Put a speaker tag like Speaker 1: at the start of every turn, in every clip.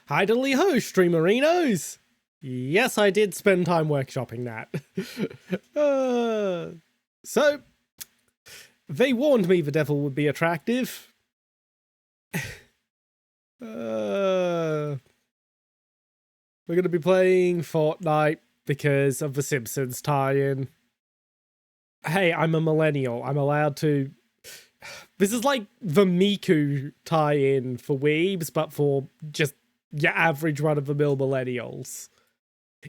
Speaker 1: Hi diddly ho, streamerinos! Yes, I did spend time workshopping that. So, they warned me the devil would be attractive. We're going to be playing Fortnite because of the Simpsons tie-in. Hey, I'm a millennial. I'm allowed to... This is like the Miku tie-in for weebs, but for just your average run-of-the-mill millennials.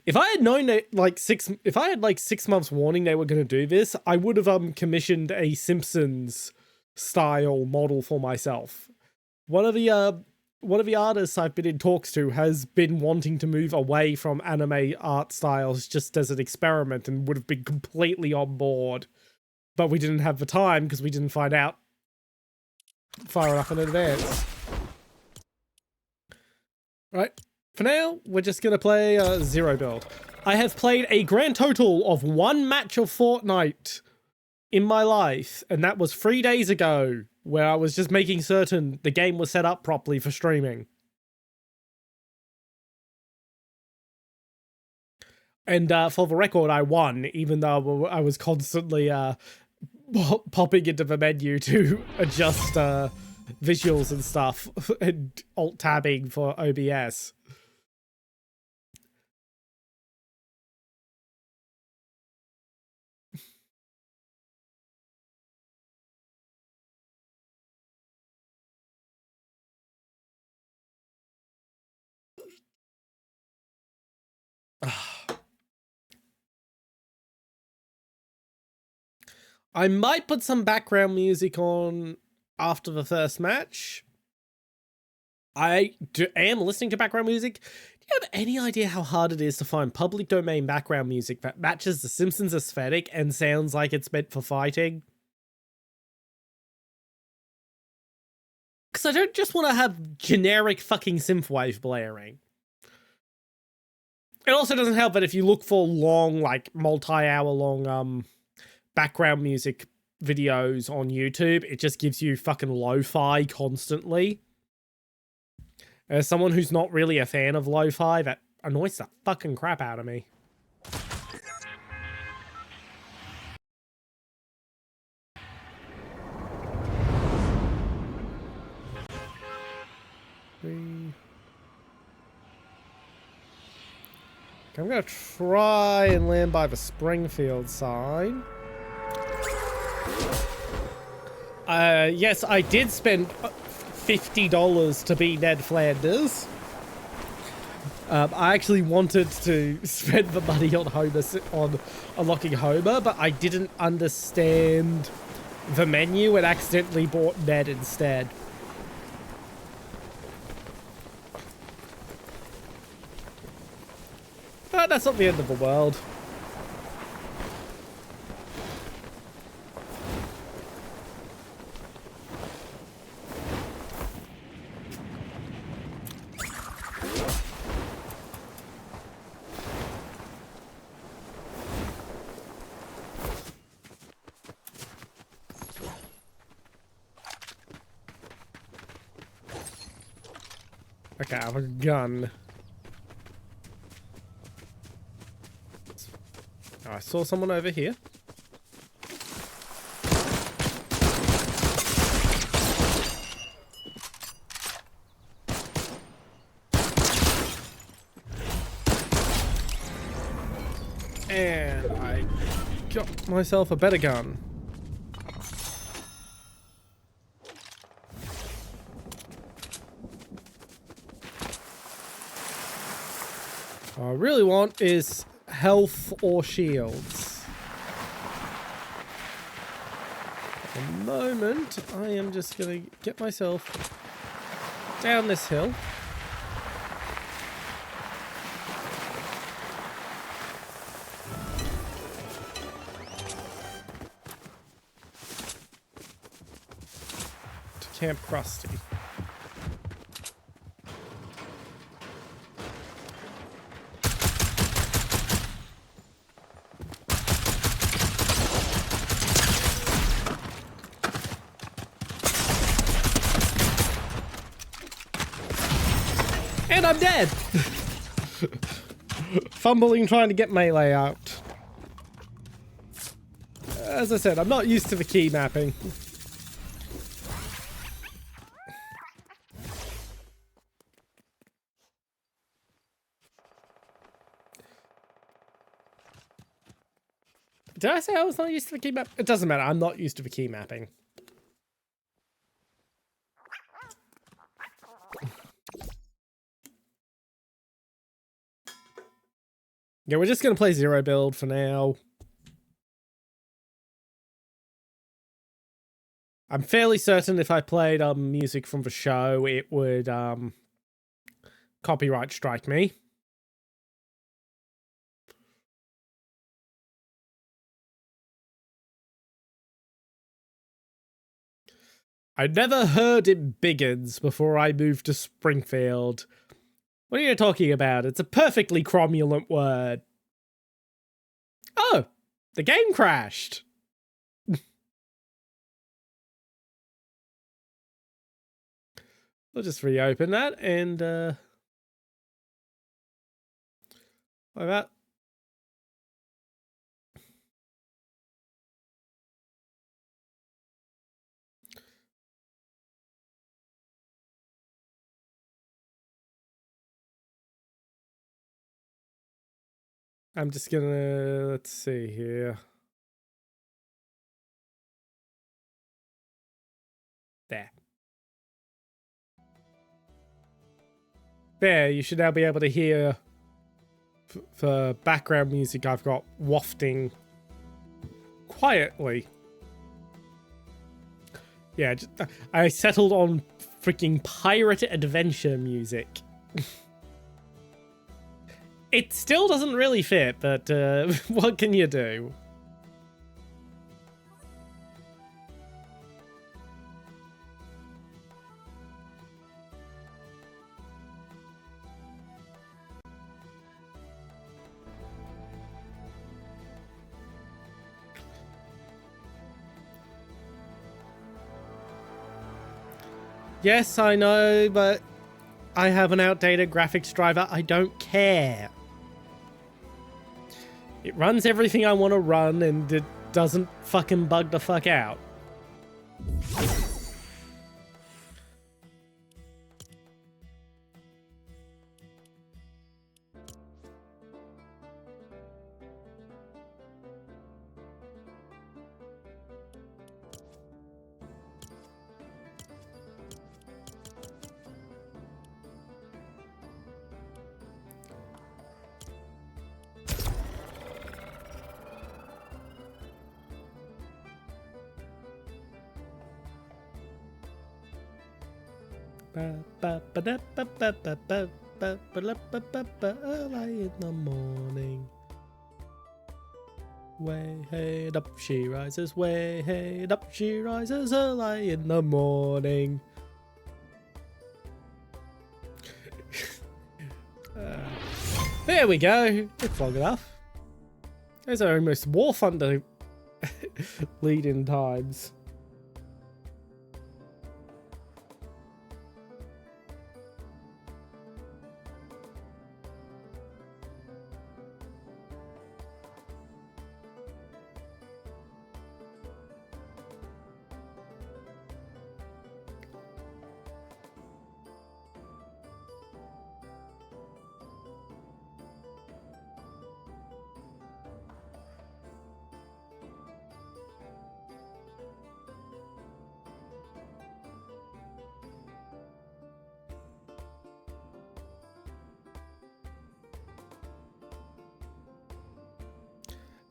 Speaker 1: If I had known that, if I had 6 months warning they were going to do this, I would have commissioned a Simpsons style model for myself. One of the artists I've been in talks to has been wanting to move away from anime art styles just as an experiment and would have been completely on board. But we didn't have the time because we didn't find out far enough in advance. Right. For now, we're just going to play Zero Build. I have played a grand total of 1 match of Fortnite in my life, and that was 3 days ago, where I was just making certain the game was set up properly for streaming. And for the record, I won, even though I was constantly popping into the menu to adjust visuals and stuff, and alt-tabbing for OBS. I might put some background music on after the first match. I am listening to background music. Do you have any idea how hard it is to find public domain background music that matches the Simpsons aesthetic and sounds like it's meant for fighting? Because I don't just want to have generic fucking synthwave blaring. It also doesn't help that if you look for long, multi-hour long background music videos on YouTube, it just gives you fucking lo-fi constantly. As someone who's not really a fan of lo-fi, that annoys the fucking crap out of me. I'm gonna try and land by the Springfield sign. Yes, I did spend $50 to be Ned Flanders. I actually wanted to spend the money on unlocking Homer, but I didn't understand the menu and accidentally bought Ned instead. But that's not the end of the world. Okay, I have a gun. Oh, I saw someone over here. And I got myself a better gun. What I really want is health or shields. At the moment, I am just gonna get myself down this hill. To Camp Krusty. And I'm dead! Fumbling trying to get melee out. As I said, I'm not used to the key mapping. Did I say I was not used to the key map? It doesn't matter. I'm not used to the key mapping. Yeah, we're just going to play zero build for now. I'm fairly certain if I played music from the show, it would copyright strike me. I'd never heard it biggins before I moved to Springfield. What are you talking about? It's a perfectly cromulent word. Oh, the game crashed. We'll just reopen that and like that. I'm just gonna, let's see here. There. There, you should now be able to hear the background music I've got wafting quietly. Yeah, I settled on freaking pirate adventure music. It still doesn't really fit, but what can you do? Yes, I know, but I have an outdated graphics driver. I don't care. It runs everything I want to run, and it doesn't fucking bug the fuck out. Early in the morning. Way head up she rises, way head up she rises early in the morning. There we go. It's long enough. Those are almost War Thunder lead-in times.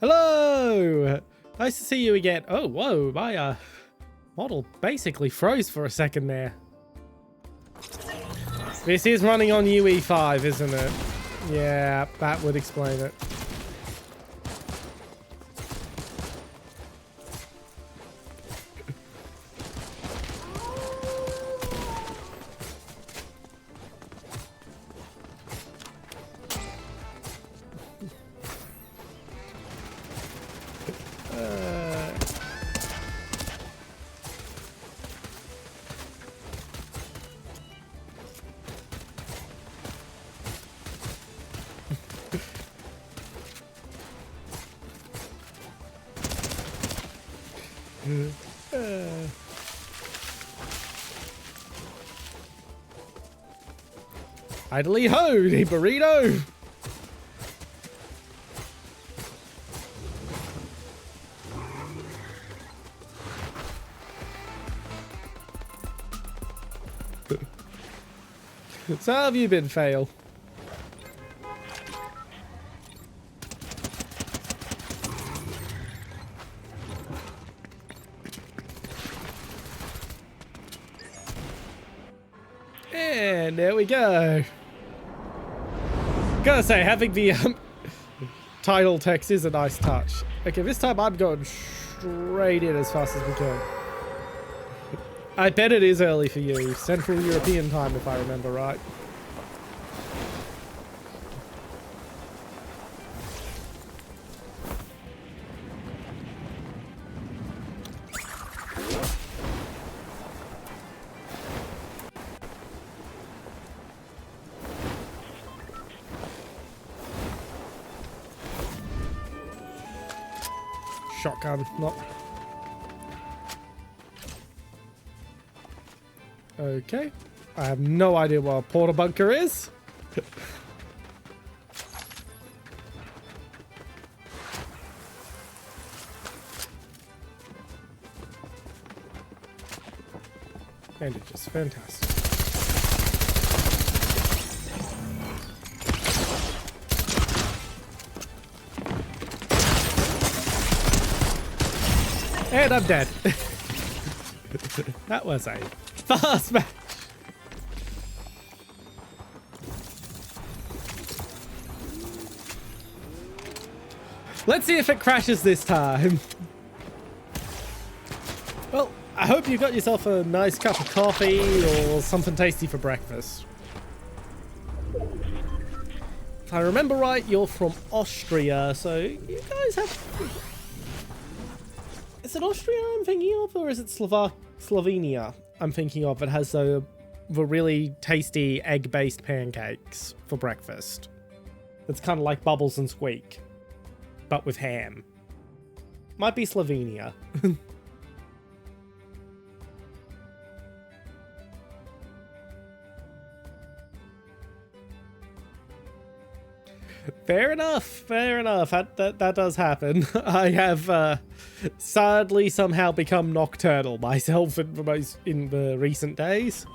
Speaker 1: Hello! Nice to see you again. Oh, whoa, my model basically froze for a second there. This is running on UE5, isn't it? Yeah, that would explain it. Idly ho, the burrito! So how have you been, Fail? And there we go. Gotta say, having the title text is a nice touch. Okay, this time I'm going straight in as fast as we can. I bet it is early for you. Central European time, if I remember right. Shotgun, not... Okay. I have no idea what a porta bunker is. Bandages, fantastic. And I'm dead. That was a fast match. Let's see if it crashes this time. Well, I hope you got yourself a nice cup of coffee or something tasty for breakfast. If I remember right, you're from Austria, so you guys have... Is it Austria I'm thinking of, or is it Slovenia I'm thinking of? It has the really tasty egg-based pancakes for breakfast. It's kind of like Bubbles and Squeak, but with ham. Might be Slovenia. Fair enough, fair enough. That does happen. I have sadly somehow become nocturnal myself in the recent days.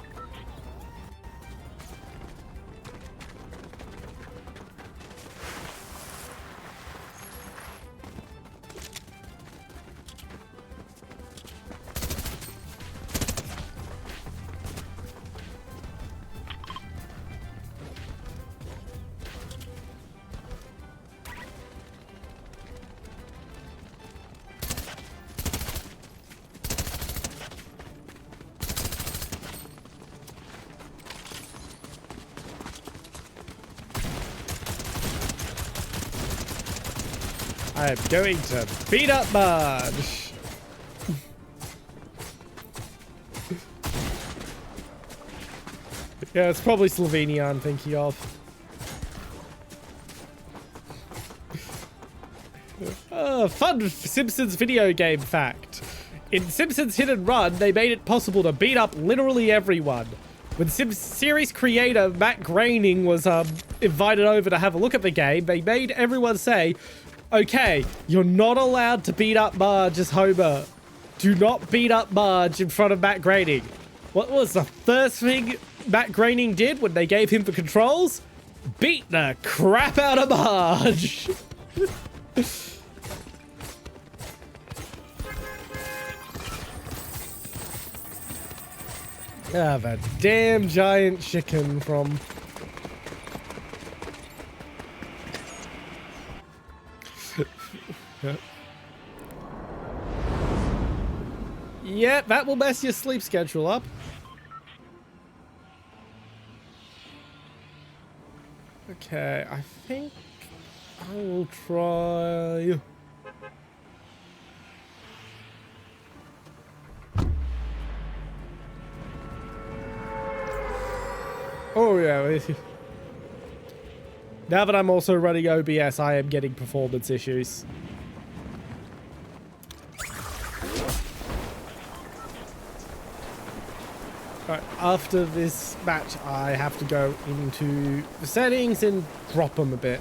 Speaker 1: I'm going to beat up Marge. Yeah, it's probably Slovenia I'm thinking of. Fun Simpsons video game fact. In Simpsons Hit and Run, they made it possible to beat up literally everyone. When series creator Matt Groening was invited over to have a look at the game, they made everyone say, okay, you're not allowed to beat up Marge as Homer. Do not beat up Marge in front of Matt Groening. What was the first thing Matt Groening did when they gave him the controls? Beat the crap out of Marge. Ah, that damn giant chicken from... Yeah, that will mess your sleep schedule up. Okay, I think I will try... Oh yeah. Now that I'm also running OBS, I am getting performance issues. Right, after this match, I have to go into the settings and drop them a bit.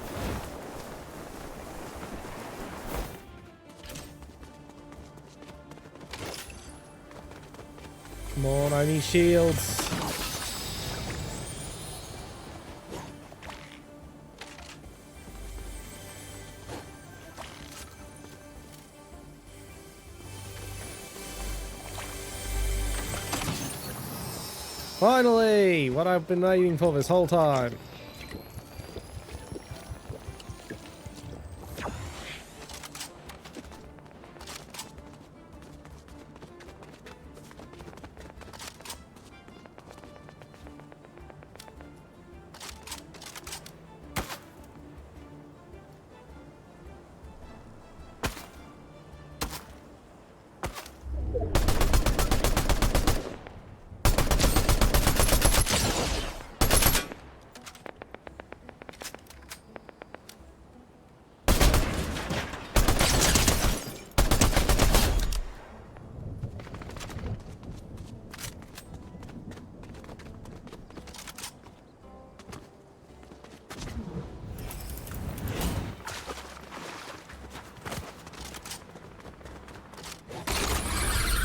Speaker 1: Come on, I need shields. Finally! What I've been waiting for this whole time.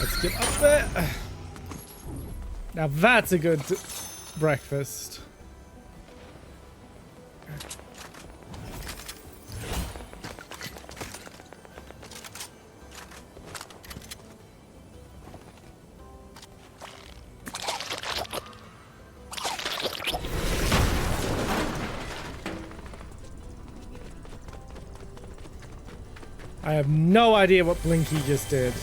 Speaker 1: Let's get up there. Now that's a good breakfast. I have no idea what Blinky just did.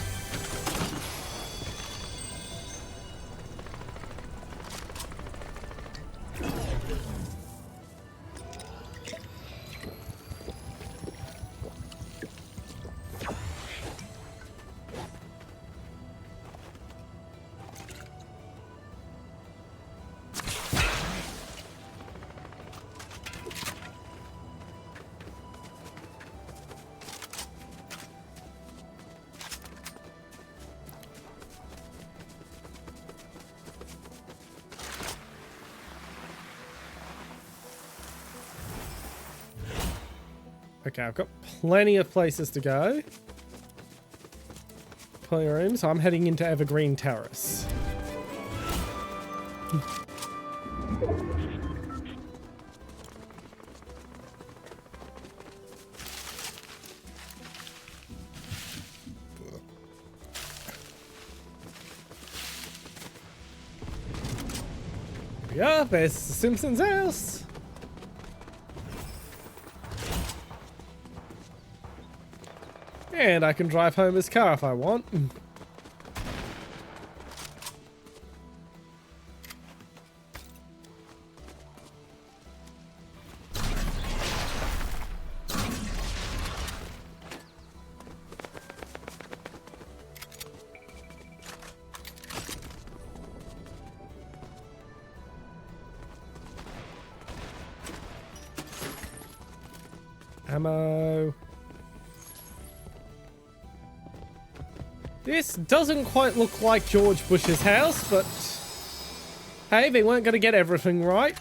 Speaker 1: Okay, I've got plenty of places to go. Plenty of room, so I'm heading into Evergreen Terrace. Yeah, there's the Simpsons house. And I can drive Homer's car if I want. Ammo. This doesn't quite look like George Bush's house, but hey, they weren't going to get everything right.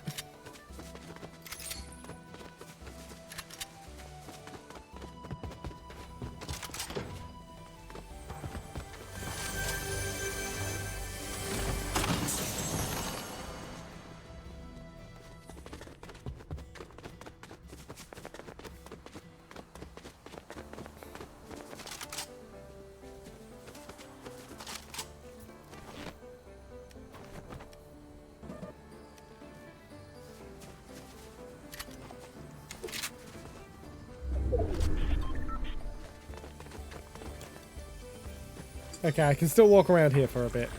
Speaker 1: Okay, I can still walk around here for a bit.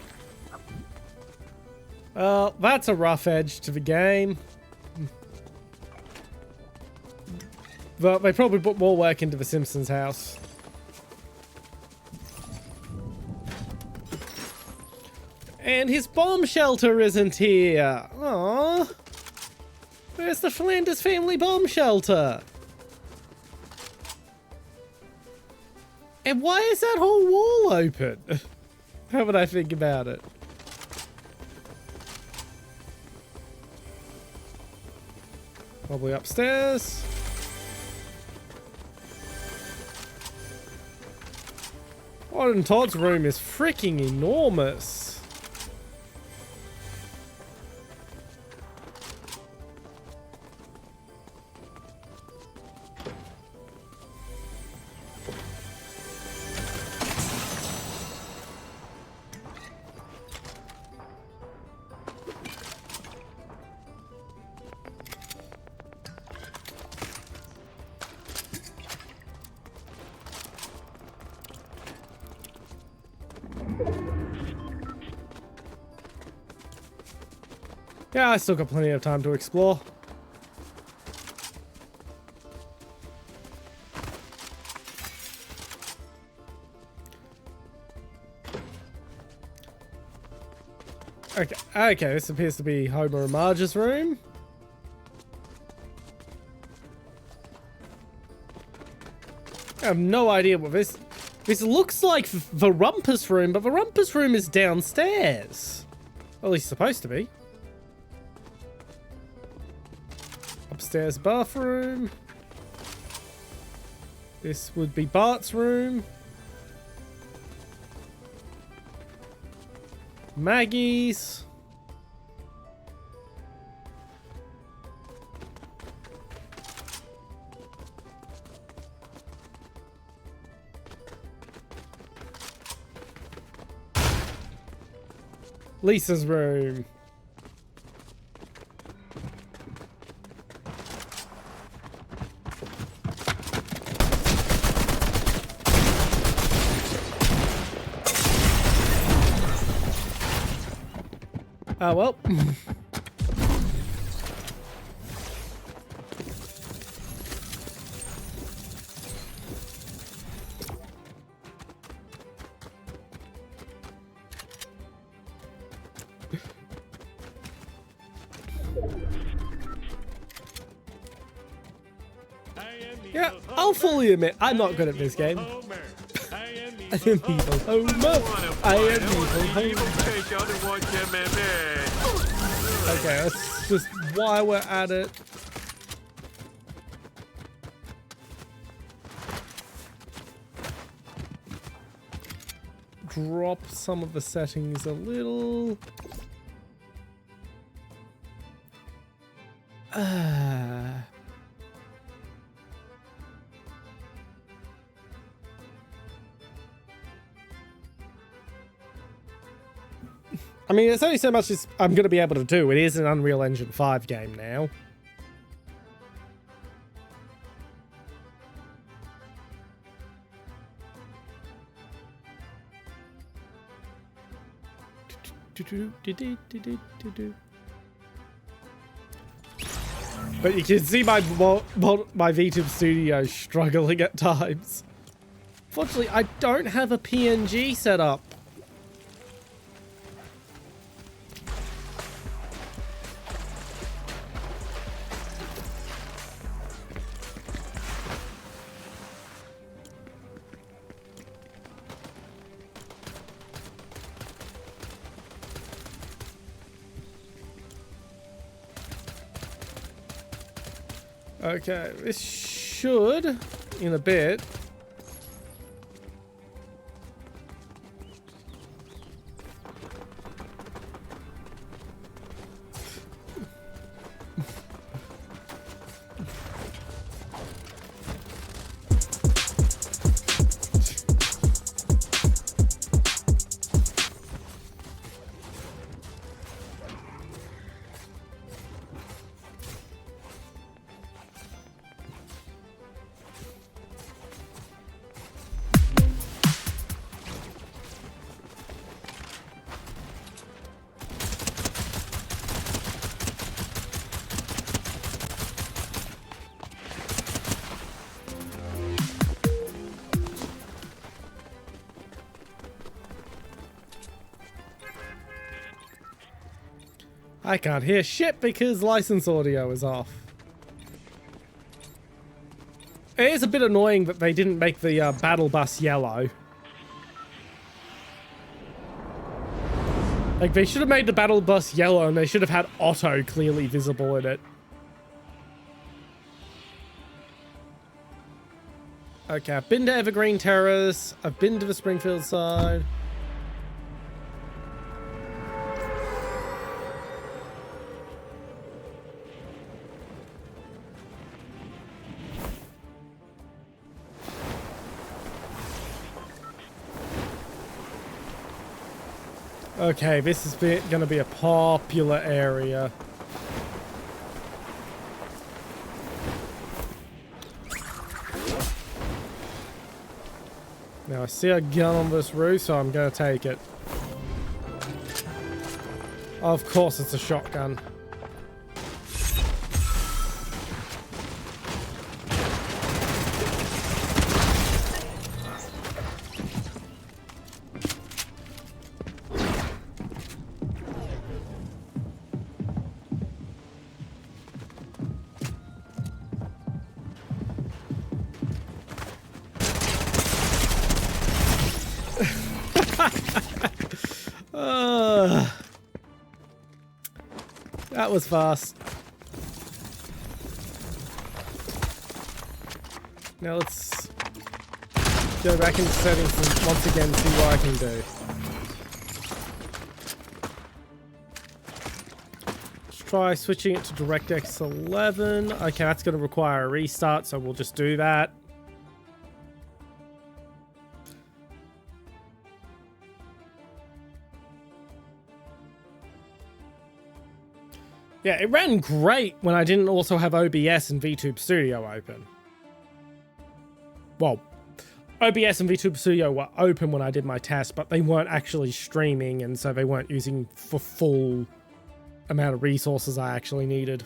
Speaker 1: Well, that's a rough edge to the game. But they probably put more work into the Simpsons house. And his bomb shelter isn't here. Aww. Where's the Flanders family bomb shelter? And why is that whole wall open? How would I think about it? Probably upstairs. Warden Todd's room is freaking enormous. Yeah, I still got plenty of time to explore. Okay, this appears to be Homer and Marge's room. I have no idea what this looks like. Varumpus room, but Varumpus room is downstairs. At least supposed to be. Upstairs bathroom. This would be Bart's room. Maggie's. Lisa's room. Oh, well. Yeah, I'll fully admit, I'm not good at this game. I am evil Homer. I am evil Homer. Okay, that's just why we're at it. Drop some of the settings a little. I mean, there's only so much as I'm going to be able to do. It is an Unreal Engine 5 game now. But you can see my VTube Studio struggling at times. Fortunately, I don't have a PNG set up. Okay, this should, in a bit. I can't hear shit because license audio is off. It is a bit annoying that they didn't make the battle bus yellow. Like, they should have made the battle bus yellow and they should have had Otto clearly visible in it. Okay, I've been to Evergreen Terrace. I've been to the Springfield side. Okay, this is going to be a popular area. Now, I see a gun on this roof, so I'm going to take it. Of course, it's a shotgun. That was fast. Now let's go back into settings and once again see what I can do. Let's try switching it to DirectX 11. Okay, that's going to require a restart, so we'll just do that. Yeah, it ran great when I didn't also have OBS and VTube Studio open. Well, OBS and VTube Studio were open when I did my test, but they weren't actually streaming, and so they weren't using the full amount of resources I actually needed.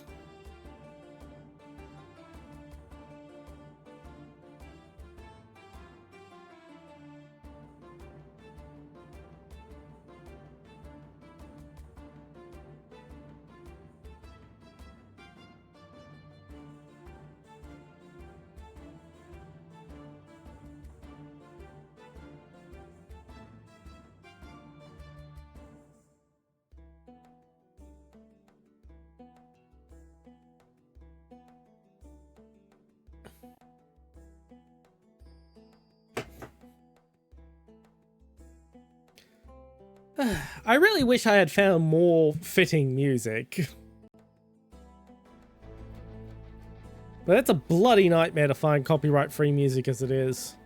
Speaker 1: I really wish I had found more fitting music. But it's a bloody nightmare to find copyright-free music as it is.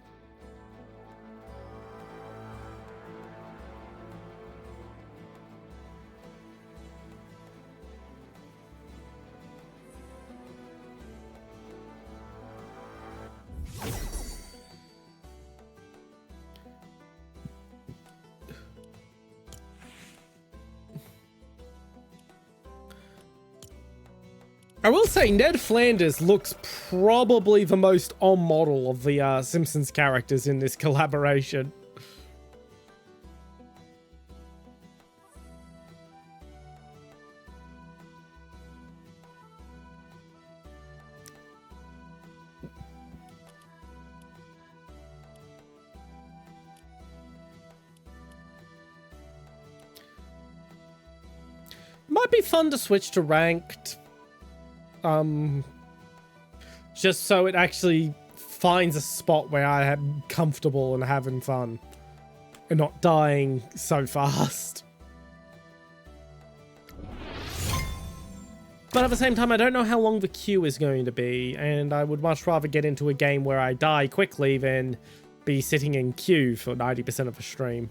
Speaker 1: I will say Ned Flanders looks probably the most on model of the Simpsons characters in this collaboration. Might be fun to switch to ranked. Just so it actually finds a spot where I am comfortable and having fun and not dying so fast. But at the same time, I don't know how long the queue is going to be, and I would much rather get into a game where I die quickly than be sitting in queue for 90% of the stream.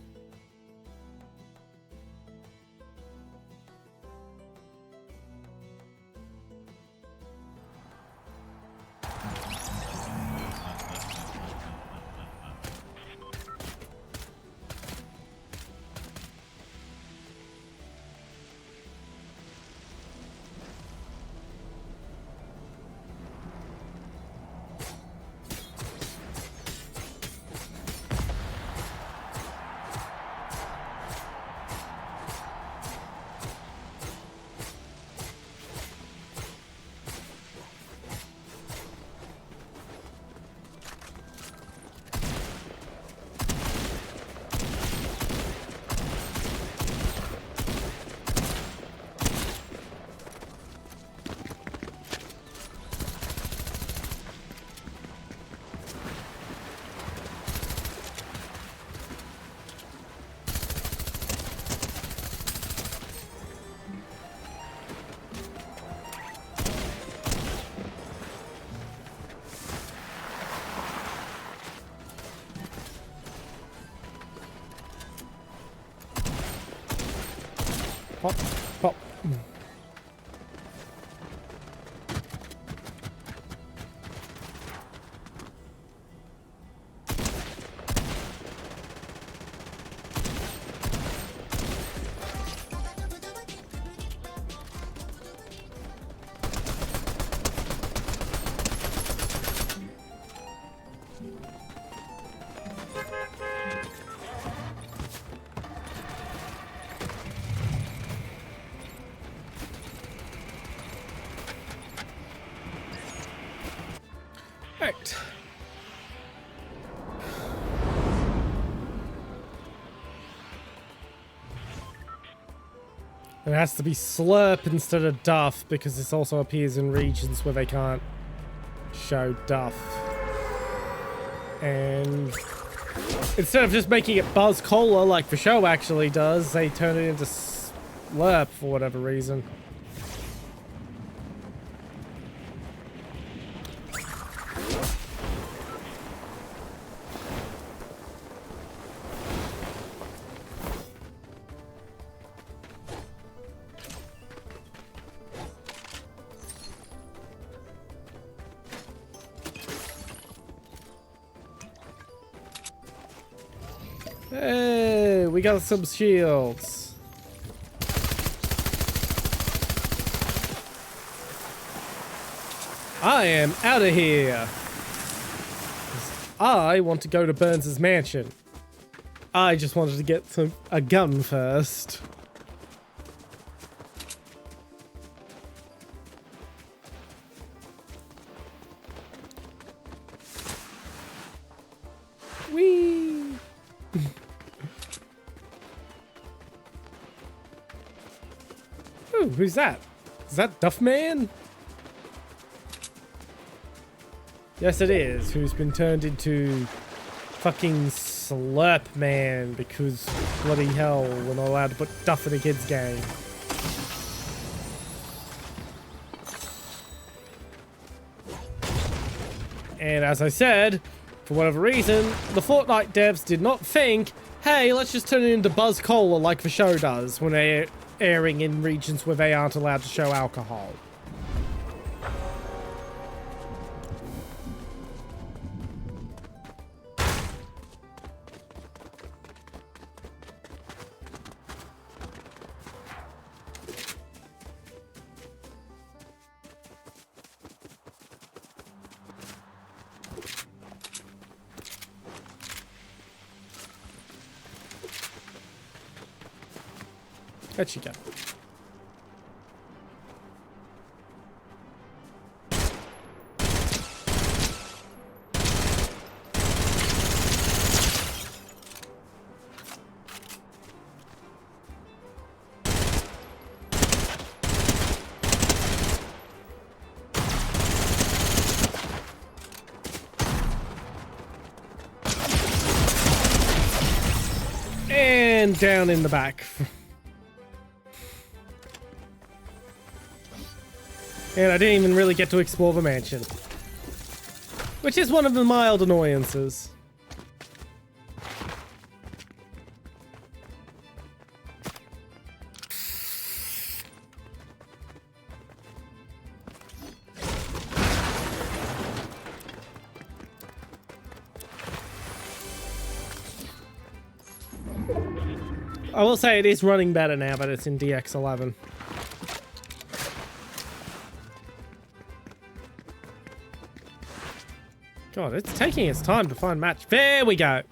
Speaker 1: Pop, pop. Right. It has to be slurp instead of duff because this also appears in regions where they can't show duff. And instead of just making it Buzz Cola like the show actually does, they turn it into slurp for whatever reason. Hey, we got some shields. I am out of here. I want to go to Burns's mansion. I just wanted to get a gun first. Whee! Ooh, who's that? Is that Duffman? Yes, it is. Who's been turned into fucking Slurp Man because bloody hell, we're not allowed to put Duff in a kid's game. And as I said, for whatever reason, the Fortnite devs did not think, hey, let's just turn it into Buzz Cola like the show does when they're airing in regions where they aren't allowed to show alcohol. Where'd she go? And down in the back. And I didn't even really get to explore the mansion. Which is one of the mild annoyances. I will say it is running better now, but it's in DX11. God, it's taking its time to find match. There we go.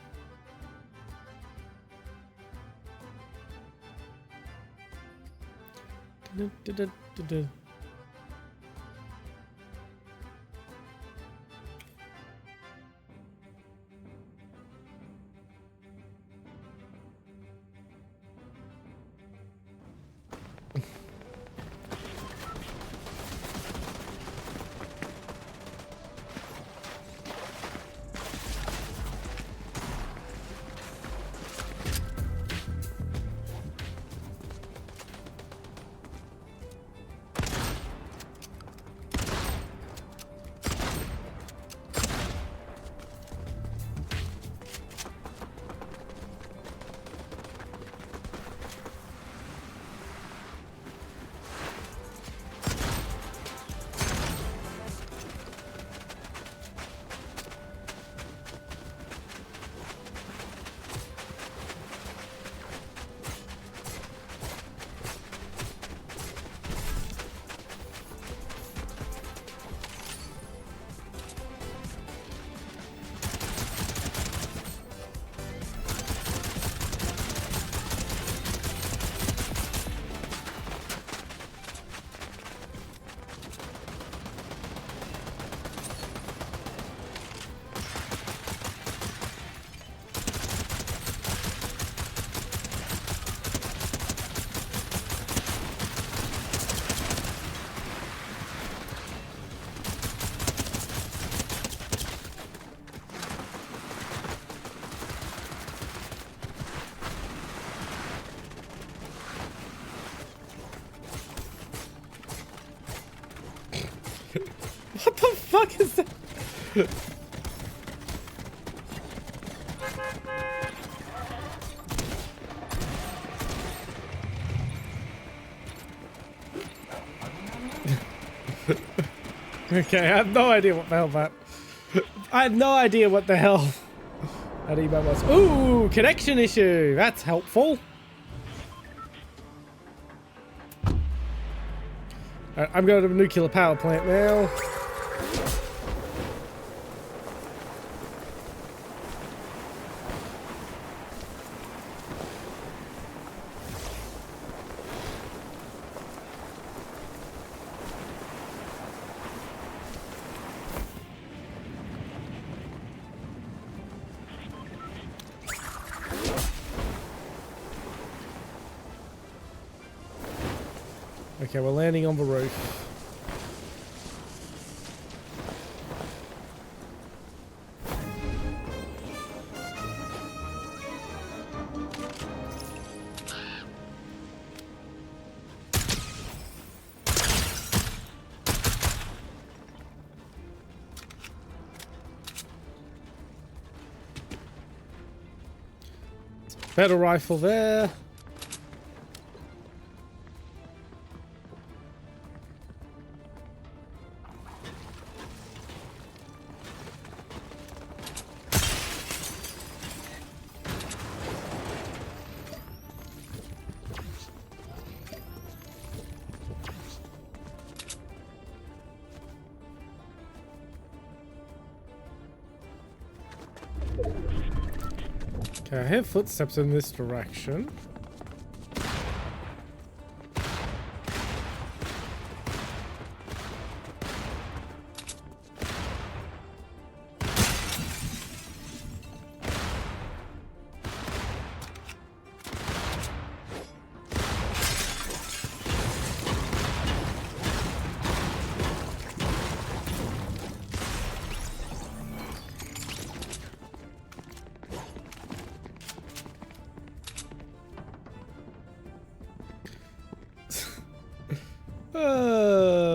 Speaker 1: the fuck is that? Okay, I have no idea what the hell that. I have no idea what the hell that email was. Ooh, connection issue. That's helpful. I'm going to the nuclear power plant now. Okay, we're landing on the roof. Better rifle there. Okay, I hear footsteps in this direction.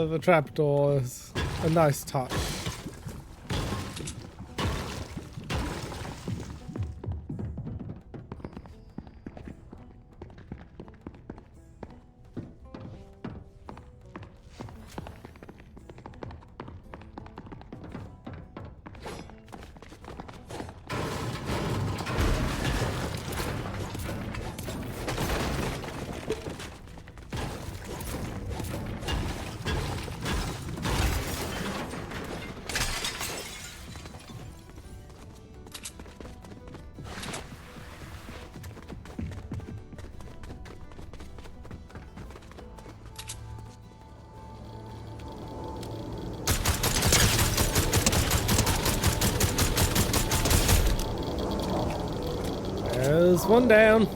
Speaker 1: The trapdoor is a nice touch. There's one down.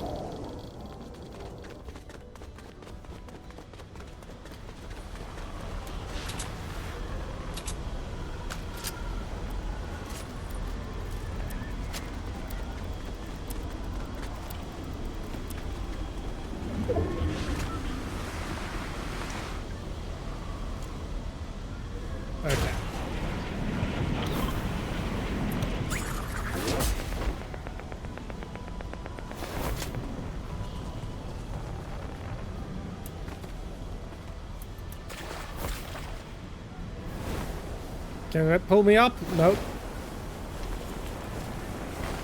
Speaker 1: Okay. Can that pull me up? Nope.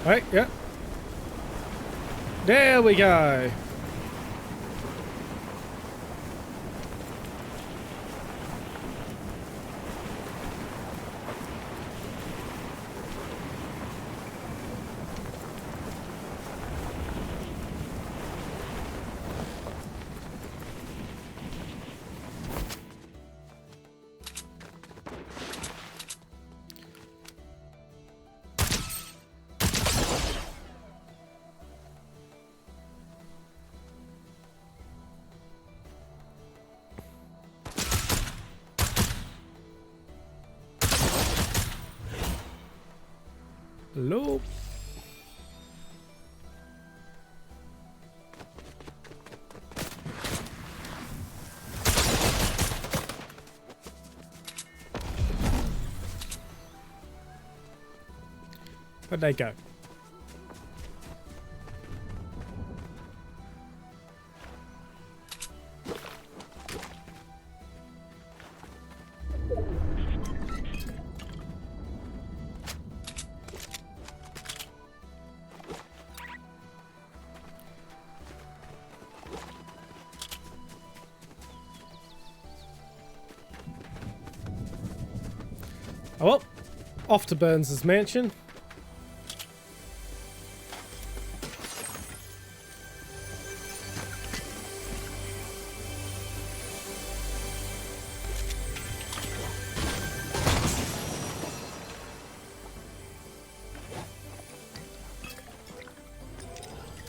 Speaker 1: Right, yeah. There we go. Hello. Where'd they go? Oh well, off to Burns' mansion.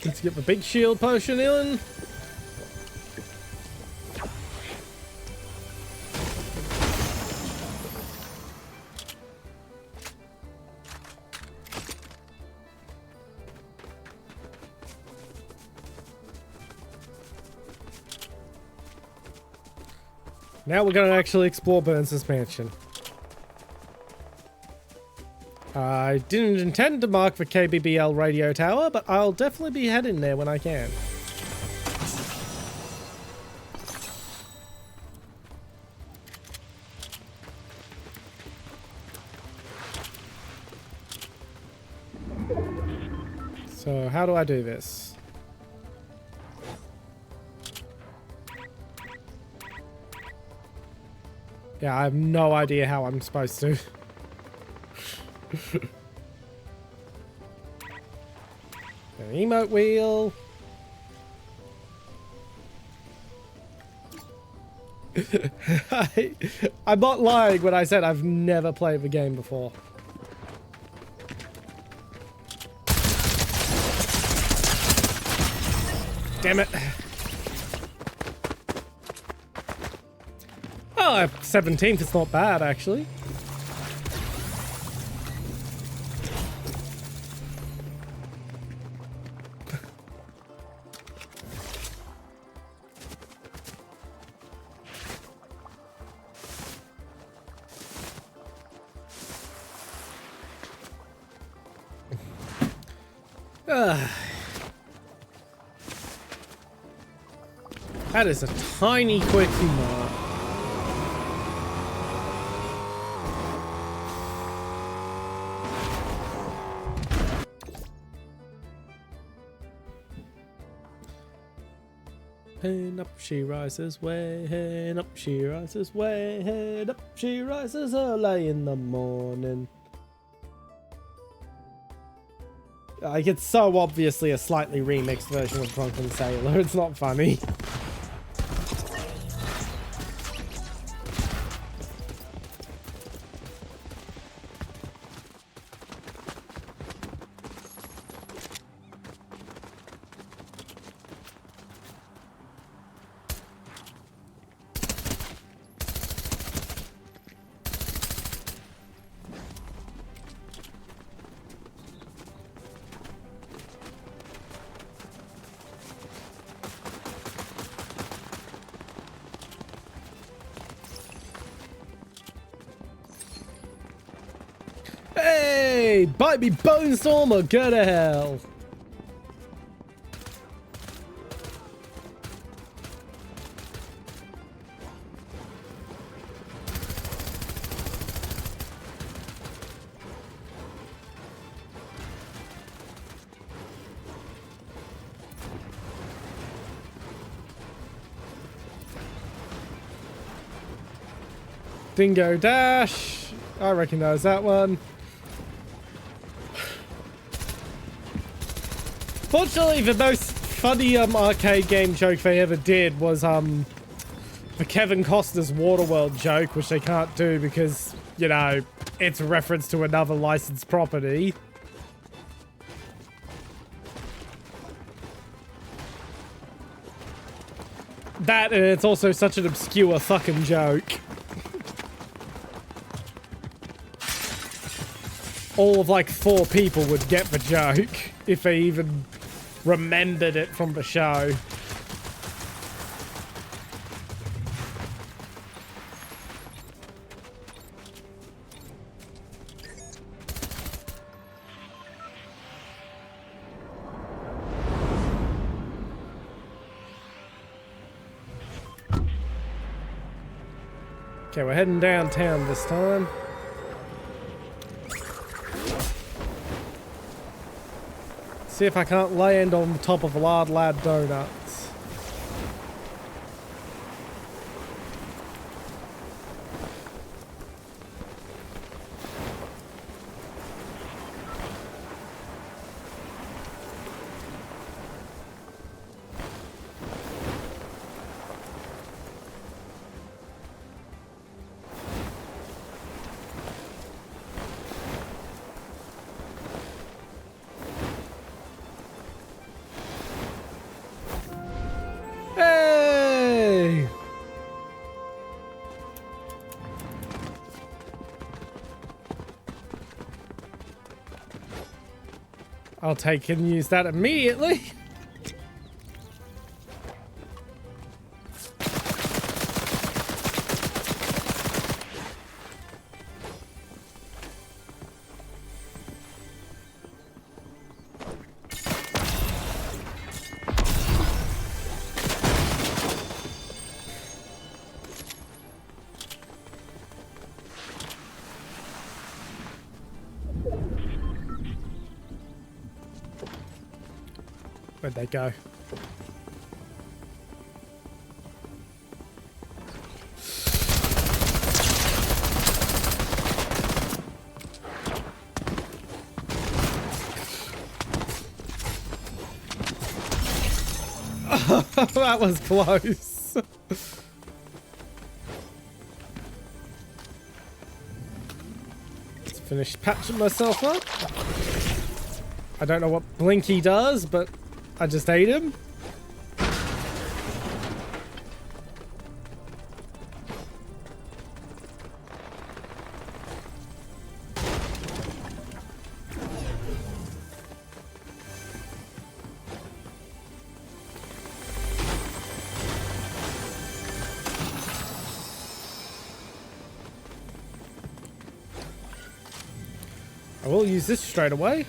Speaker 1: Let's get the big shield potion in. Now we're going to actually explore Burns' mansion. I didn't intend to mark the KBBL radio tower, but I'll definitely be heading there when I can. So, how do I do this? Yeah, I have no idea how I'm supposed to. An emote wheel. I'm not lying when I said I've never played the game before. Damn it. Oh, 17th is not bad, actually. That is a tiny quickie mark. And up she rises, way, and up she rises, way, and up she rises early in the morning. Like, it's so obviously a slightly remixed version of Drunken Sailor, it's not funny. Hey, bite me Bonestorm or go to hell. Dingo Dash. I recognize that one. Fortunately, the most funny arcade game joke they ever did was the Kevin Costner's Waterworld joke, which they can't do because, you know, it's a reference to another licensed property. That, and it's also such an obscure fucking joke. All of like 4 people would get the joke if they even remembered it from the show. Okay, we're heading downtown this time. See if I can't land on the top of a Lard Lad Donuts. Hey! I'll take and use that immediately. Where'd they go? That was close. Let's finish patching myself up. I don't know what Blinky does, but I just ate him. I will use this straight away.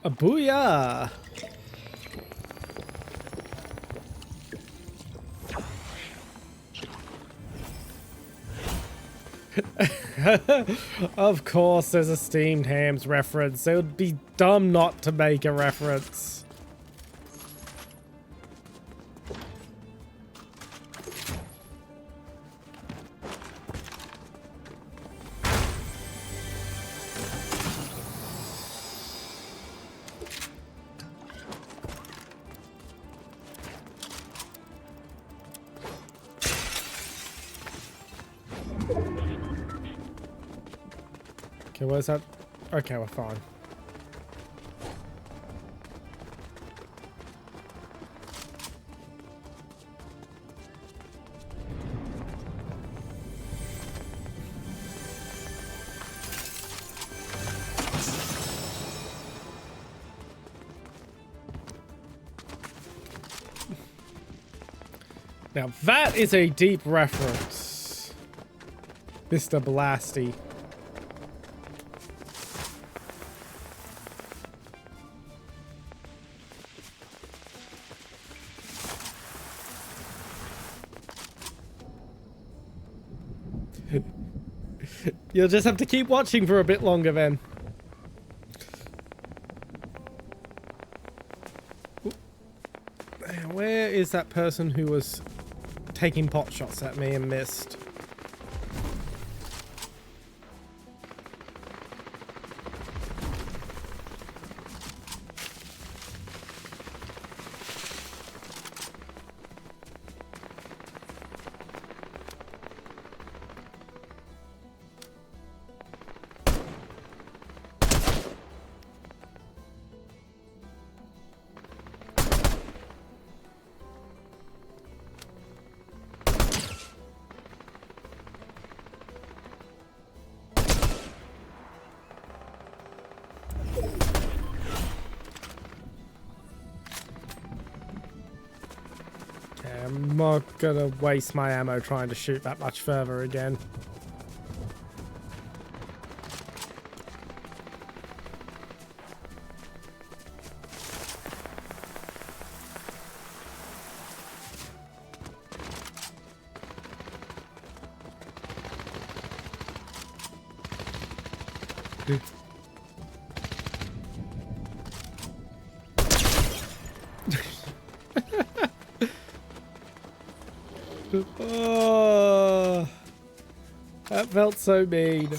Speaker 1: A booyah! Of course there's a steamed hams reference. It would be dumb not to make a reference. Okay, where's that? Okay, we're fine. Now that is a deep reference, Mr. Blasty. You'll just have to keep watching for a bit longer then. Where is that person who was taking pot shots at me and missed? I'm not gonna waste my ammo trying to shoot that much further again. Oh, that felt so mean.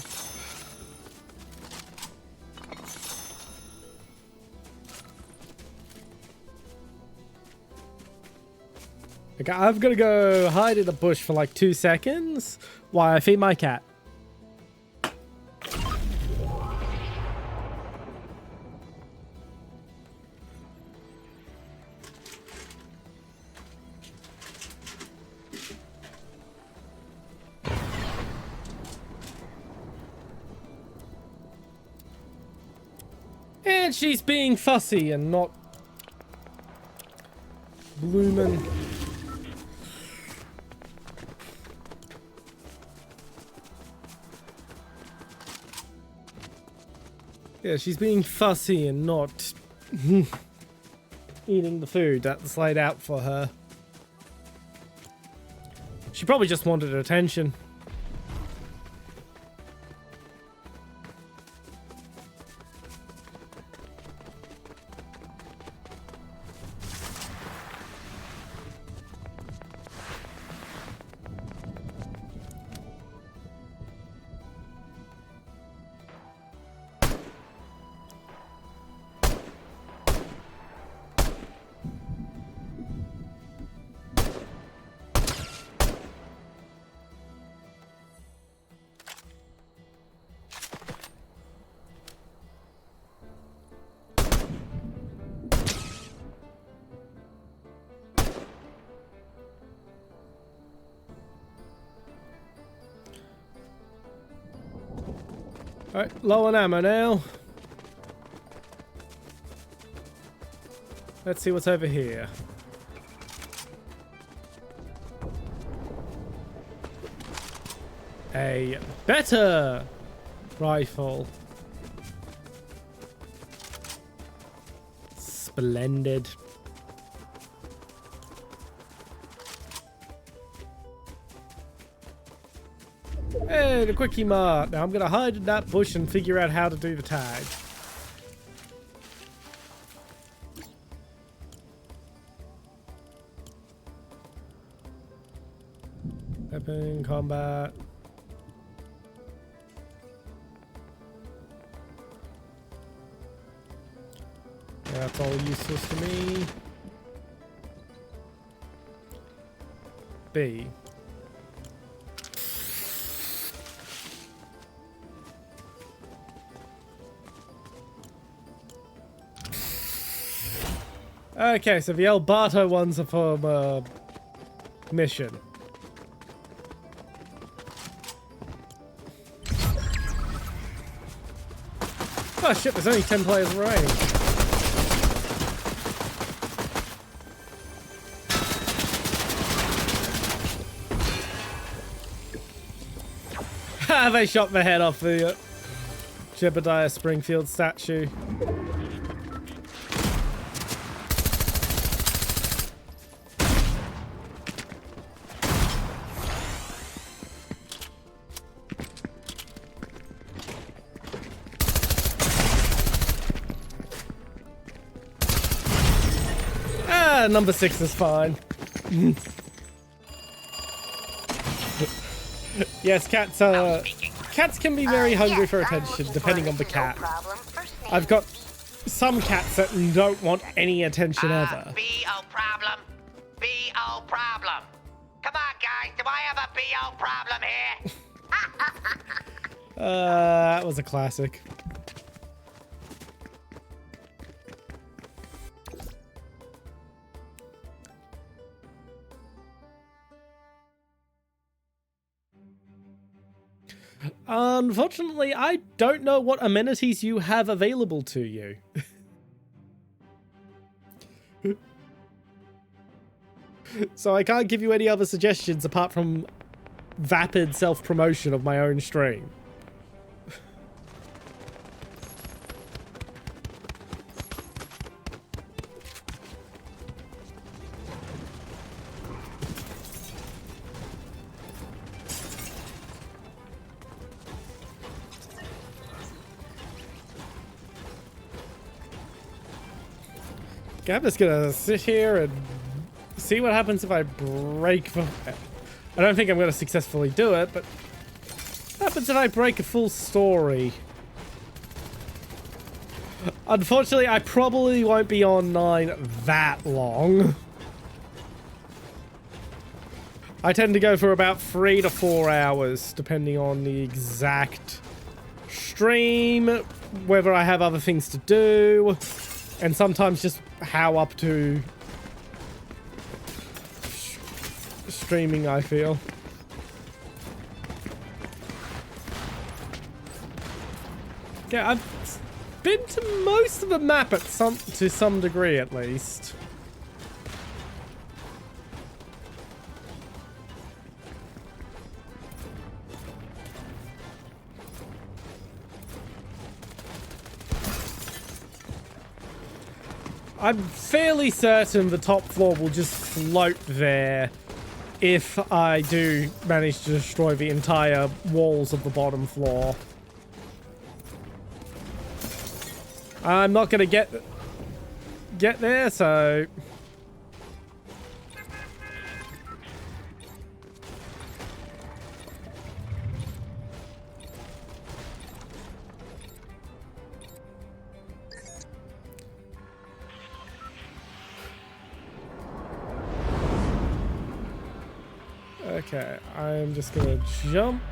Speaker 1: Okay, I'm gonna go hide in the bush for like 2 seconds while I feed my cat. And she's being fussy and not bloomin'. Yeah, she's being fussy and not eating the food that's laid out for her. She probably just wanted attention. Alright, low on ammo now. Let's see what's over here. A better rifle. Splendid. Hey, the quickie mart. Now I'm gonna hide in that bush and figure out how to do the tag. Weapon combat. Yeah, that's all useless to me. B. Okay, so the El Barto ones are for mission. Oh shit, there's only 10 players remaining. Ha! They shot the head off the Jebediah Springfield statue. Number 6 is fine. Yes, cats can be very hungry for attention depending on the cat. I've got some cats that don't want any attention ever.
Speaker 2: BO problem. BO problem. Come on, guys. Do I have a BO problem here?
Speaker 1: That was a classic. Unfortunately, I don't know what amenities you have available to you. So I can't give you any other suggestions apart from vapid self-promotion of my own stream. I'm just gonna sit here and see what happens if I break the... I don't think I'm gonna successfully do it, but what happens if I break a full story? Unfortunately, I probably won't be online that long. I tend to go for about 3 to 4 hours, depending on the exact stream, whether I have other things to do, and sometimes just how up to streaming I feel. Yeah, I've been to most of the map to some degree at least. I'm fairly certain the top floor will just float there if I do manage to destroy the entire walls of the bottom floor. I'm not gonna get there, so... Okay, I'm just gonna jump.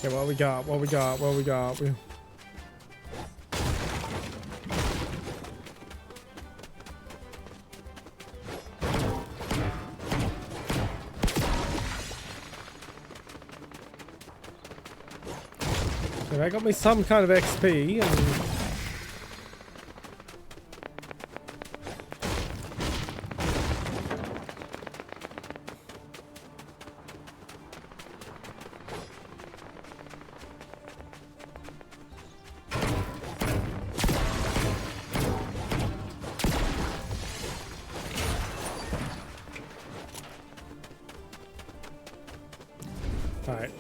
Speaker 1: Okay, what we got? What we got? What we got? Okay, that got me some kind of XP. And... Alright.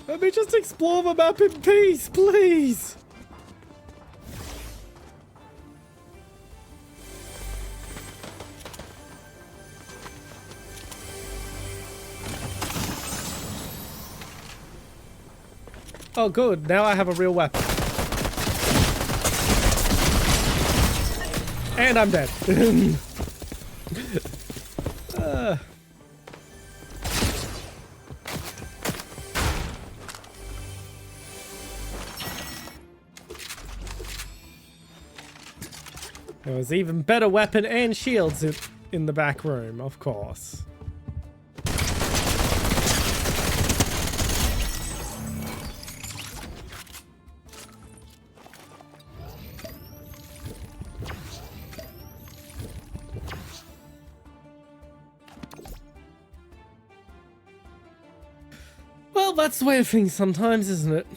Speaker 1: Let me just explore the map in peace, please! Oh good, now I have a real weapon. And I'm dead. There was even better weapon and shields in the back room, of course. Well, that's the way of things sometimes, isn't it?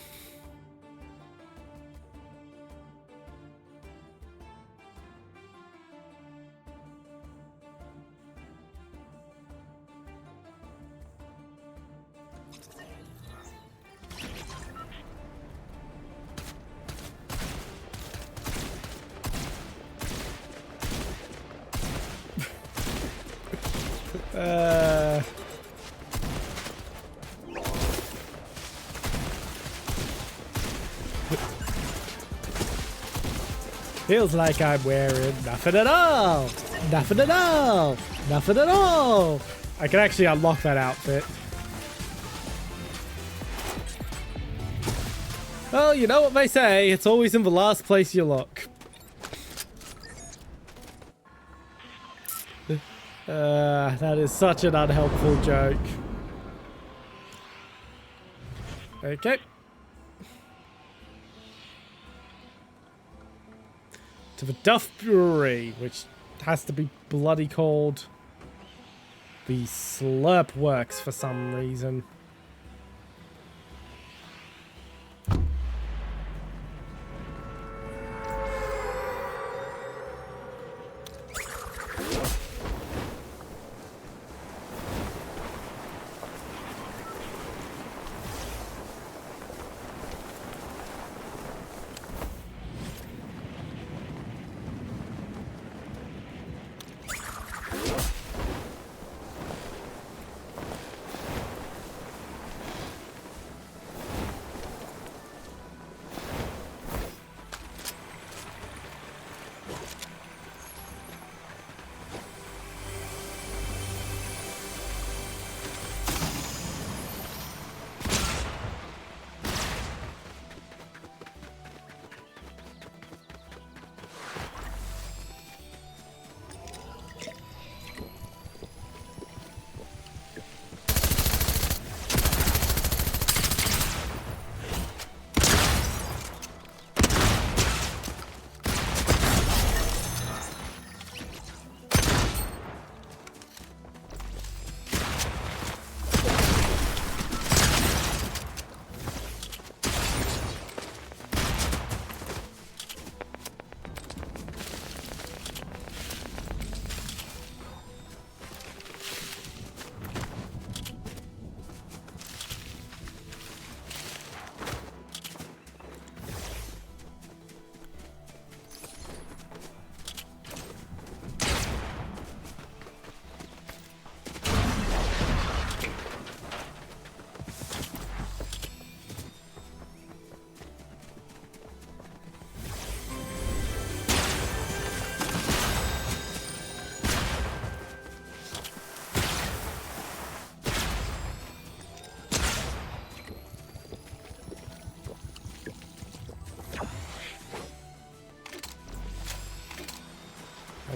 Speaker 1: Feels like I'm wearing nothing at all. Nothing at all. Nothing at all. I can actually unlock that outfit. Well, you know what they say, it's always in the last place you look. That is such an unhelpful joke. Okay. To the Duff Brewery, which has to be bloody called the Slurp Works for some reason.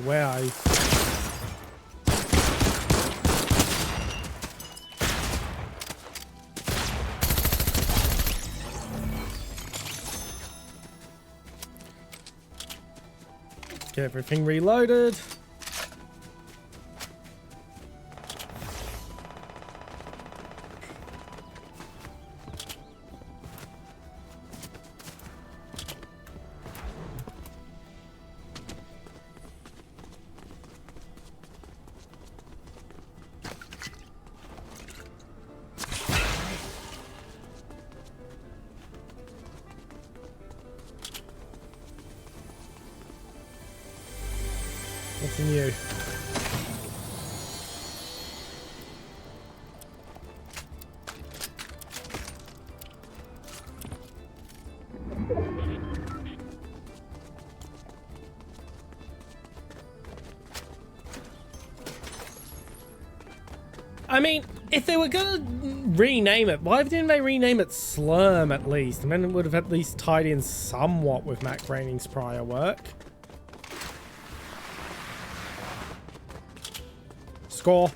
Speaker 1: Where are you? Get everything reloaded. What's new? I mean, if they were gonna rename it, why didn't they rename it Slurm at least? And then it would have at least tied in somewhat with Matt Groening's prior work. Score.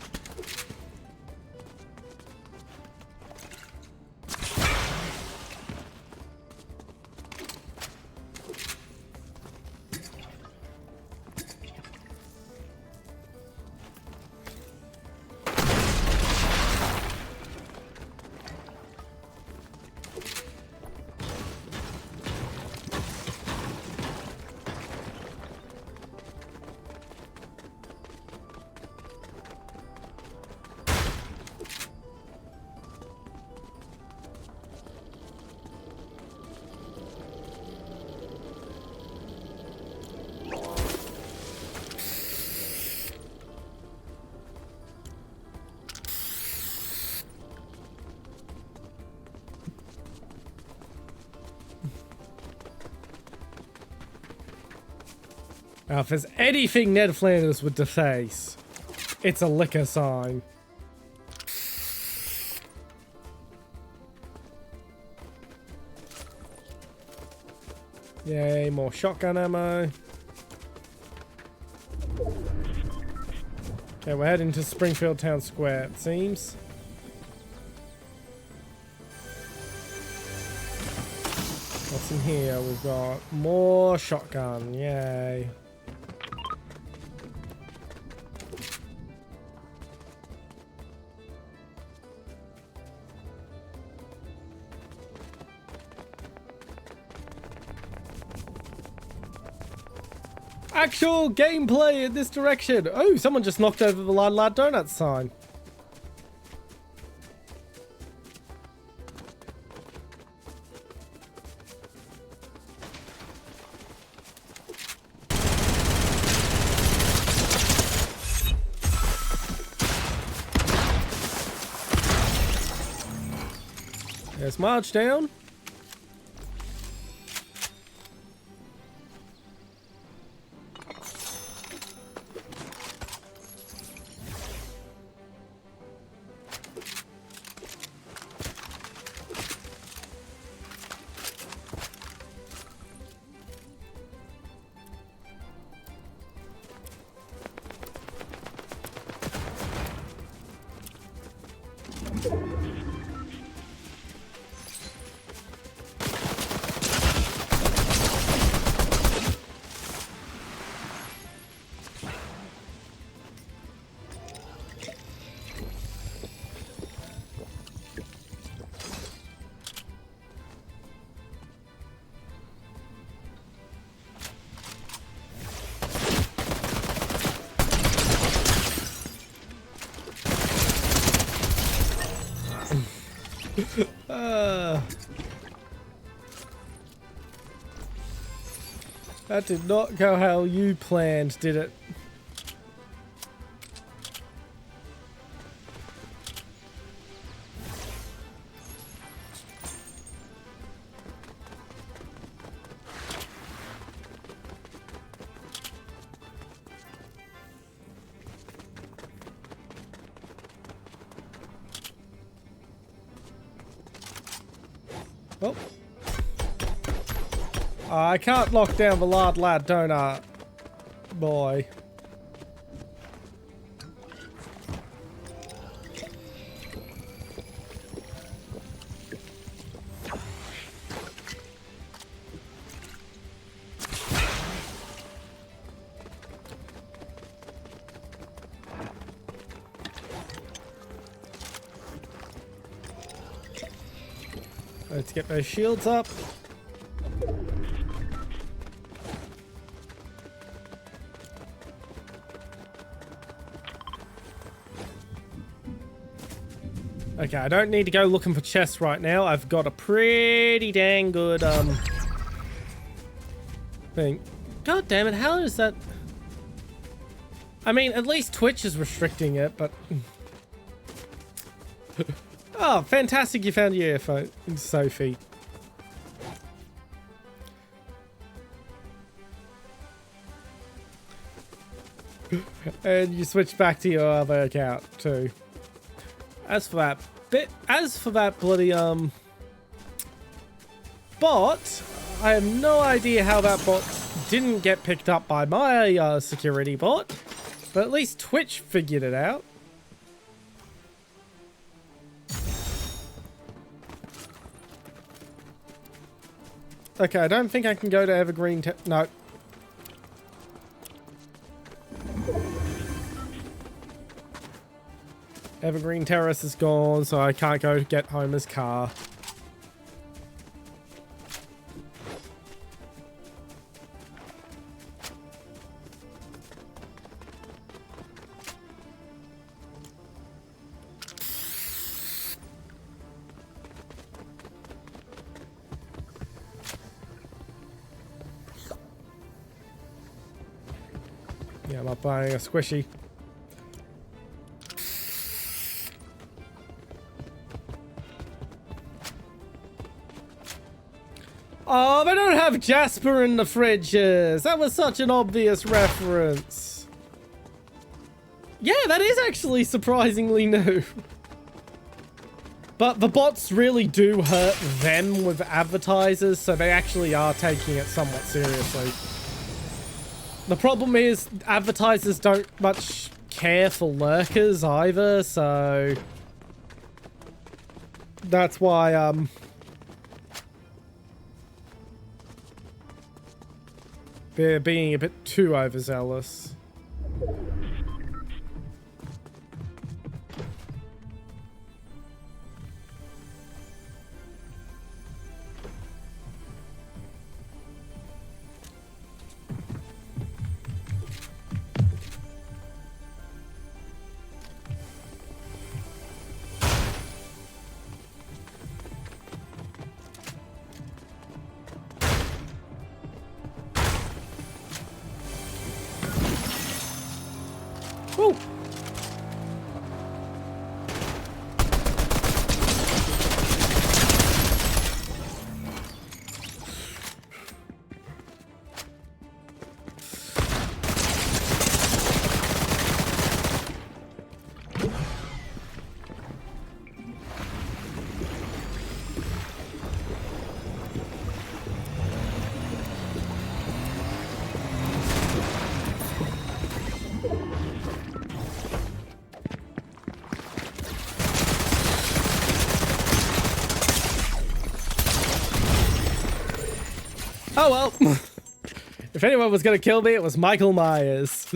Speaker 1: Now, if there's anything Ned Flanders would deface, it's a liquor sign. Yay, more shotgun ammo. Okay, we're heading to Springfield Town Square, it seems. What's in here? We've got more shotgun. Yay. Actual gameplay in this direction. Oh, someone just knocked over the Lad Donuts sign. Let's march down. That did not go how you planned, did it? Oh. I can't lock down the lad donut boy. Let's get those shields up. Okay, I don't need to go looking for chests right now. I've got a pretty dang good thing. God damn it, how is that? I mean, at least Twitch is restricting it, but oh, fantastic, you found your earphone, Sophie. And you switched back to your other account too. As for that bloody bot, I have no idea how that bot didn't get picked up by my security bot, but at least Twitch figured it out. Okay, I don't think I can go to Evergreen. No. Evergreen Terrace is gone, so I can't go get Homer's car. Yeah, I'm not buying a squishy. Oh, they don't have Jasper in the fridges. That was such an obvious reference. Yeah, that is actually surprisingly new. But the bots really do hurt them with advertisers, so they actually are taking it somewhat seriously. The problem is advertisers don't much care for lurkers either, so that's why they're being a bit too overzealous. Woo! Oh well. If anyone was gonna kill me, it was Michael Myers.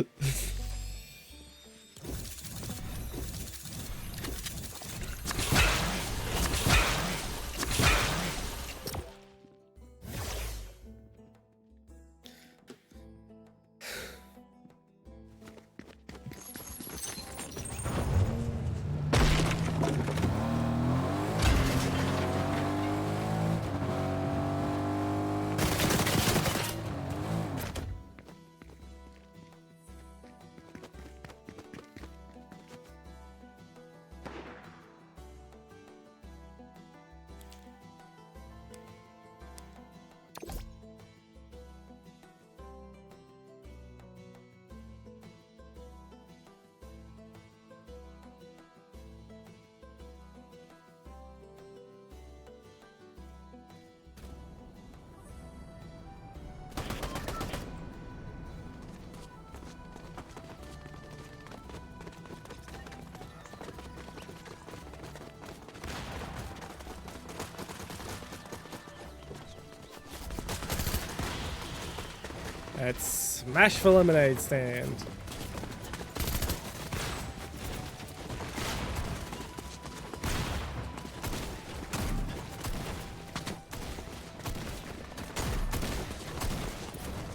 Speaker 1: Let's smash the lemonade stand.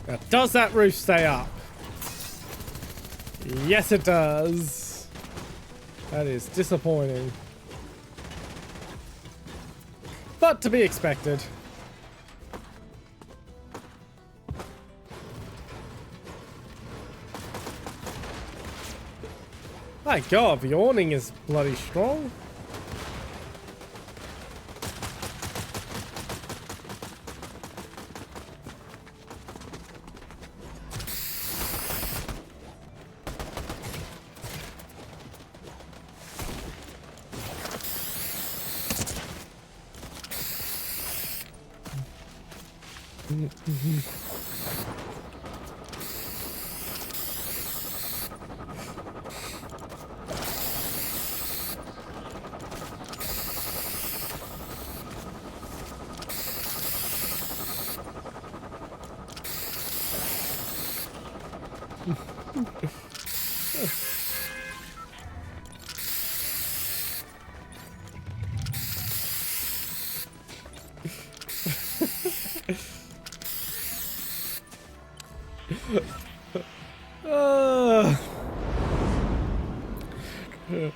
Speaker 1: Now, does that roof stay up? Yes, it does. That is disappointing. But to be expected. My god, the awning is bloody strong.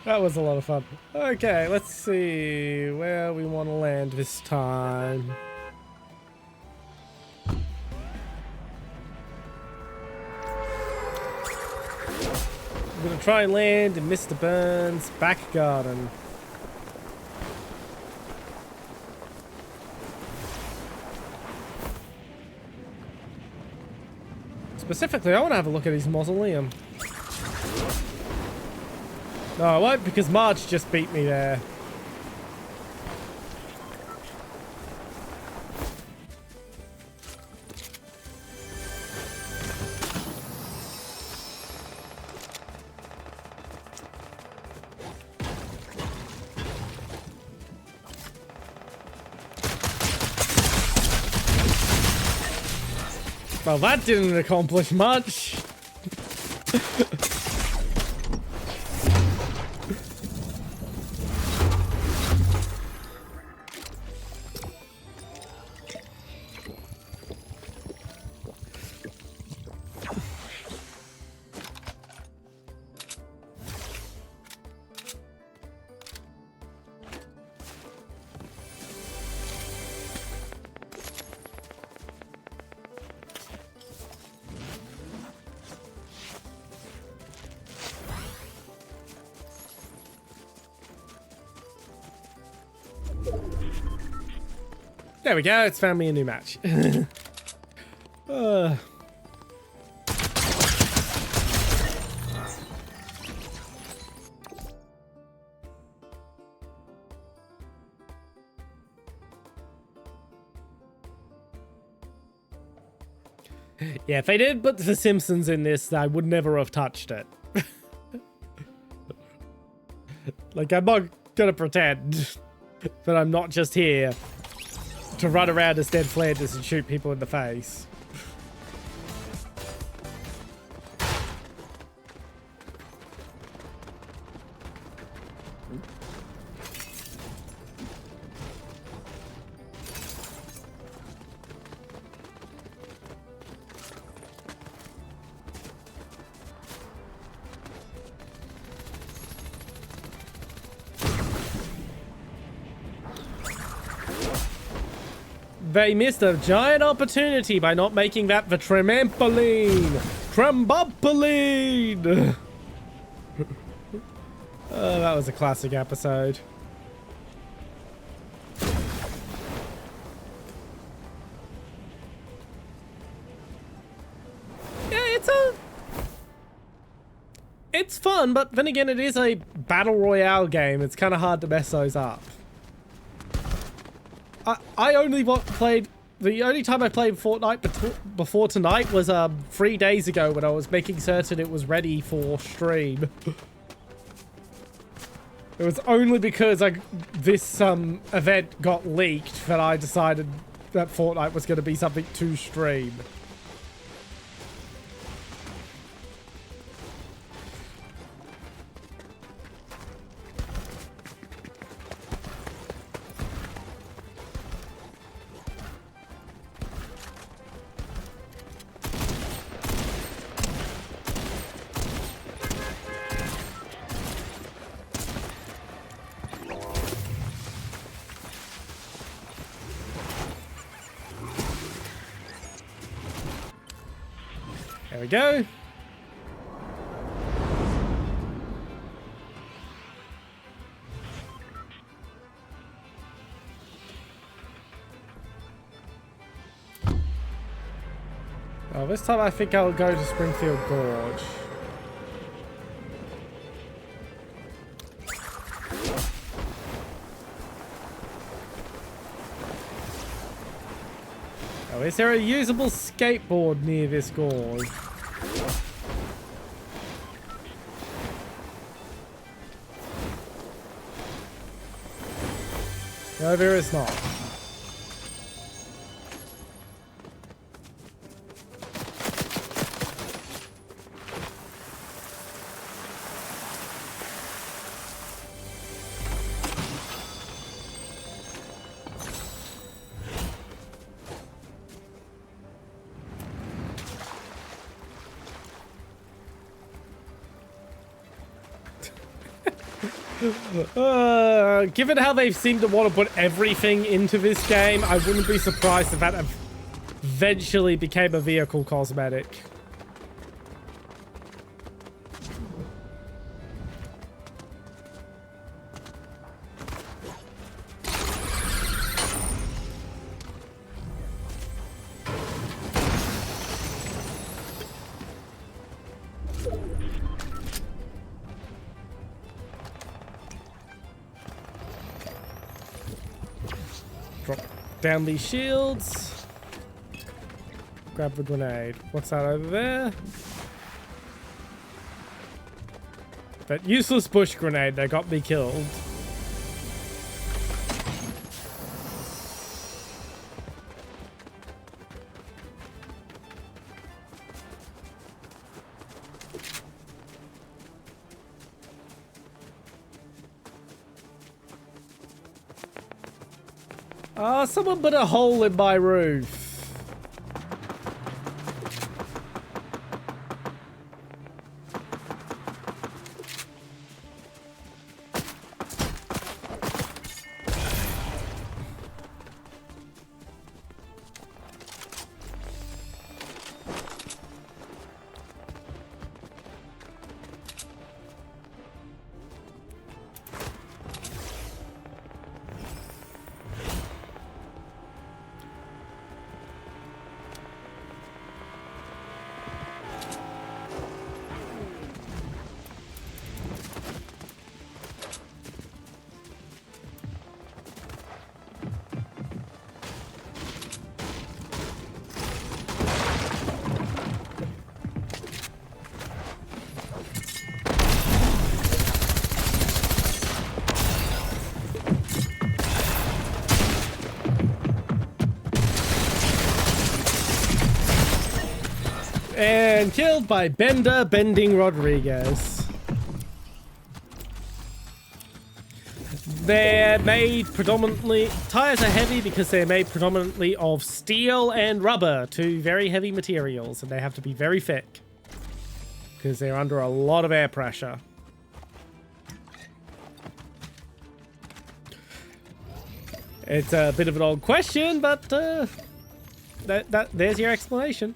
Speaker 1: That was a lot of fun. Okay, let's see where we want to land this time. I'm gonna try and land in Mr. Burns' back garden. Specifically, I want to have a look at his mausoleum. No, I won't, because Marge just beat me there. Well, that didn't accomplish much. There we go, it's found me a new match. Yeah, if they did put The Simpsons in this, I would never have touched it. Like, I'm not gonna pretend that I'm not just here to run around as Ned Flanders and shoot people in the face. They missed a giant opportunity by not making that the trampoline. Trampoline. Oh, that was a classic episode. Yeah, it's fun, but then again, it is a battle royale game. It's kind of hard to mess those up. I only played, the only time I played Fortnite before tonight was 3 days ago when I was making certain it was ready for stream. It was only because this event got leaked that I decided that Fortnite was going to be something to stream. There we go. Oh, this time I think I'll go to Springfield Gorge. Oh, is there a usable skateboard near this gorge? No, there is not. Given how they seem to want to put everything into this game, I wouldn't be surprised if that eventually became a vehicle cosmetic. Drop down these shields. Grab the grenade. What's that over there? That useless bush grenade that got me killed. Oh, someone put a hole in my roof. And killed by Bender Bending Rodriguez. They're made predominantly... Tires are heavy because they're made predominantly of steel and rubber, two very heavy materials, and they have to be very thick because they're under a lot of air pressure. It's a bit of an old question, but there's your explanation.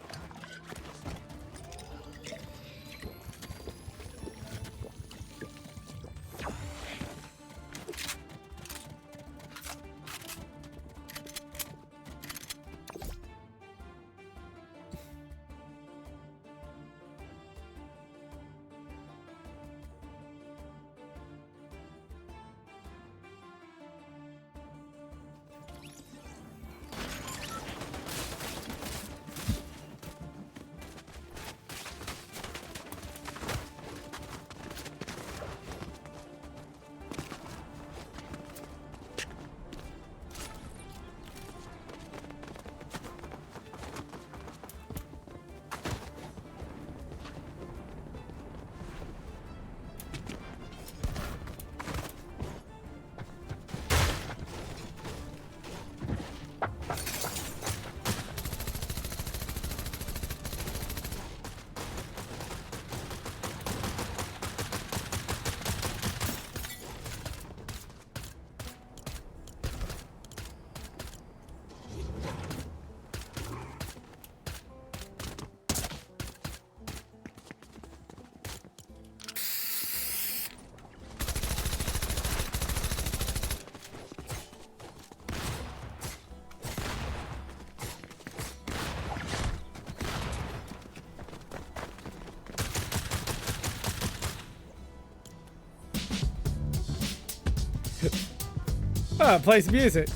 Speaker 1: Ah, play some music.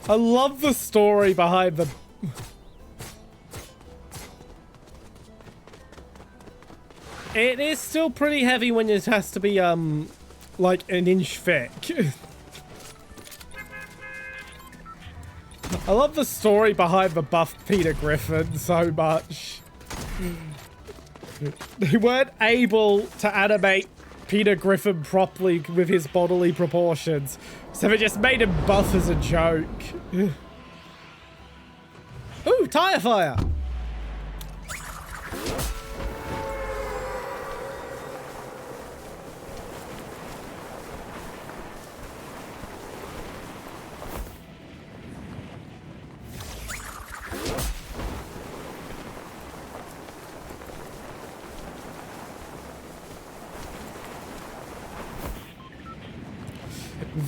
Speaker 1: I love the story behind the... It is still pretty heavy when it has to be, like an inch thick. I love the story behind the buff Peter Griffin so much. They weren't able to animate Peter Griffin properly with his bodily proportions, so they just made him buff as a joke. Ooh, tire fire!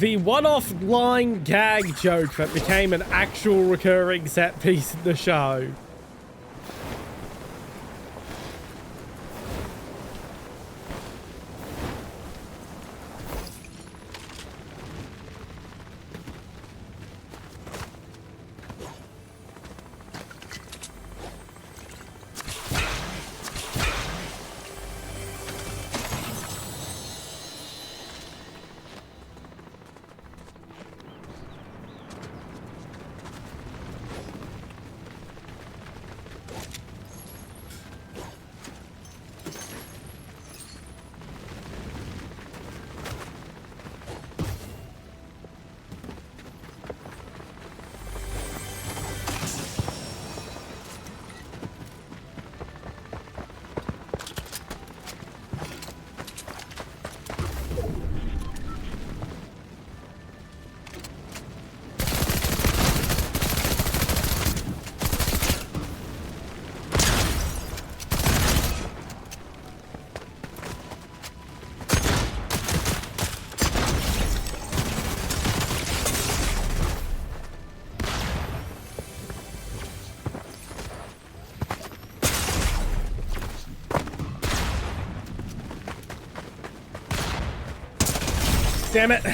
Speaker 1: The one-off line gag joke that became an actual recurring set piece in the show. Damn it.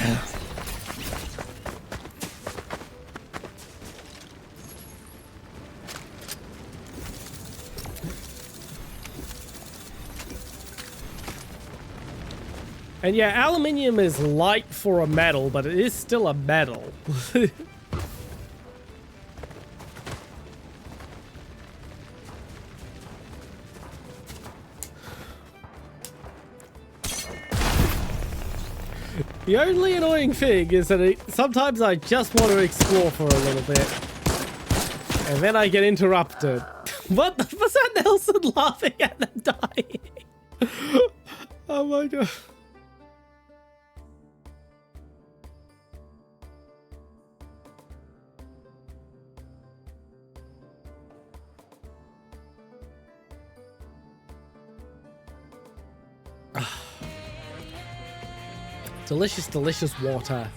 Speaker 1: And yeah, aluminium is light for a metal, but it is still a metal. The only annoying thing is that sometimes I just want to explore for a little bit. And then I get interrupted. What was that, Nelson laughing at them dying? Oh my god. Delicious, delicious water.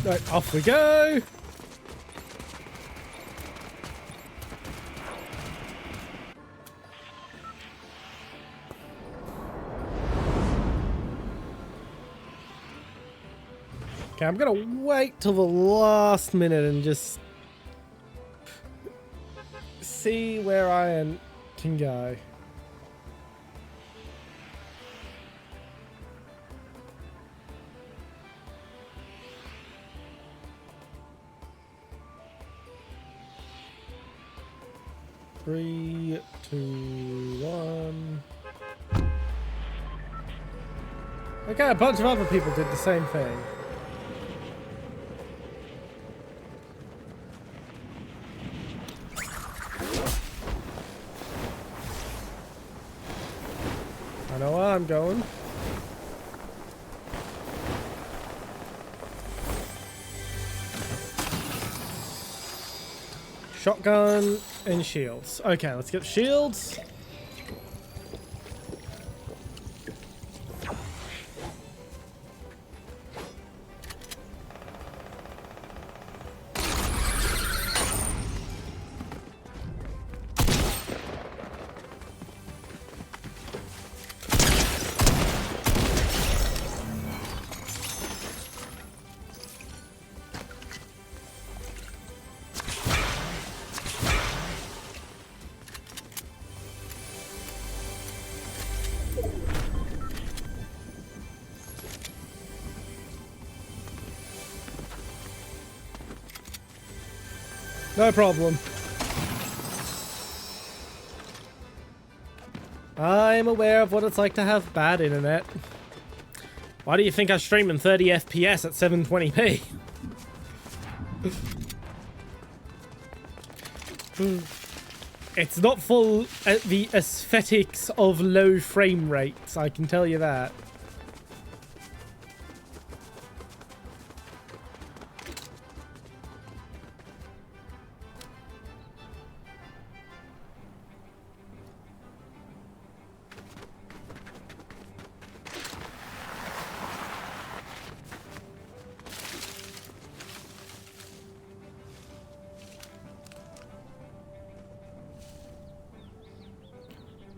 Speaker 1: Right, off we go. Okay, I'm gonna wait till the last minute and just see where I can go. Three, two, one. Okay, a bunch of other people did the same thing. I know where I'm going. Shotgun and shields. Okay, let's get shields. No problem. I'm aware of what it's like to have bad internet. Why do you think I stream in 30 FPS at 720p? It's not for the aesthetics of low frame rates, I can tell you that.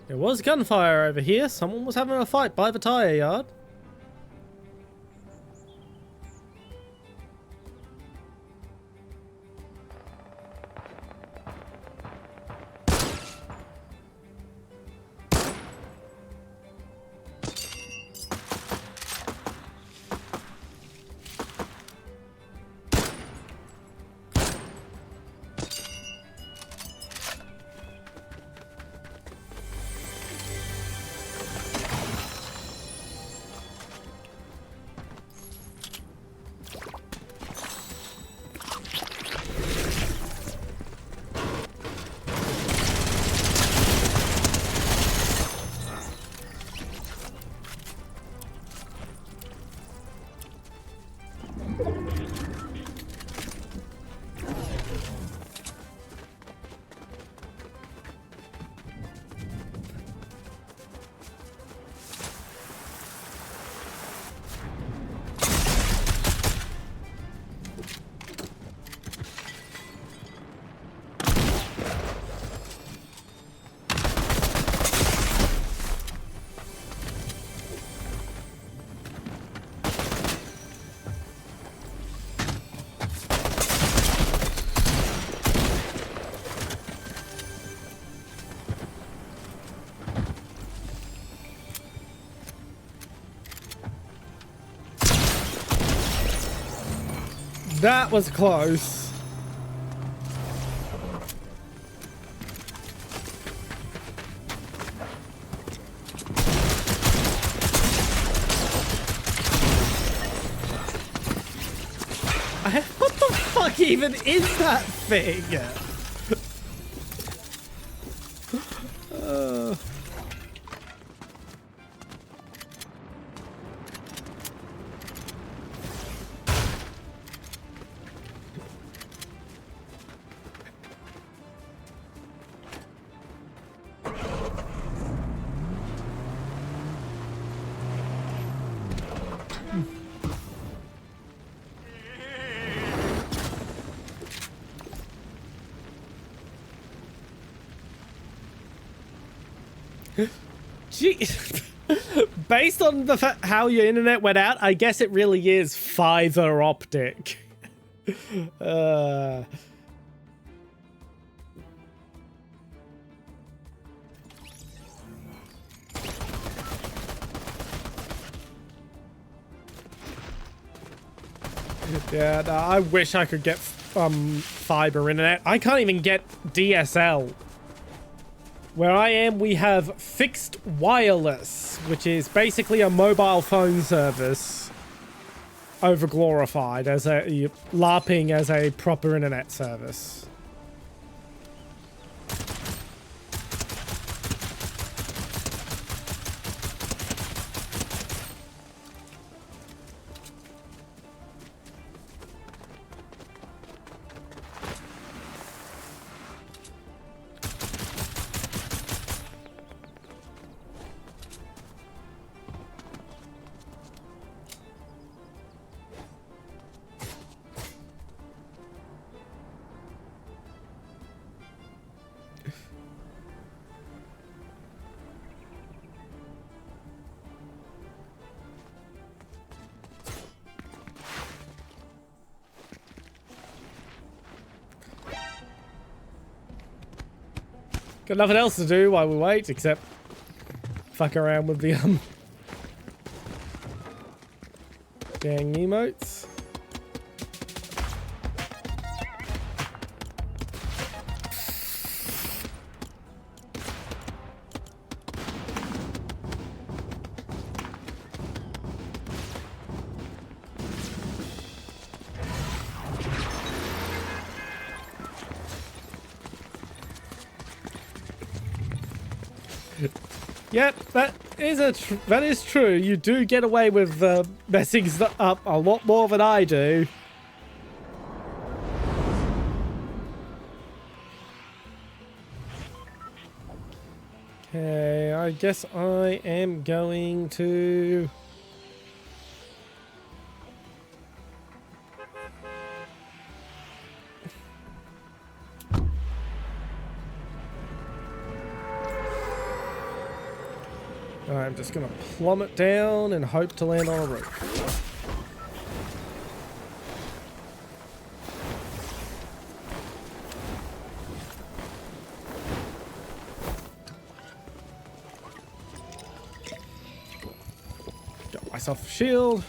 Speaker 1: There was gunfire over here. Someone was having a fight by the tire yard. That was close. What the fuck even is that thing? Gee, based on the how your internet went out, I guess it really is fiber optic. Yeah, no, I wish I could get fiber internet. I can't even get DSL. Where I am, we have fixed wireless, which is basically a mobile phone service over glorified as a LARPing as a proper internet service. Got nothing else to do while we wait, except fuck around with the dang emotes. Yep, that is true. You do get away with messing up a lot more than I do. Okay, I guess I am going to... I'm just going to plummet down and hope to land on a roof. Got myself a shield.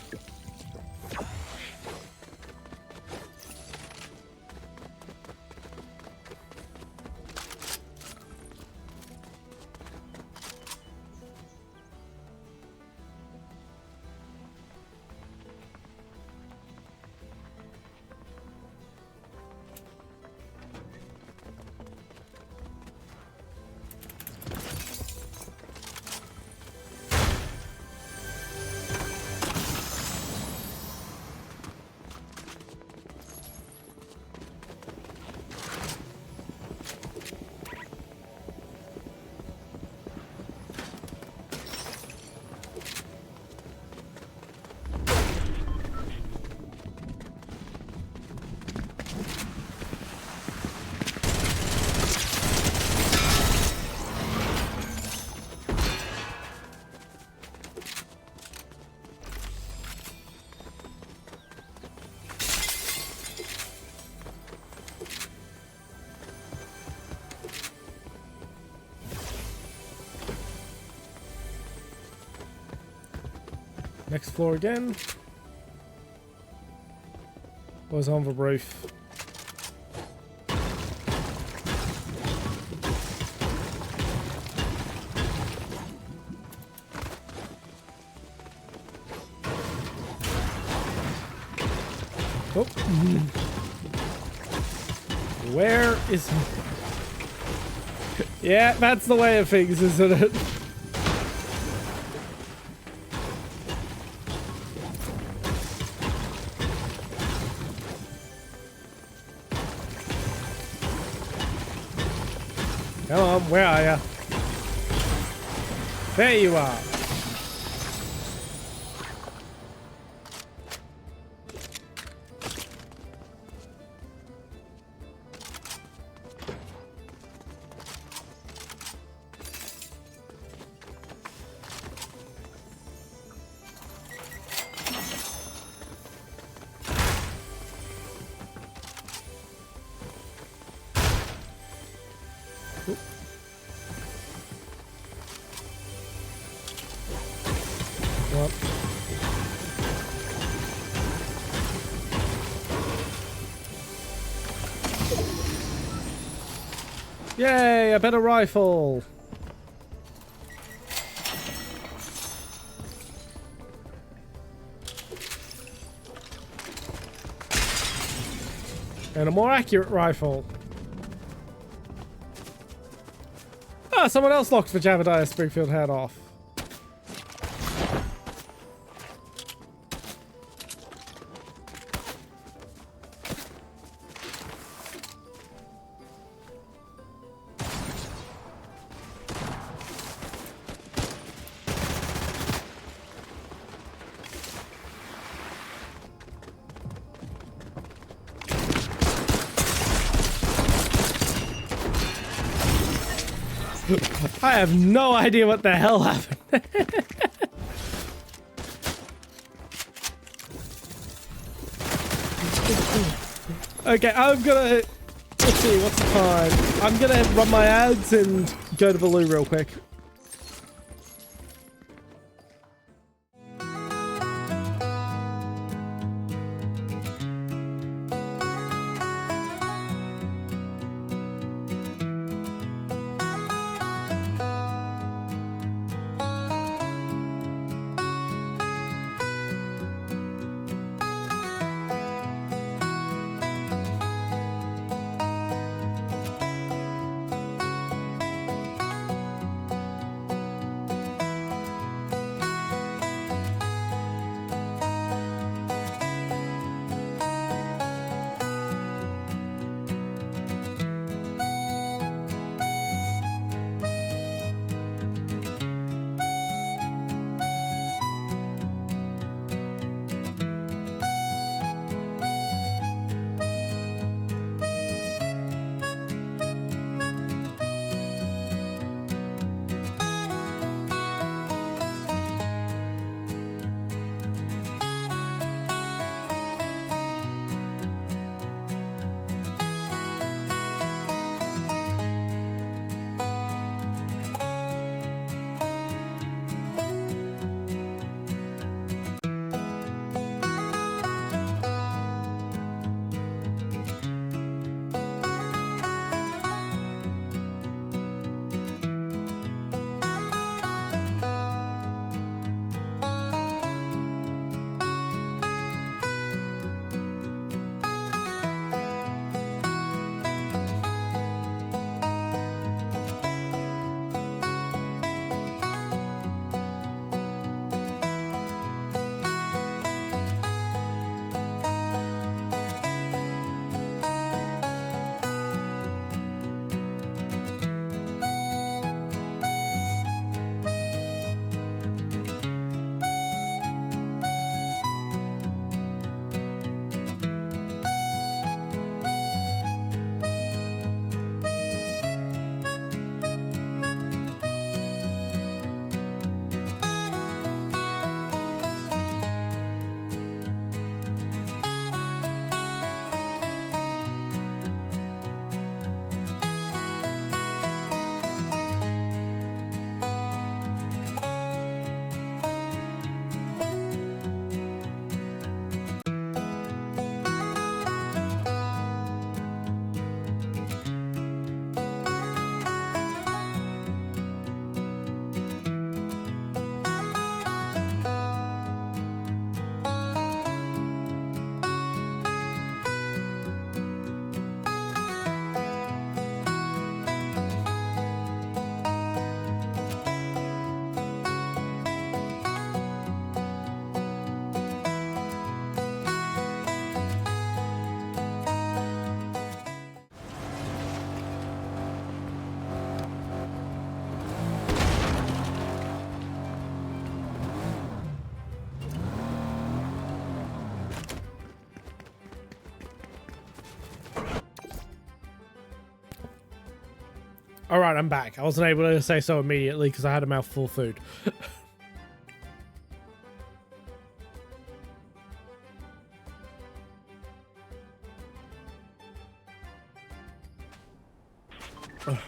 Speaker 1: Next floor again. Was on the roof. Oh. Where is... Yeah, that's the way of things, isn't it? Come on, where are you? There you are. What? Yay, a better rifle. And a more accurate rifle. Ah, someone else knocked the Jebediah Springfield hat off. I have no idea what the hell happened. Okay, I'm gonna... Let's see, what's the time? I'm gonna run my ads and go to the loo real quick. All right, I'm back. I wasn't able to say so immediately because I had a mouthful of food. Oh,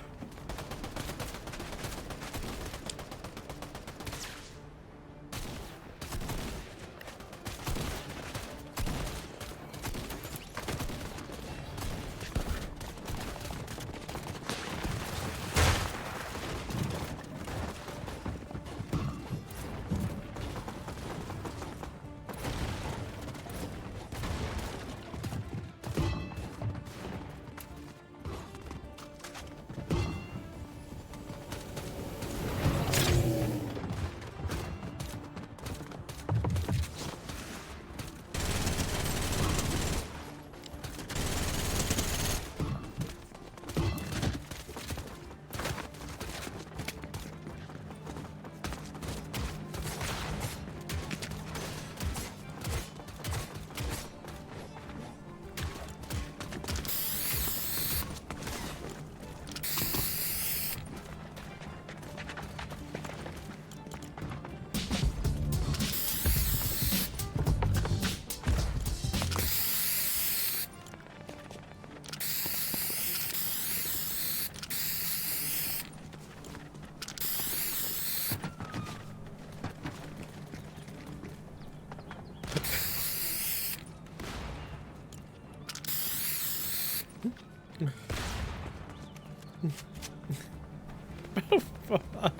Speaker 1: fuck.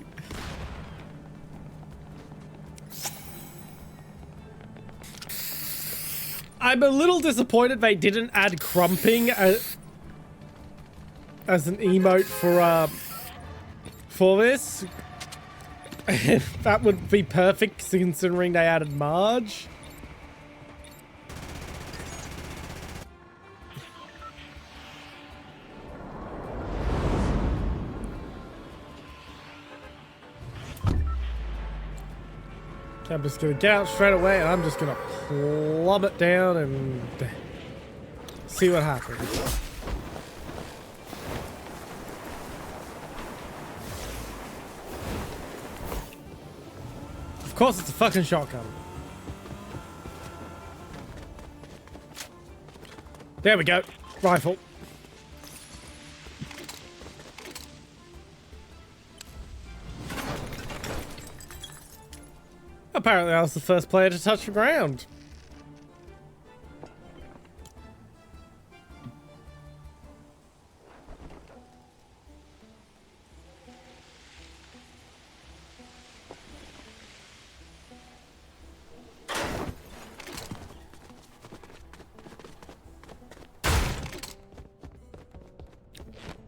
Speaker 1: I'm a little disappointed they didn't add crumping as an emote for this. That would be perfect considering they added Marge. I'm just gonna get out straight away and I'm just gonna plummet down and see what happens. Of course it's a fucking shotgun. There we go. Rifle. Apparently I was the first player to touch the ground.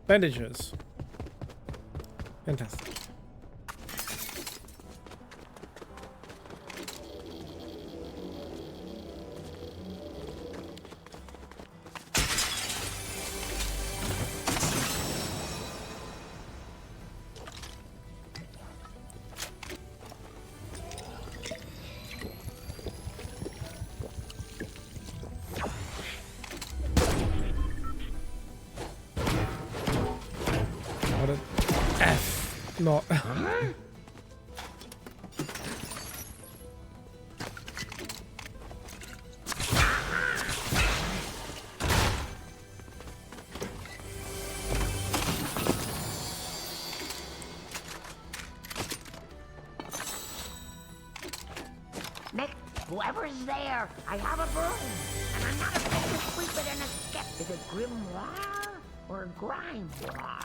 Speaker 1: Bandages. Fantastic. Not.
Speaker 2: Nick, whoever's there, I have a broom, and I'm not afraid to sweep it in a skip. Is it grimoire or grimoire?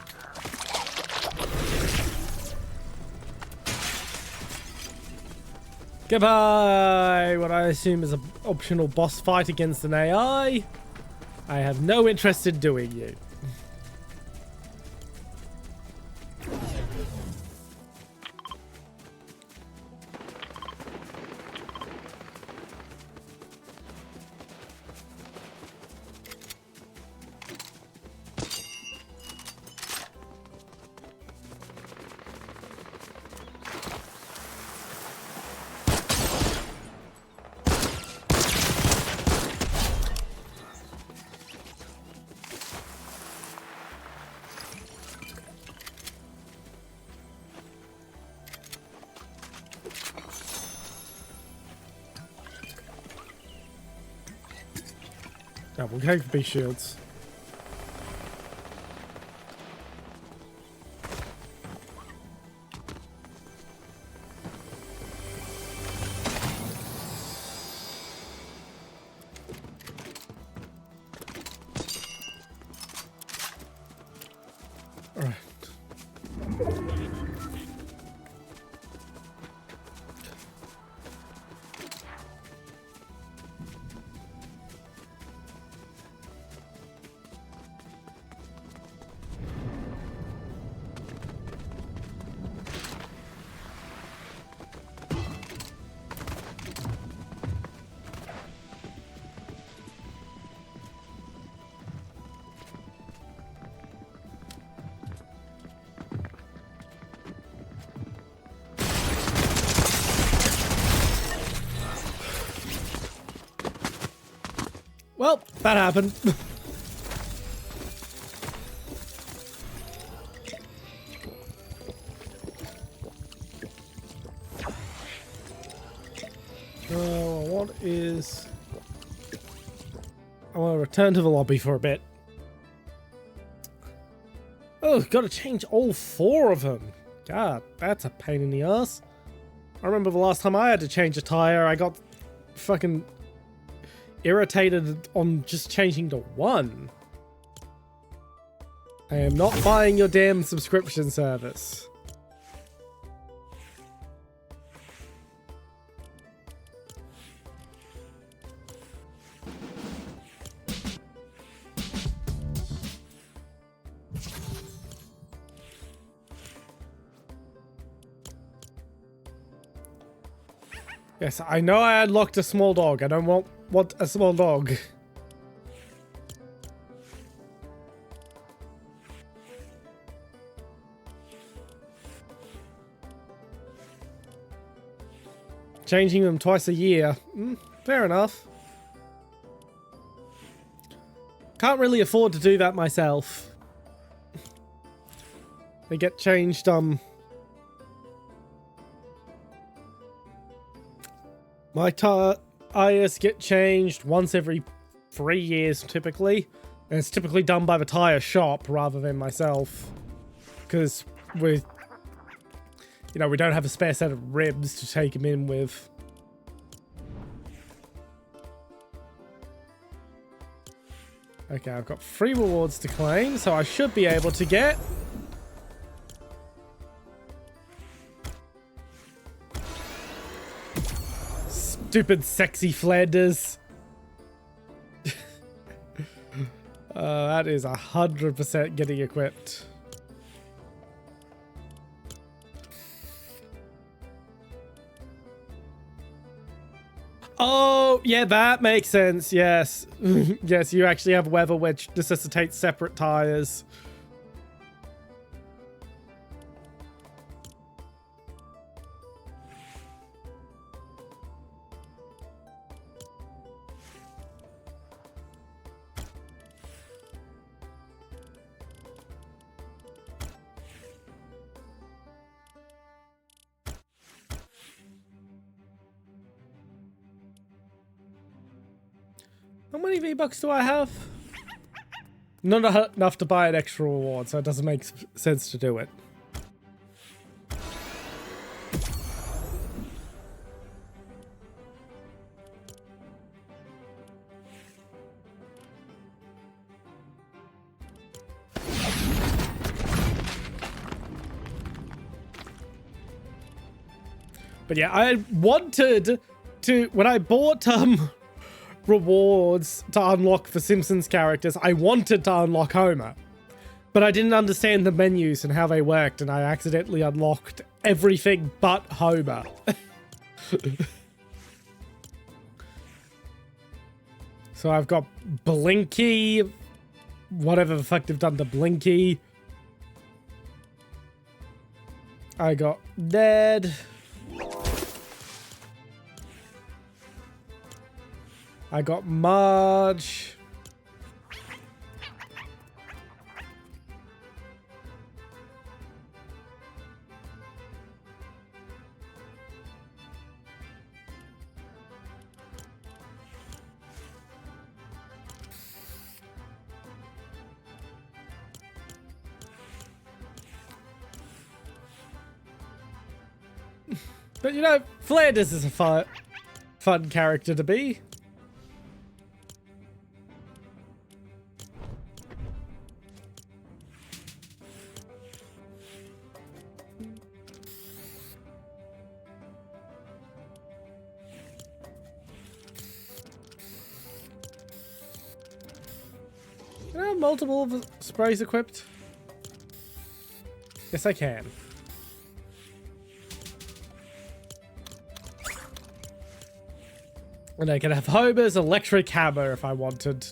Speaker 1: Goodbye! What I assume is an optional boss fight against an AI. I have no interest in doing you. Yeah, we'll take the big shields. Alright. Well, that happened. What is... I want to return to the lobby for a bit. Oh, got to change all 4 of them. God, that's a pain in the ass. I remember the last time I had to change a tire, I got fucking irritated on just changing to 1. I am not buying your damn subscription service. Yes, I know I unlocked a small dog. I don't want a small dog. Changing them twice a year. Fair enough. Can't really afford to do that myself. They get changed, my tires get changed once every 3 years, typically. And it's typically done by the tire shop rather than myself. Because we don't have a spare set of ribs to take them in with. Okay, I've got 3 rewards to claim, so I should be able to get... Stupid sexy Flanders. That is 100% getting equipped. Oh, yeah, that makes sense. Yes. Yes, you actually have weather which necessitates separate tires. How many V-Bucks do I have? Not enough to buy an extra reward, so it doesn't make sense to do it. But yeah, I wanted to, when I bought rewards to unlock the Simpsons characters, I wanted to unlock Homer. But I didn't understand the menus and how they worked, and I accidentally unlocked everything but Homer. So I've got Blinky, whatever the fuck they've done to Blinky. I got Ned. I got Marge. But you know, Flanders is a fun character to be. Can I have multiple sprays equipped? Yes, I can. And I can have Homer's electric hammer if I wanted.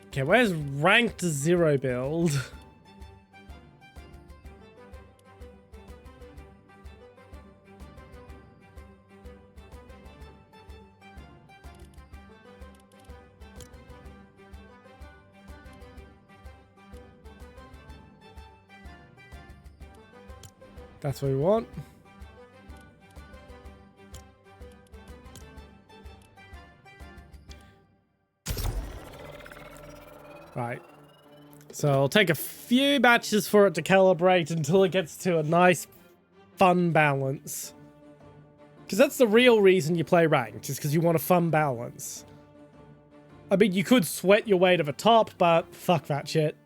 Speaker 1: Okay, where's ranked 0 build? That's what we want. Right. So it'll take a few matches for it to calibrate until it gets to a nice, fun balance. Because that's the real reason you play ranked, is because you want a fun balance. I mean, you could sweat your way to the top, but fuck that shit.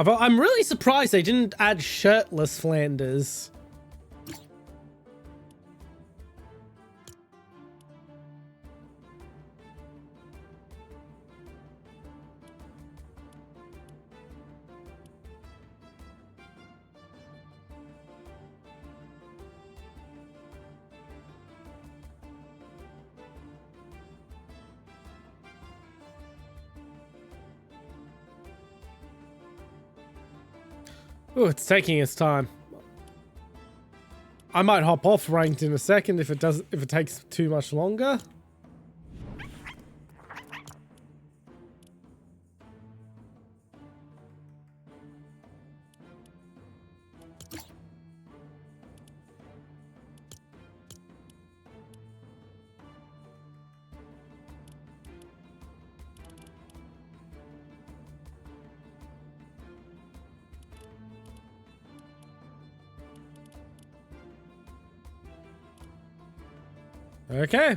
Speaker 1: I'm really surprised they didn't add shirtless Flanders. Oh, it's taking its time. I might hop off ranked in a second if it takes too much longer. Okay.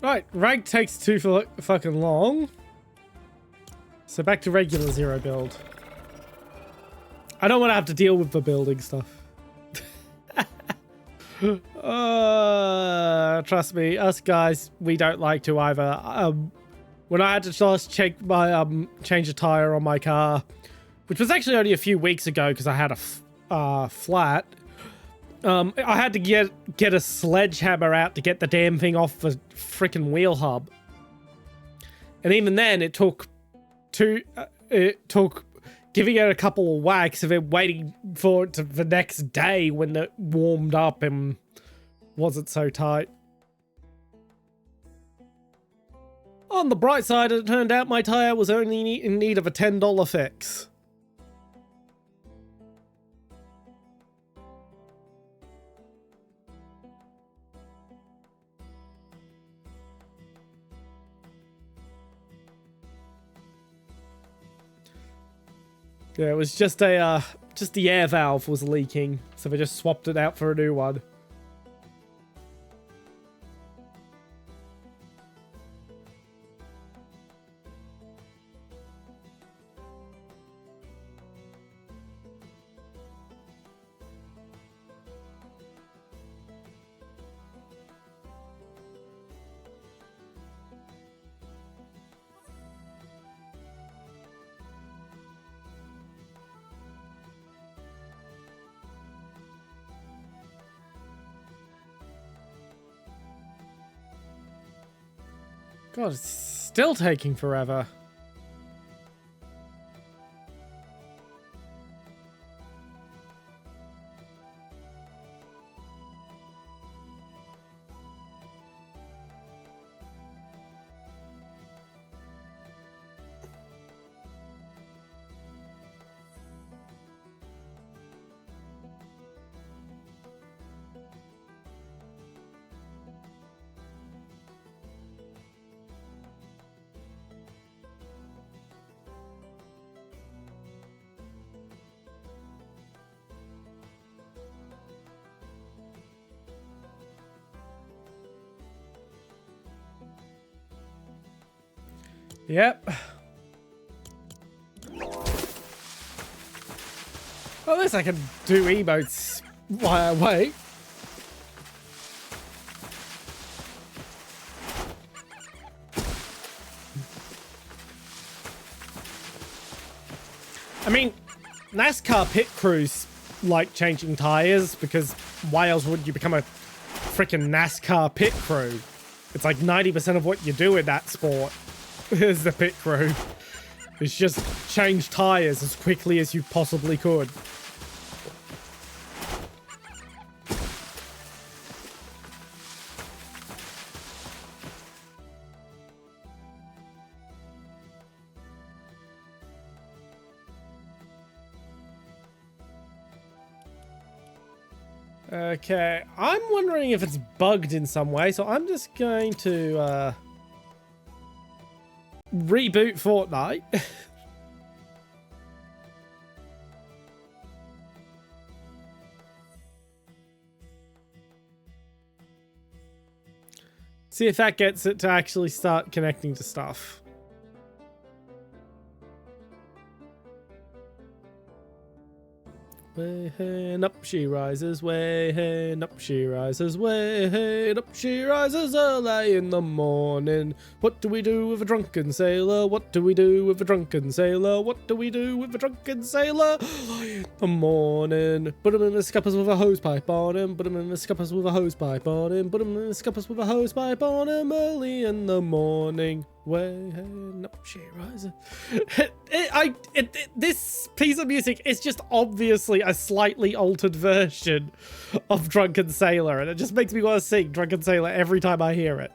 Speaker 1: Right, rank takes too fucking long. So back to regular 0 build. I don't want to have to deal with the building stuff. Trust me, us guys, we don't like to either. When I had to just check my change a tire on my car, which was actually only a few weeks ago because I had a flat. I had to get a sledgehammer out to get the damn thing off the freaking wheel hub. And even then, it took giving it a couple of whacks of it waiting for it to the next day when it warmed up and wasn't so tight. On the bright side, it turned out my tire was only in need of a $10 fix. Yeah, it was just the air valve was leaking, so they just swapped it out for a new one. God, it's still taking forever. Yep. Well, at least I can do emotes while I wait. I mean, NASCAR pit crews like changing tires because why else would you become a freaking NASCAR pit crew? It's like 90% of what you do in that sport is the pit crew. It's just change tires as quickly as you possibly could. Okay, I'm wondering if it's bugged in some way, so I'm just going to reboot Fortnite. See if that gets it to actually start connecting to stuff. Way and up she rises, way and up she rises, way and up she rises early in the morning. What do we do with a drunken sailor? What do we do with a drunken sailor? What do we do with a drunken sailor? Early in the morning. Put him in the scuppers with a hose pipe on him. Put him in the scuppers with a hose pipe on him. Put him in the scuppers with a hose pipe on him early in the morning. Way and up she rises. This piece of music is just obviously a slightly altered version of Drunken Sailor, and it just makes me want to sing Drunken Sailor every time I hear it.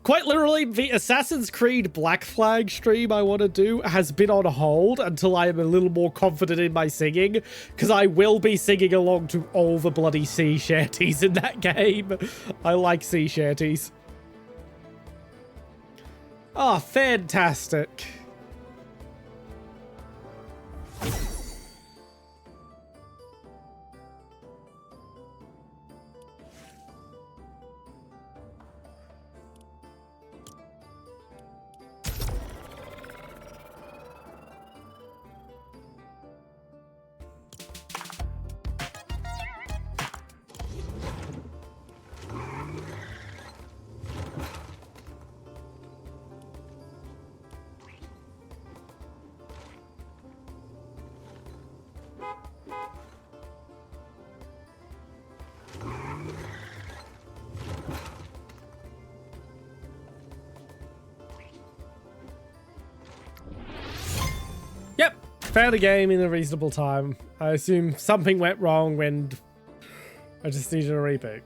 Speaker 1: Quite literally, the Assassin's Creed Black Flag stream I want to do has been on hold until I am a little more confident in my singing, because I will be singing along to all the bloody sea shanties in that game. I like sea shanties. Oh, fantastic. Yep, found a game in a reasonable time. I assume something went wrong when I just needed a reboot.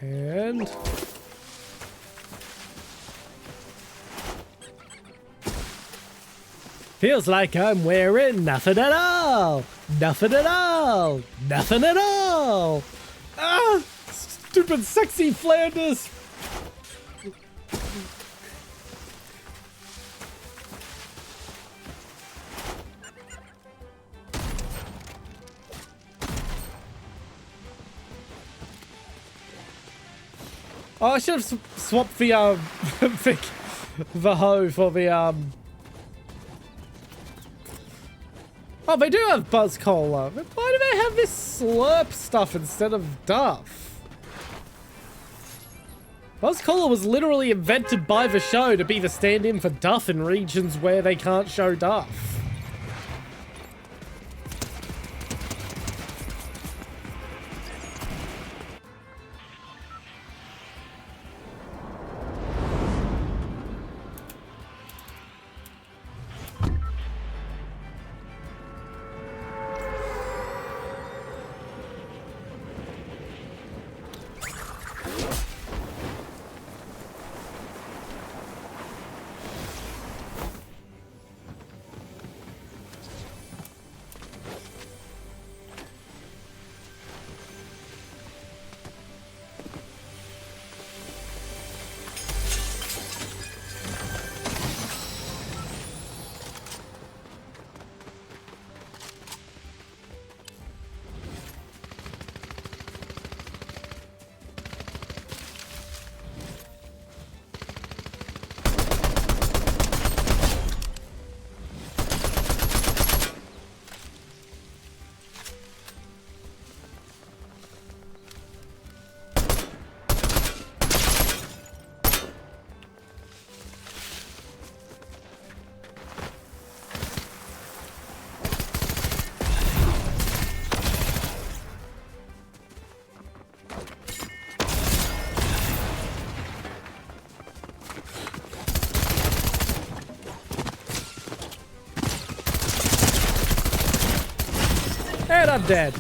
Speaker 1: And Feels like I'm wearing nothing at all. Nothing at all. Nothing at all. Ah, stupid sexy Flanders. Oh, I should have swapped the the hoe for the Oh, they do have Buzz Cola. Why do they have this slurp stuff instead of Duff? Buzz Cola was literally invented by the show to be the stand-in for Duff in regions where they can't show Duff. And I'm dead.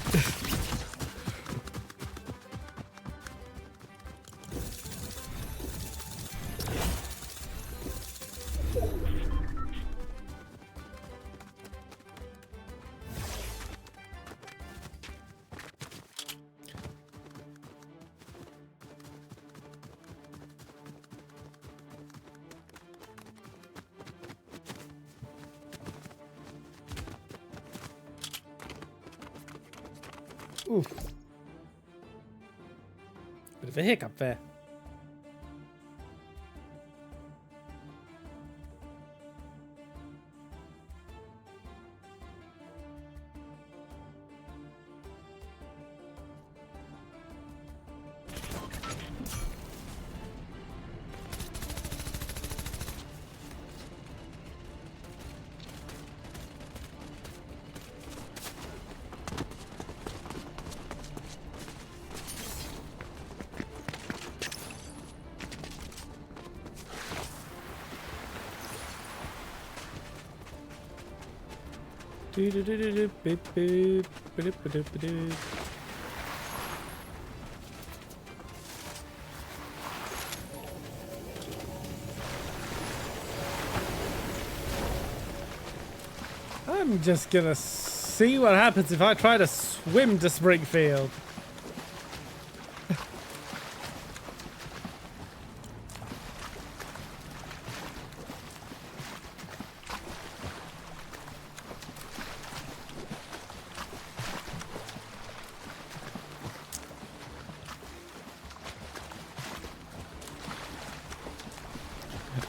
Speaker 1: Oof. Bit of a hiccup there. I'm just gonna see what happens if I try to swim to Springfield.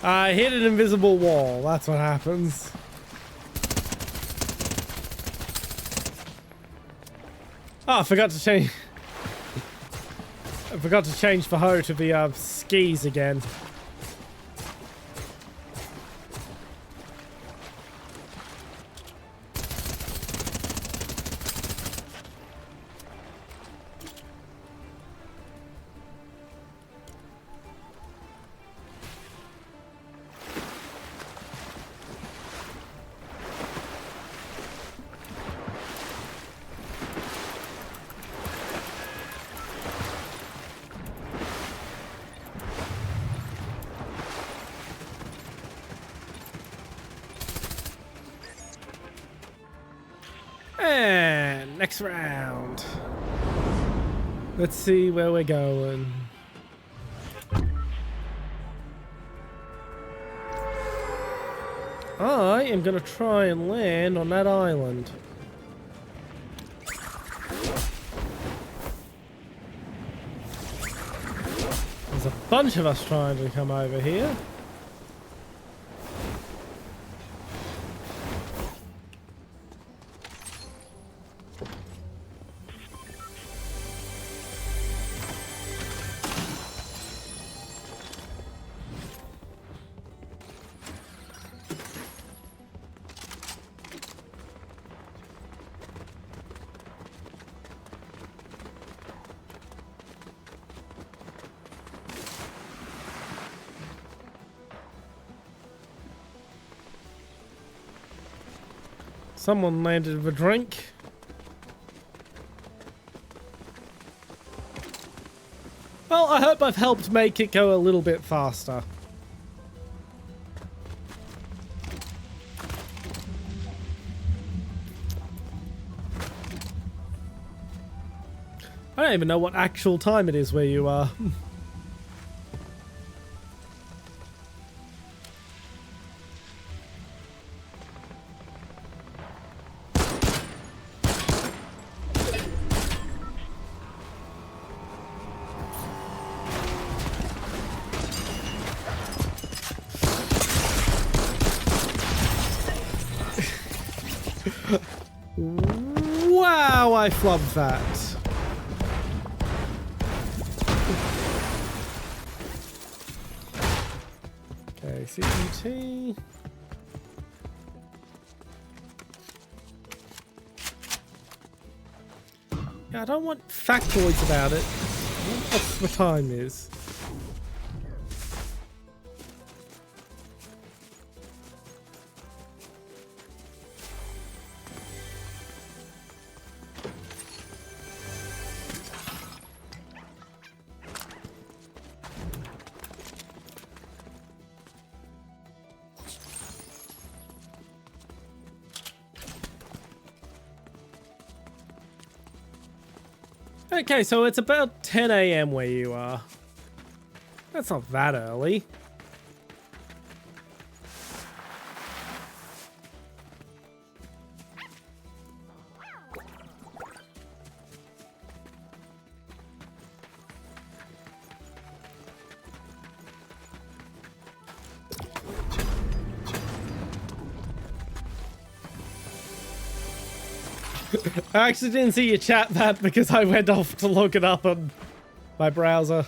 Speaker 1: I hit an invisible wall. That's what happens. Oh, I forgot to change. I forgot to change the hoe to the skis again. next round. Let's see where we're going. I am going to try and land on that island. There's a bunch of us trying to come over here. Someone landed with a drink. Well, I hope I've helped make it go a little bit faster. I don't even know what actual time it is where you are. Wow, I flubbed that. Okay, CMT. Yeah, I don't want factoids about it. I want what the time is. Okay, so it's about 10 AM where you are. That's not that early. I actually didn't see your chat, Pat, because I went off to look it up on my browser.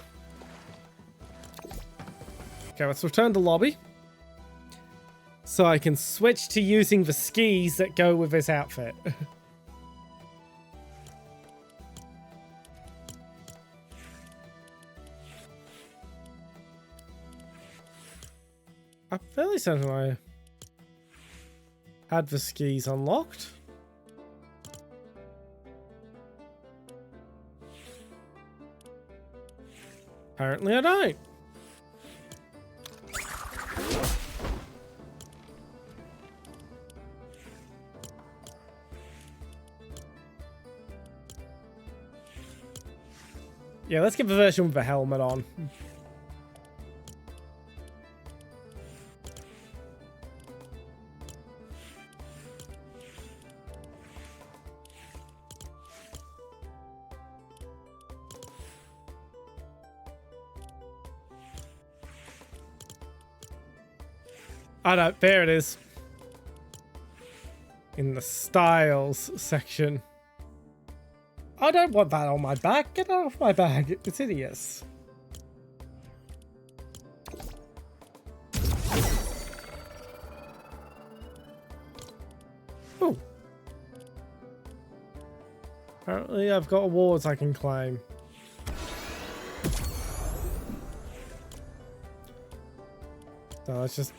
Speaker 1: Okay, let's return to lobby. So I can switch to using the skis that go with this outfit. I'm fairly certain I had the skis unlocked. Apparently I don't. Yeah, let's get the version with the helmet on. Oh no, there it is. In the styles section. I don't want that on my back. Get off my back. It's hideous. Ooh. Apparently I've got awards I can claim. So let's just...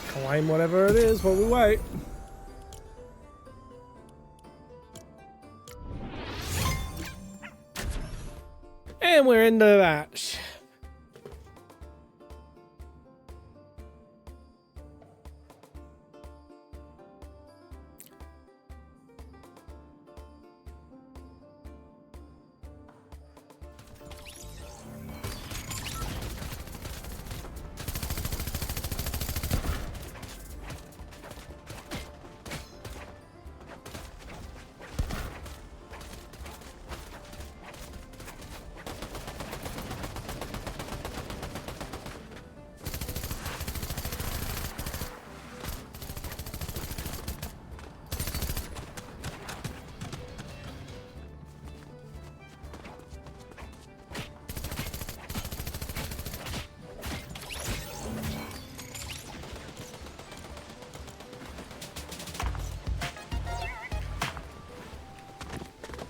Speaker 1: claim whatever it is while we wait. And we're in the match.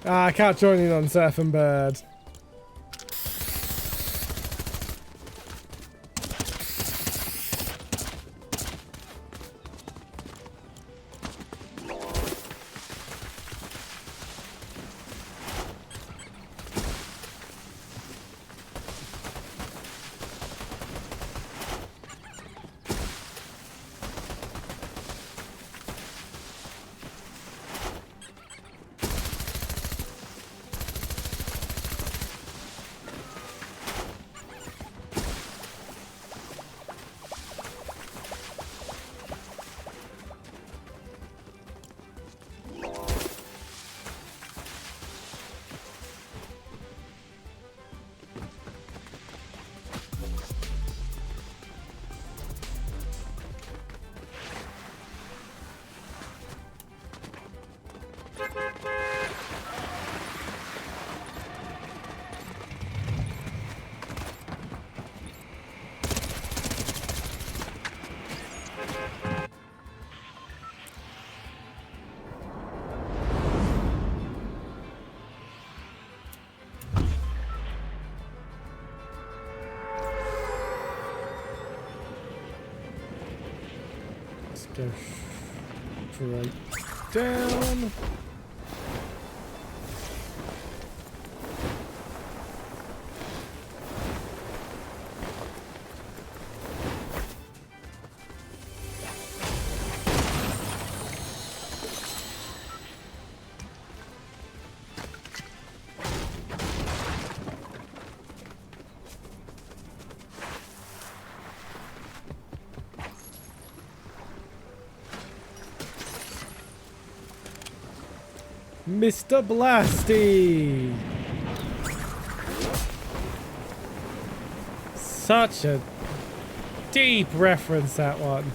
Speaker 1: I can't join in on Surfing Bird. Go straight down. Mr. Blasty! Such a deep reference, that one.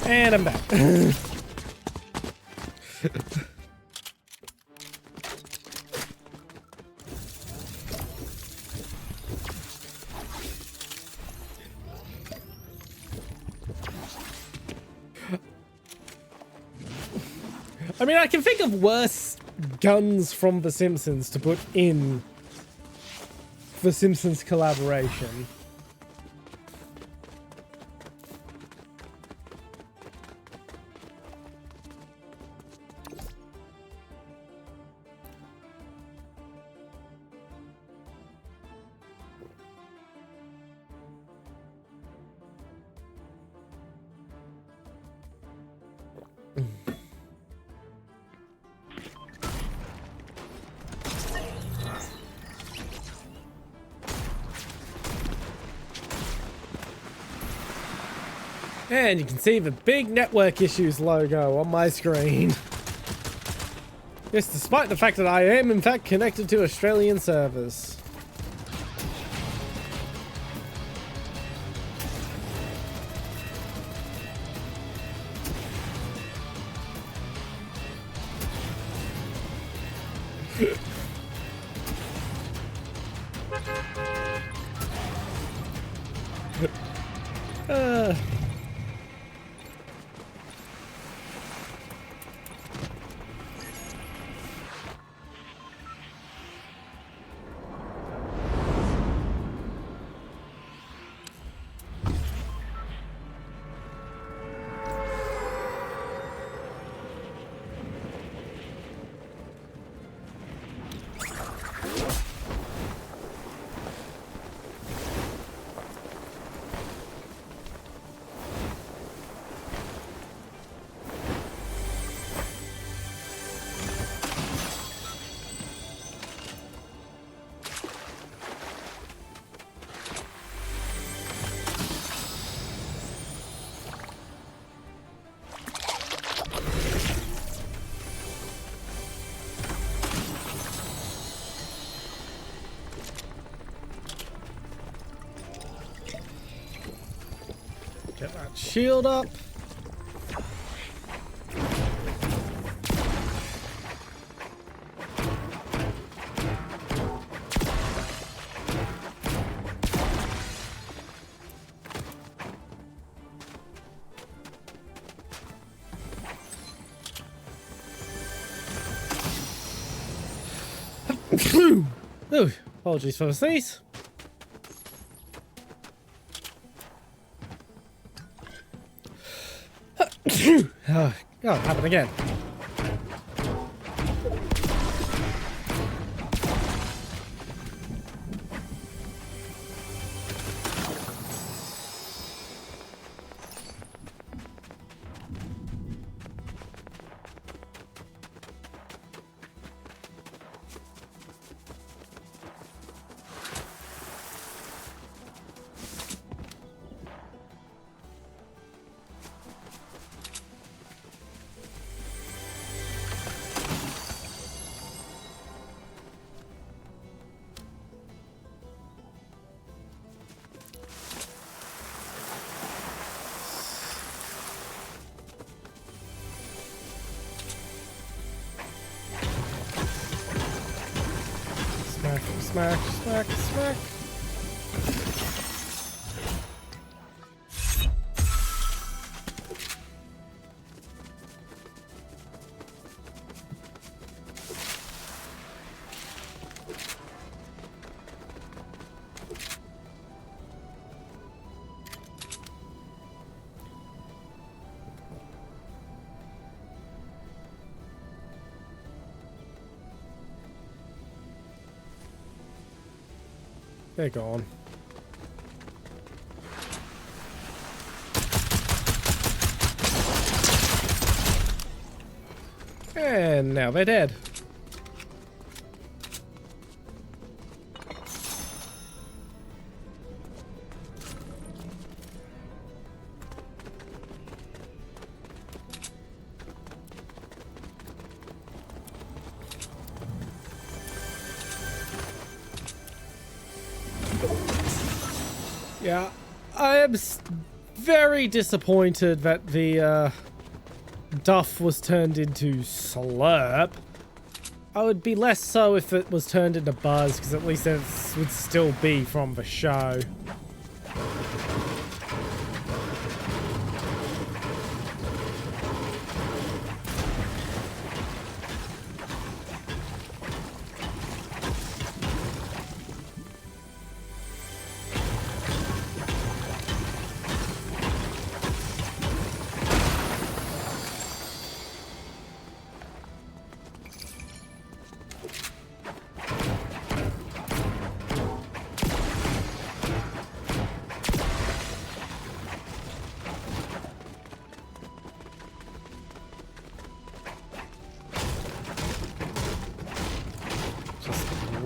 Speaker 1: And I'm back. I mean, I can think of worse guns from The Simpsons to put in The Simpsons collaboration. And you can see the big network issues logo on my screen. Yes, despite the fact that I am in fact connected to Australian servers. Get that shield up. Ooh, apologies for the sneeze. Oh, happened again. Smack, smack, smack. They're gone. And now they're dead. Yeah, I am very disappointed that the Duff was turned into Slurp. I would be less so if it was turned into Buzz, because at least it would still be from the show.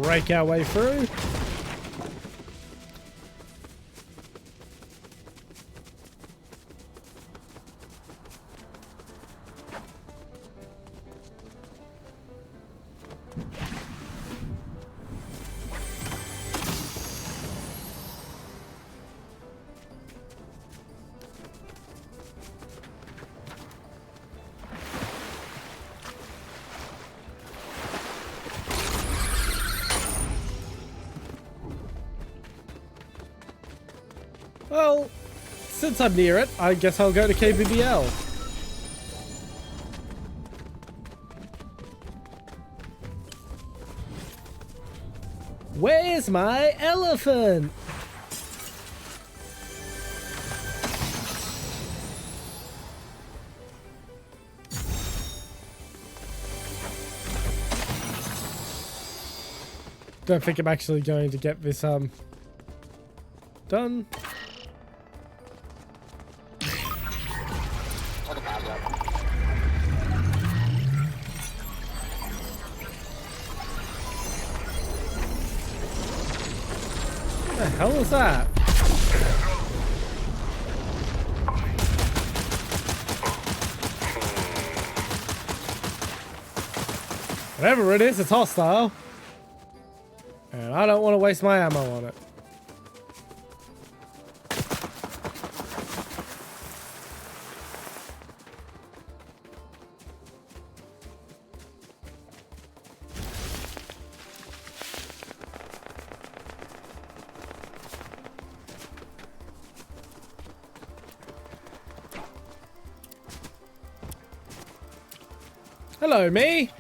Speaker 1: Break our way through. Well, since I'm near it, I guess I'll go to KBBL. Where's my elephant? Don't think I'm actually going to get this done. What the hell was that? Whatever it is, it's hostile. And I don't want to waste my ammo on it. Hello, me.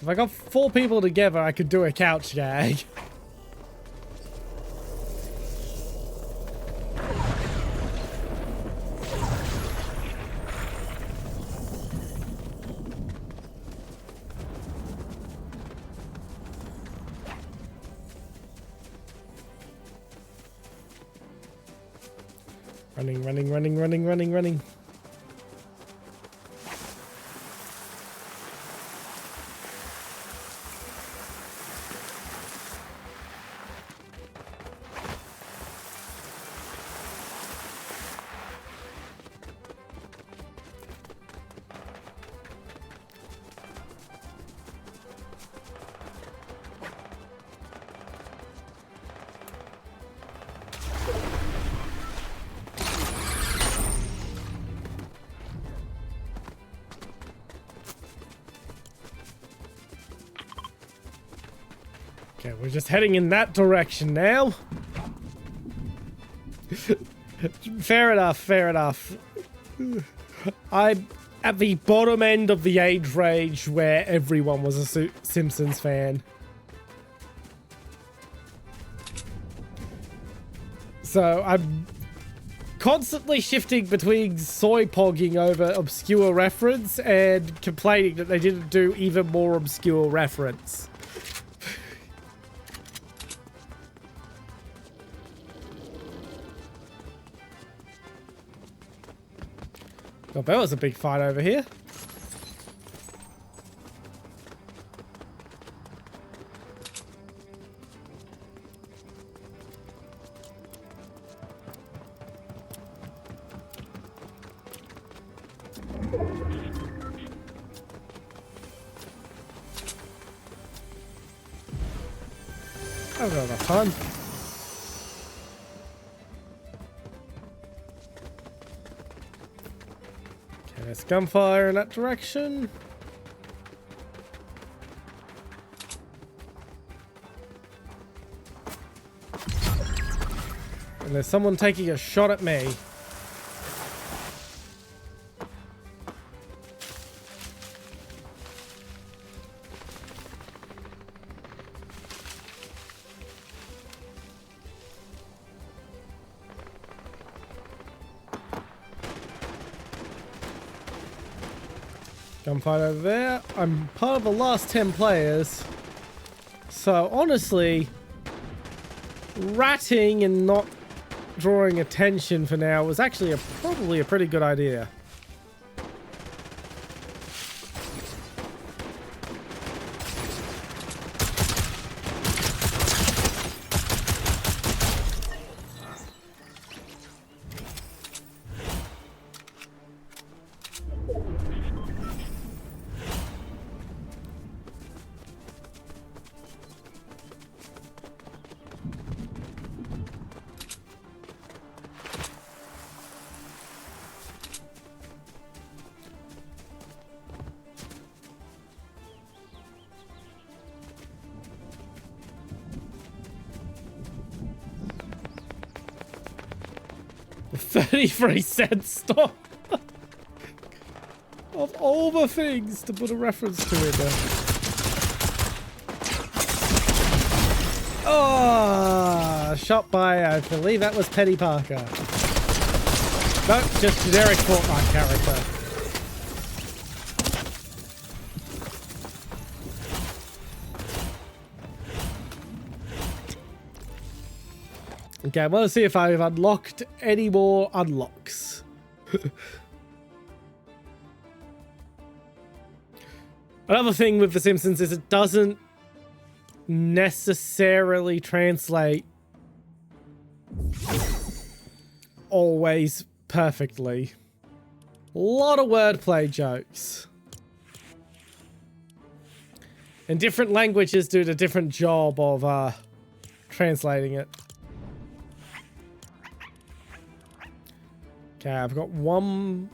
Speaker 1: If I got 4 people together, I could do a couch gag. Running, running, running, running, running, running. Okay, we're just heading in that direction now. Fair enough, fair enough. I'm at the bottom end of the age range where everyone was a Simpsons fan. So I'm constantly shifting between soy pogging over obscure reference and complaining that they didn't do even more obscure reference. Oh, that was a big fight over here. That was rather fun. Okay, there's gunfire in that direction. And there's someone taking a shot at me. Gunfight over there. I'm part of the last 10 players. So honestly, ratting and not drawing attention for now was actually probably a pretty good idea. The 33-cent stop. Of all the things to put a reference to in there. Oh, shot by, I believe that was Penny Parker. Nope, just generic Fortnite character. Okay, I want to see if I've unlocked any more unlocks. Another thing with The Simpsons is it doesn't necessarily translate always perfectly. A lot of wordplay jokes. And different languages do a different job of translating it. Okay, I've got one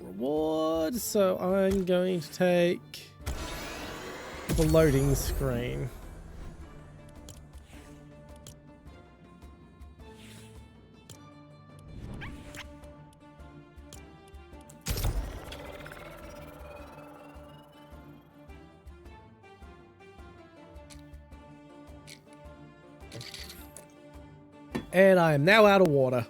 Speaker 1: reward, so I'm going to take the loading screen. And I am now out of water.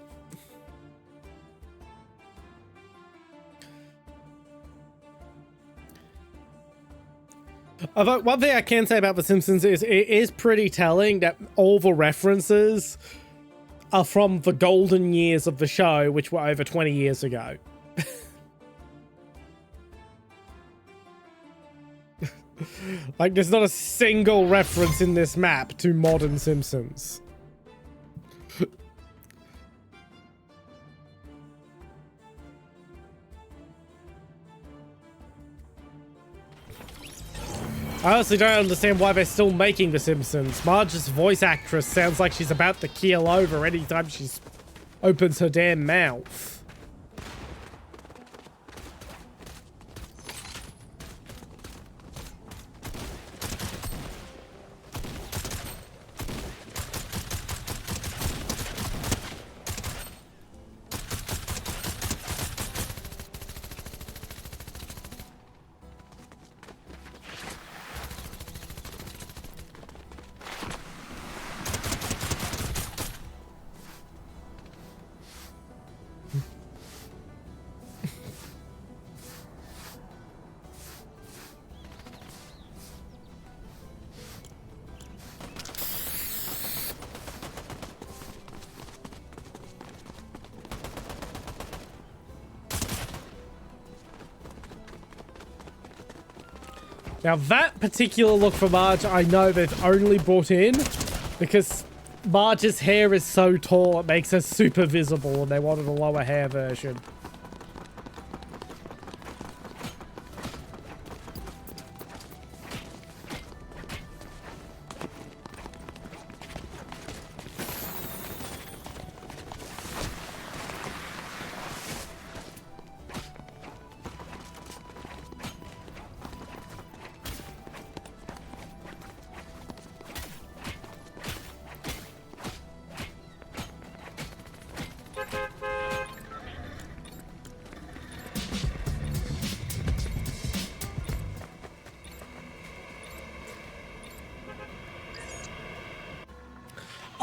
Speaker 1: Although one thing I can say about The Simpsons is it is pretty telling that all the references are from the golden years of the show, which were over 20 years ago. Like, there's not a single reference in this map to modern Simpsons. I honestly don't understand why they're still making The Simpsons. Marge's voice actress sounds like she's about to keel over anytime she opens her damn mouth. Now that particular look for Marge, I know they've only brought in because Marge's hair is so tall it makes her super visible and they wanted a lower hair version.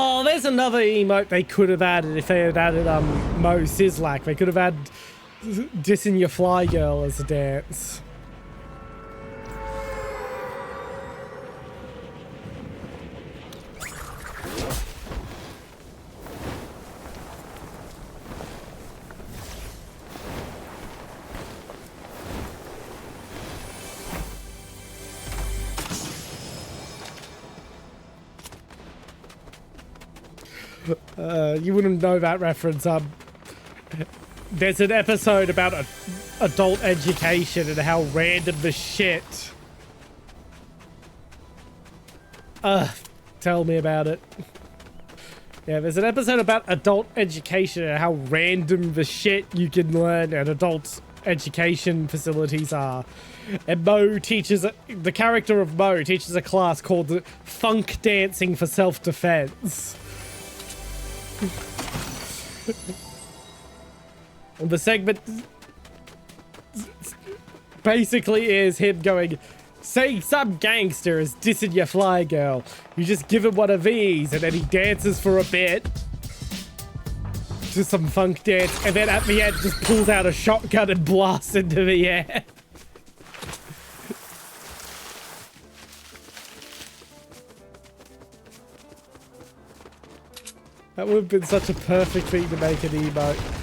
Speaker 1: Oh, there's another emote they could have added if they had added Mo Sislak. They could have had Dissing Your Fly Girl as a dance. You wouldn't know that reference. There's an episode about adult education and how random the shit. Tell me about it. Yeah, there's an episode about adult education and how random the shit you can learn at adult education facilities are. And Mo teaches, the character of Mo teaches a class called Funk Dancing for Self-Defense. And the segment basically is him going, say some gangster is dissing your fly girl. You just give him one of these, and then he dances for a bit. Just some funk dance, and then at the end just pulls out a shotgun and blasts into the air. That would have been such a perfect thing to make an emote.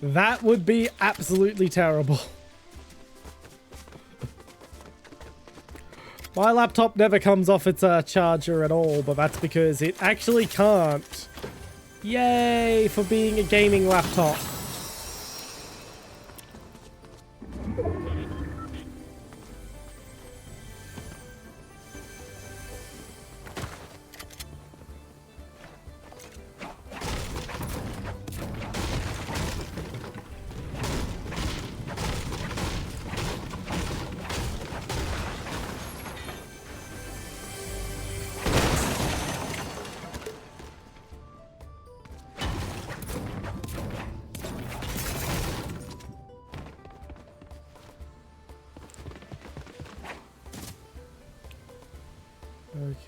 Speaker 1: That would be absolutely terrible. My laptop never comes off its charger at all, but that's because it actually can't. Yay for being a gaming laptop.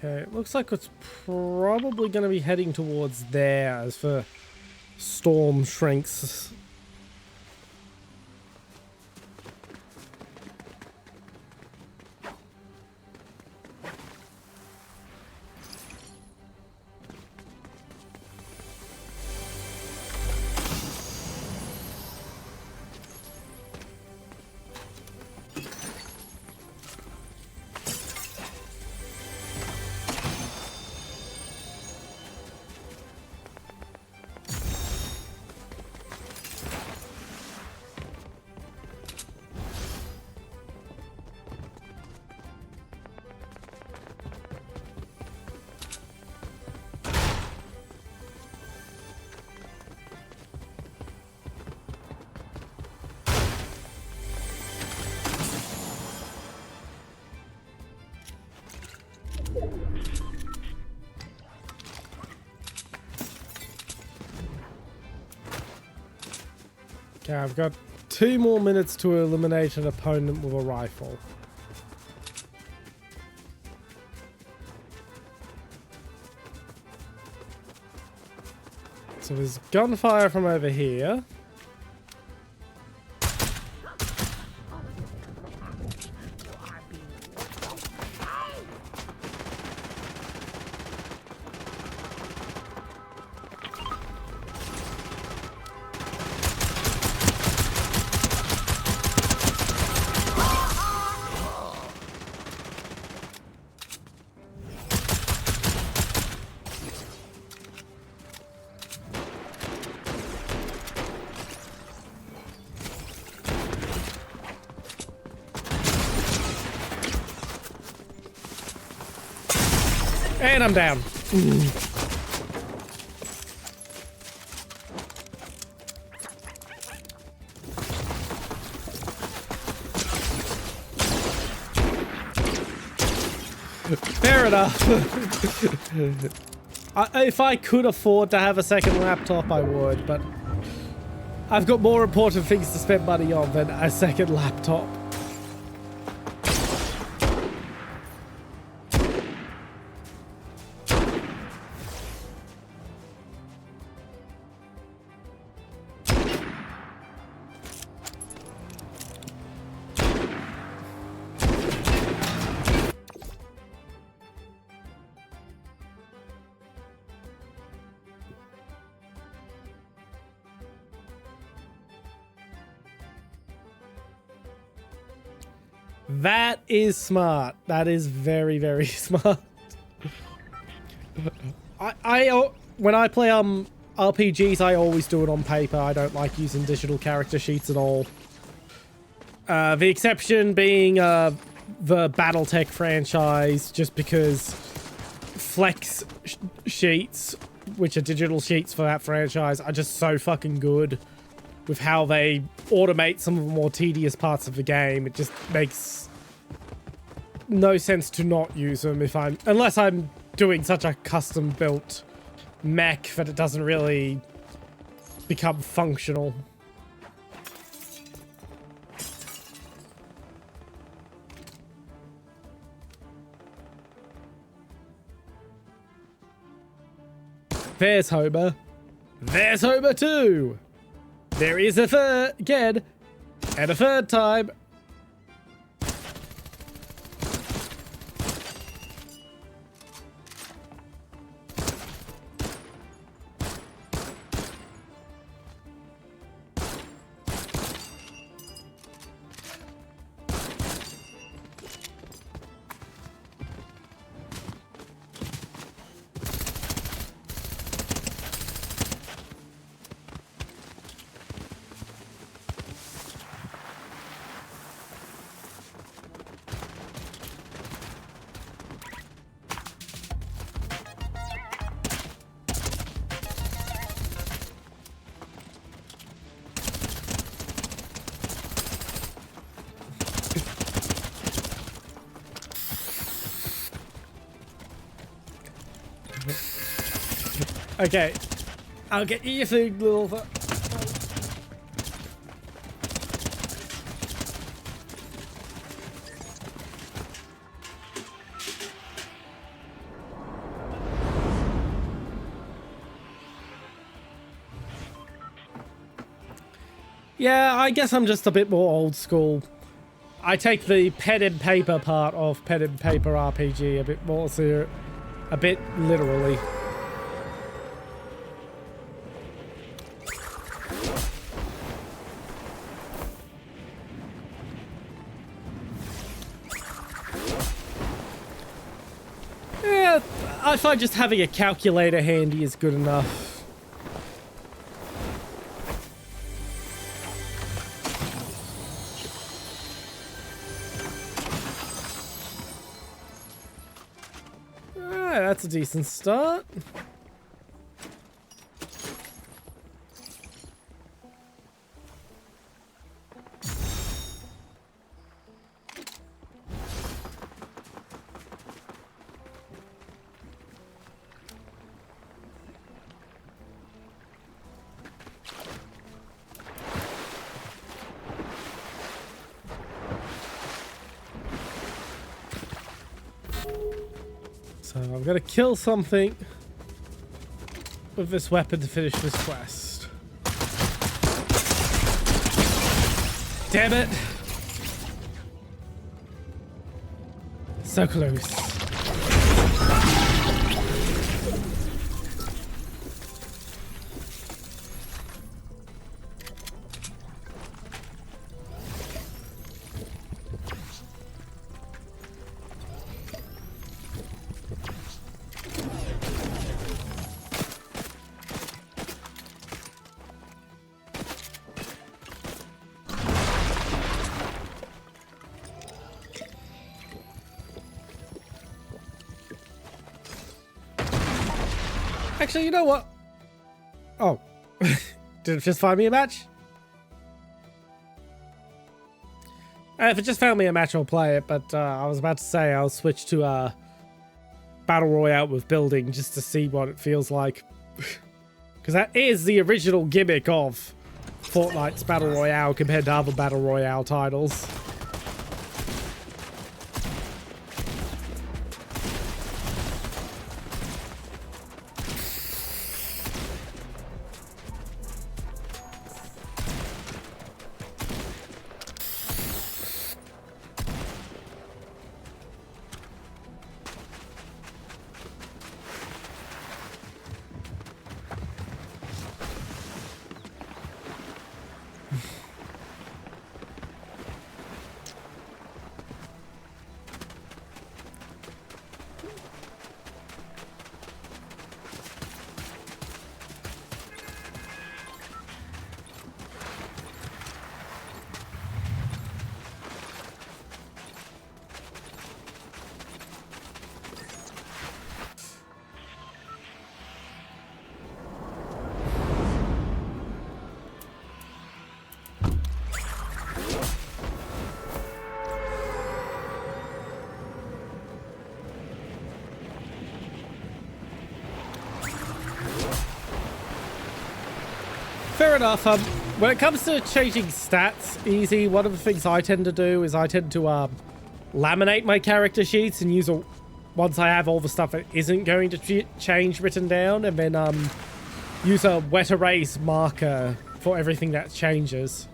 Speaker 1: Okay, it looks like it's probably going to be heading towards there as for storm shrinks. Okay, I've got 2 more minutes to eliminate an opponent with a rifle. So there's gunfire from over here. And I'm down. Fair enough. If I could afford to have a second laptop, I would, but I've got more important things to spend money on than a second laptop. That is smart. That is very, very smart. When I play RPGs, I always do it on paper. I don't like using digital character sheets at all. The exception being the BattleTech franchise, just because Flex sheets, which are digital sheets for that franchise, are just so fucking good with how they automate some of the more tedious parts of the game. It just makes no sense to not use them unless I'm doing such a custom built mech that it doesn't really become functional. There's Homer. There's Homer too. There is a third again, and a third time. Okay. I'll get you your food, little... Yeah, I guess I'm just a bit more old school. I take the pen and paper part of pen and paper RPG a bit more a bit literally. Yeah, I find just having a calculator handy is good enough. That's a decent start. So I'm gonna kill something with this weapon to finish this quest. Damn it! So close. Actually, you know what? Oh. Did it just find me a match? If it just found me a match, I'll play it, but I was about to say I'll switch to Battle Royale with building just to see what it feels like. Because that is the original gimmick of Fortnite's Battle Royale compared to other Battle Royale titles. Fair enough. When it comes to changing stats, easy, one of the things I tend to do is I tend to laminate my character sheets and use once I have all the stuff that isn't going to change written down, and then use a wet erase marker for everything that changes.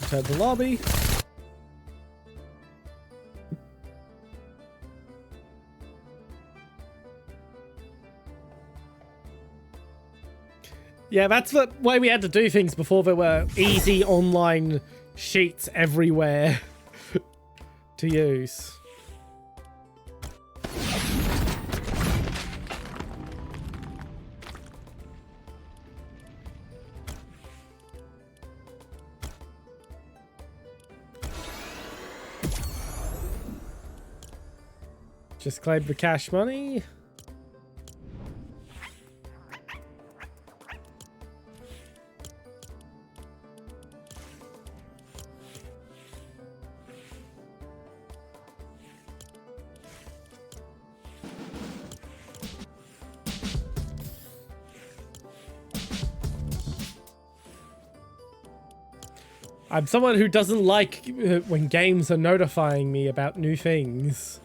Speaker 1: Turn the lobby. Yeah, that's the way we had to do things before there were easy online sheets everywhere to use. Just claim the cash money. I'm someone who doesn't like when games are notifying me about new things.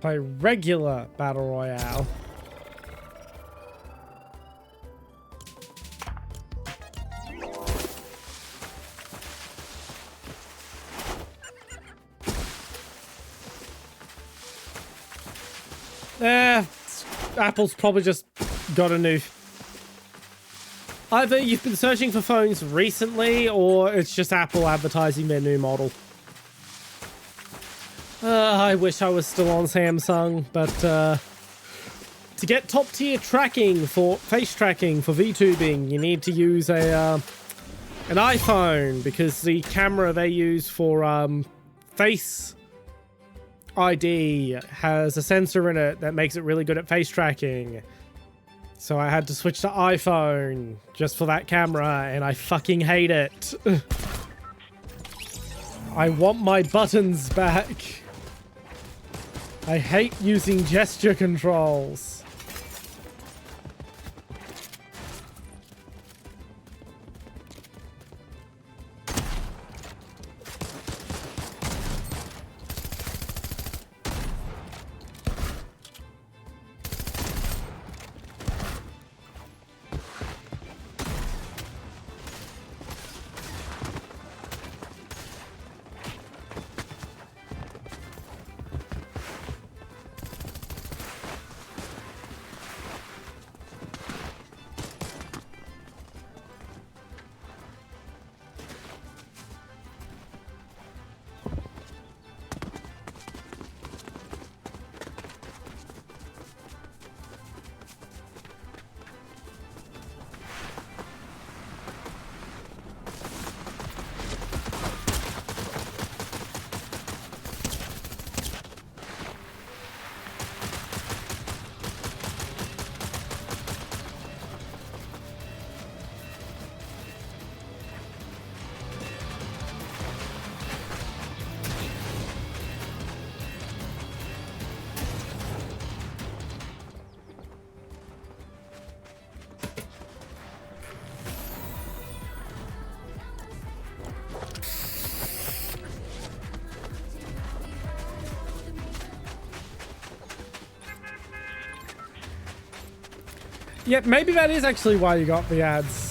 Speaker 1: Play regular Battle Royale. Apple's probably just got a new... Either you've been searching for phones recently, or it's just Apple advertising their new model. I wish I was still on Samsung, but to get top tier tracking for face tracking for VTubing, you need to use an iPhone, because the camera they use for face ID has a sensor in it that makes it really good at face tracking. So I had to switch to iPhone just for that camera, and I fucking hate it. I want my buttons back. I hate using gesture controls. Yeah, maybe that is actually why you got the ads.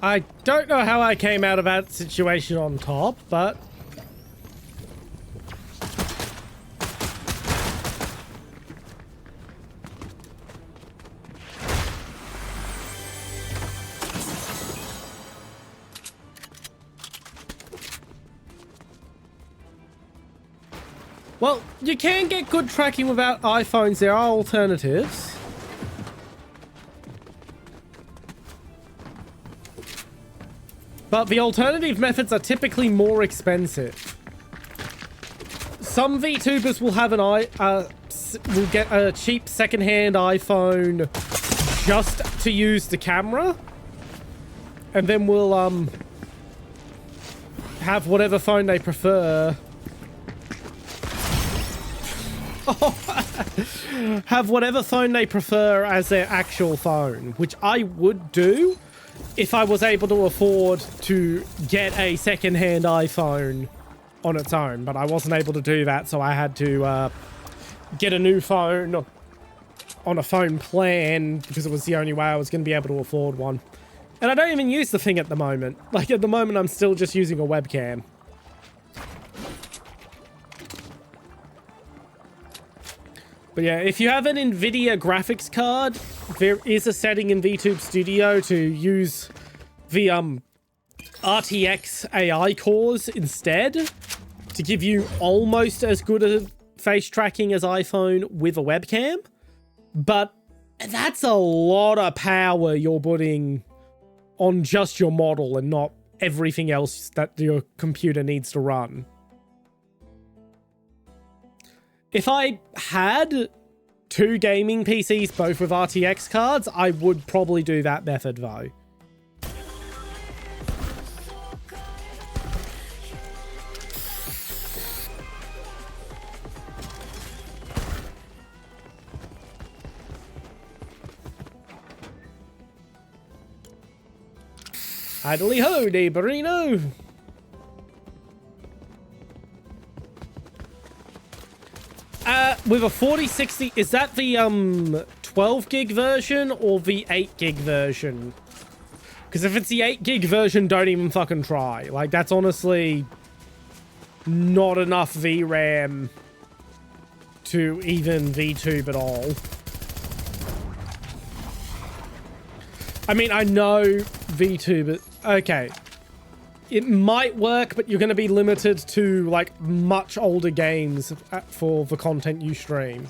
Speaker 1: I don't know how I came out of that situation on top, but... Well, you can get good tracking without iPhones. There are alternatives. But the alternative methods are typically more expensive. Some VTubers will have will get a cheap secondhand iPhone just to use the camera, and then will have whatever phone they prefer. Have whatever phone they prefer as their actual phone, which I would do if I was able to afford to get a second-hand iPhone on its own, but I wasn't able to do that, so I had to get a new phone on a phone plan because it was the only way I was going to be able to afford one. And I don't even use the thing at the moment. Like, at the moment, I'm still just using a webcam. But yeah, if you have an NVIDIA graphics card, there is a setting in VTube Studio to use the RTX AI cores instead to give you almost as good a face tracking as iPhone with a webcam. But that's a lot of power you're putting on just your model and not everything else that your computer needs to run. If I had 2 gaming PCs, both with RTX cards, I would probably do that method, though. Idly ho, neighborino! With a 4060, is that the 12 gig version or the 8 gig version? Because if it's the 8 gig version, don't even fucking try. Like, that's honestly not enough VRAM to even VTube at all. I mean, I know VTube... Okay. It might work, but you're going to be limited to, like, much older games for the content you stream.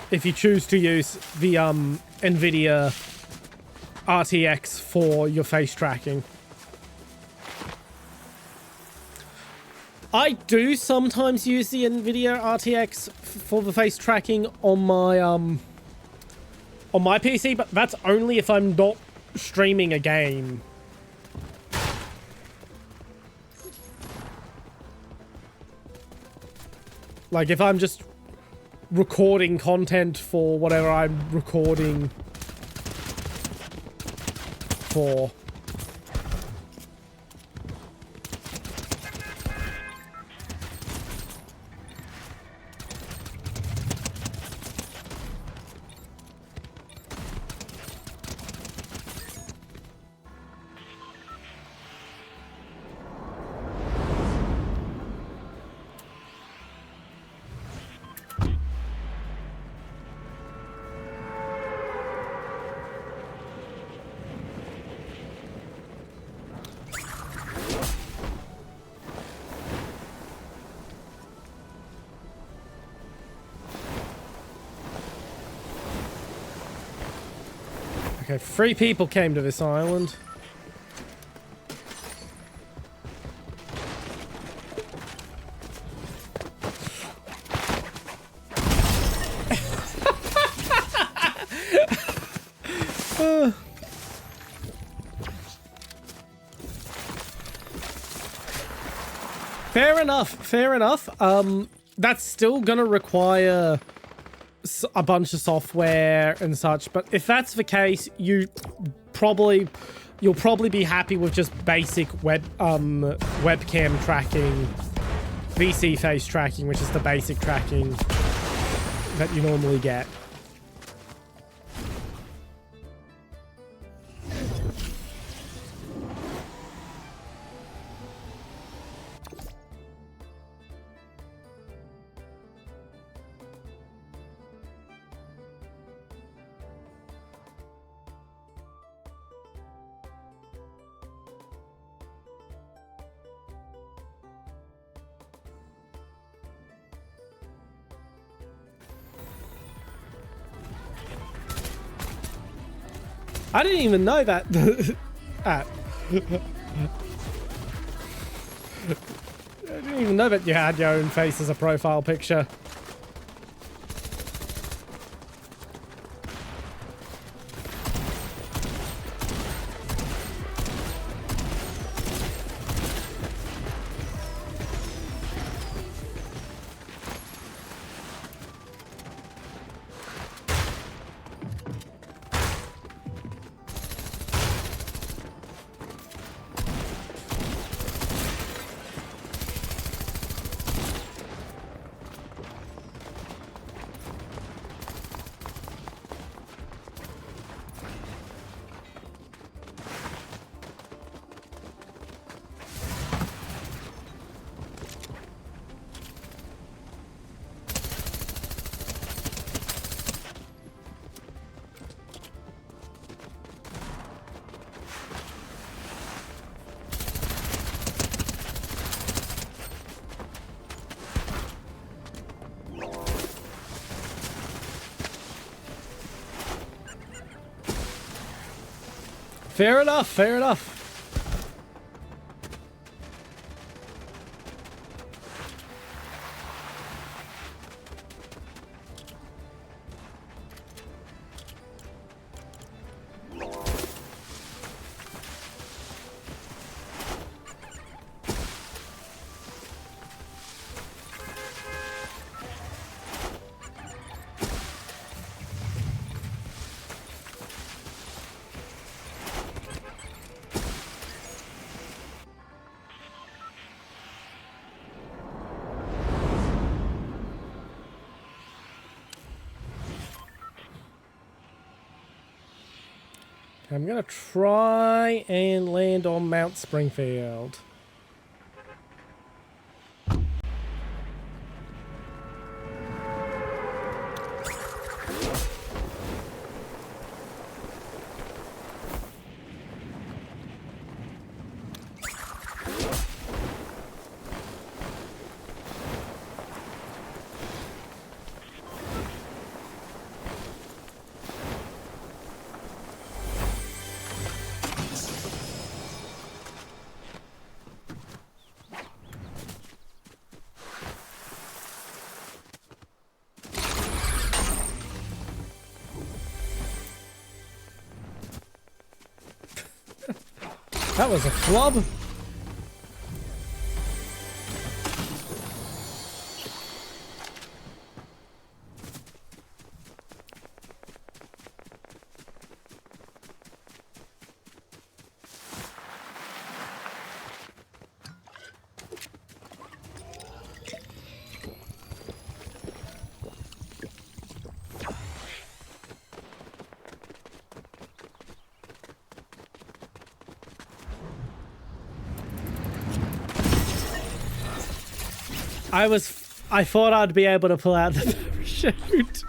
Speaker 1: If you choose to use the NVIDIA RTX for your face tracking. I do sometimes use the NVIDIA RTX for the face tracking on my PC, but that's only if I'm not streaming a game. Like, if I'm just recording content for whatever I'm recording for. Okay, 3 people came to this island. Fair enough, fair enough. That's still gonna require a bunch of software and such, but if that's the case, you'll probably be happy with just basic webcam tracking, VC face tracking, which is the basic tracking that you normally get. I didn't even know that. I didn't even know that you had your own face as a profile picture. Fair enough, fair enough. I'm gonna try and land on Mount Springfield. That was a flub. I thought I'd be able to pull out the parachute.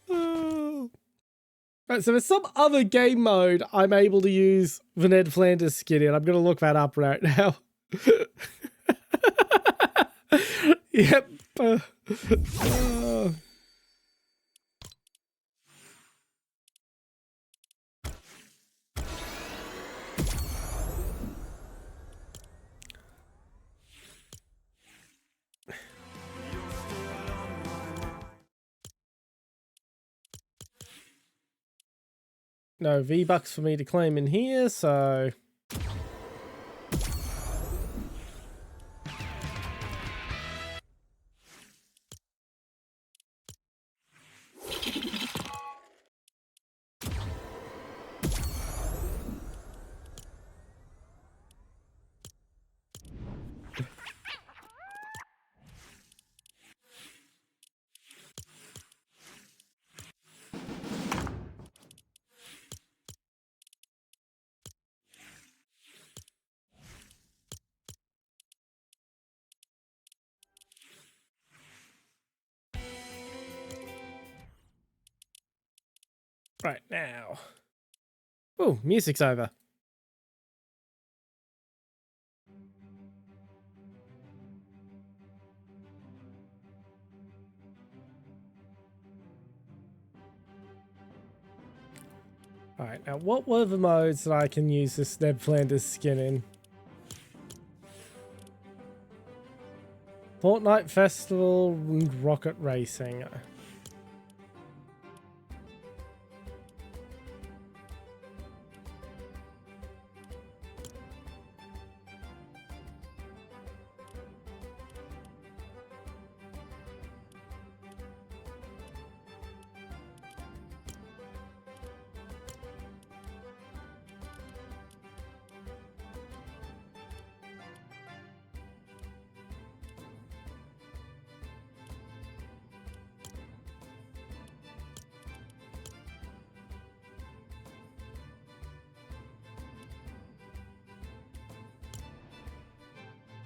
Speaker 1: Oh. Right, so there's some other game mode I'm able to use the Ned Flanders skin in. I'm going to look that up right now. Yep. No V-Bucks for me to claim in here, so... Right, now. Oh, music's over. Alright, now what were the modes that I can use this Ned Flanders skin in? Fortnite Festival and Rocket Racing.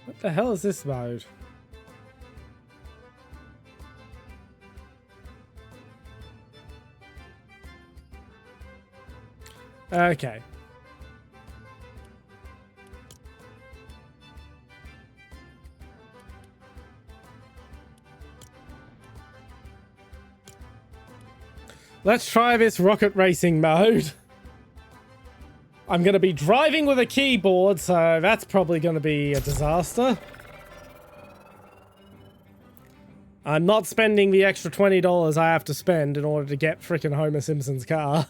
Speaker 1: What the hell is this mode? Okay. Let's try this rocket racing mode. I'm going to be driving with a keyboard, so that's probably going to be a disaster. I'm not spending the extra $20 I have to spend in order to get frickin' Homer Simpson's car.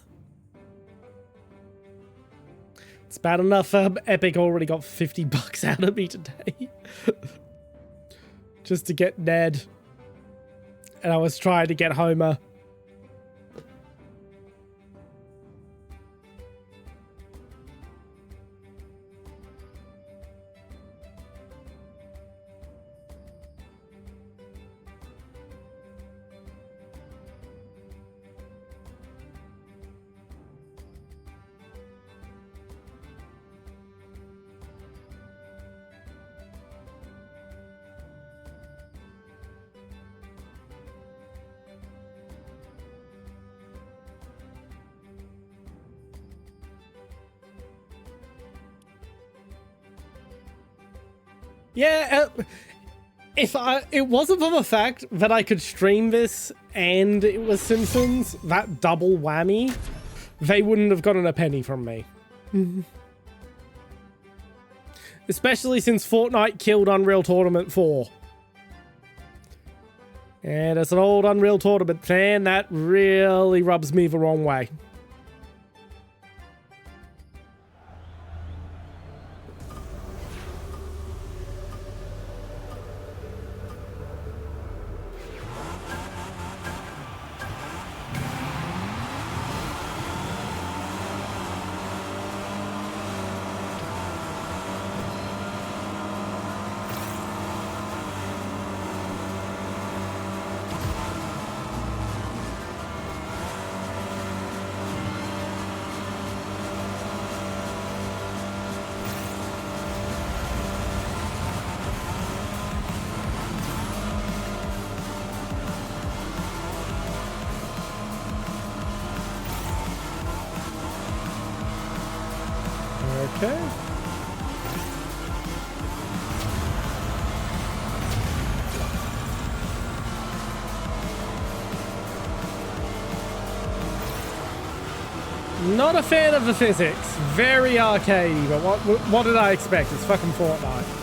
Speaker 1: It's bad enough Epic already got 50 bucks out of me today. Just to get Ned. And I was trying to get Homer. Yeah, if it wasn't for the fact that I could stream this and it was Simpsons, that double whammy, they wouldn't have gotten a penny from me. Especially since Fortnite killed Unreal Tournament 4. And as an old Unreal Tournament fan, that really rubs me the wrong way. Okay. Not a fan of the physics. Very arcadey, but what did I expect? It's fucking Fortnite.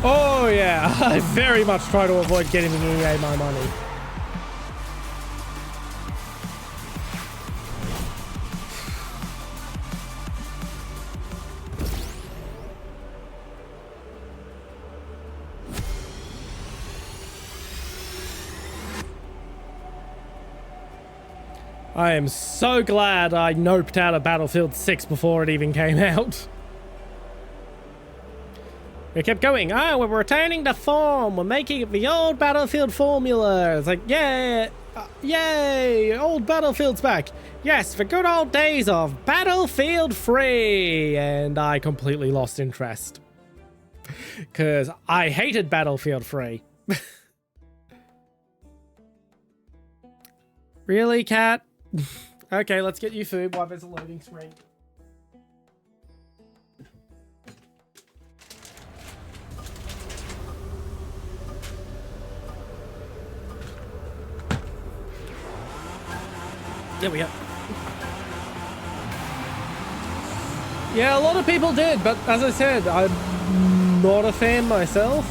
Speaker 1: Oh yeah, I very much try to avoid getting the EA my money. I am so glad I noped out of Battlefield 6 before it even came out. We kept going. Ah, we're returning to form. We're making the old Battlefield formula. It's like, yeah, yay, old Battlefield's back. Yes, the good old days of Battlefield 3. And I completely lost interest. Because I hated Battlefield 3. Really, cat? Okay, let's get you food while there's a loading screen. There we go. Yeah, a lot of people did, but as I said, I'm not a fan myself.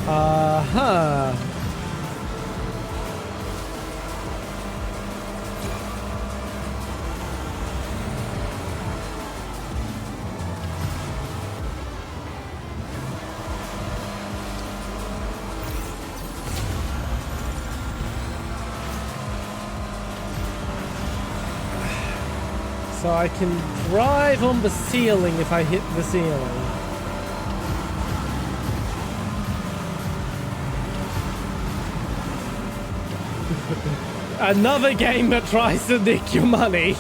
Speaker 1: Uh-huh. So I can drive on the ceiling if I hit the ceiling. Another game that tries to nick your money.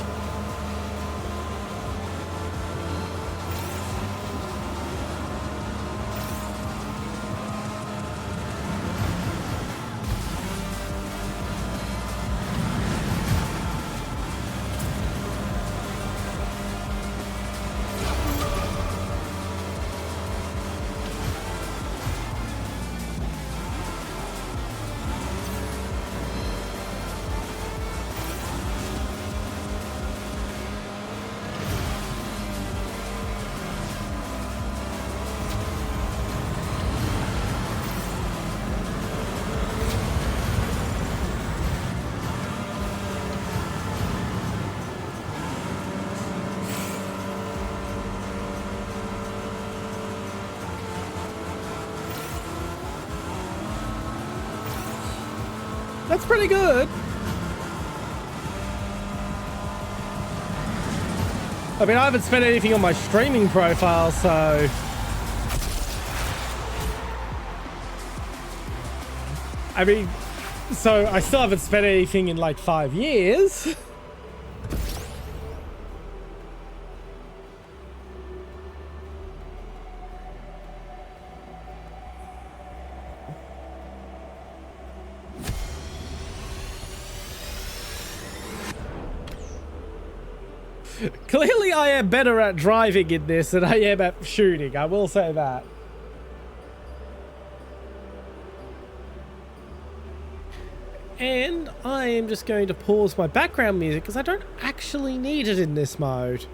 Speaker 1: That's pretty good. I mean, I haven't spent anything on my streaming profile, so... I mean, so I still haven't spent anything in like 5 years. Clearly, I am better at driving in this than I am at shooting. I will say that. And I am just going to pause my background music because I don't actually need it in this mode.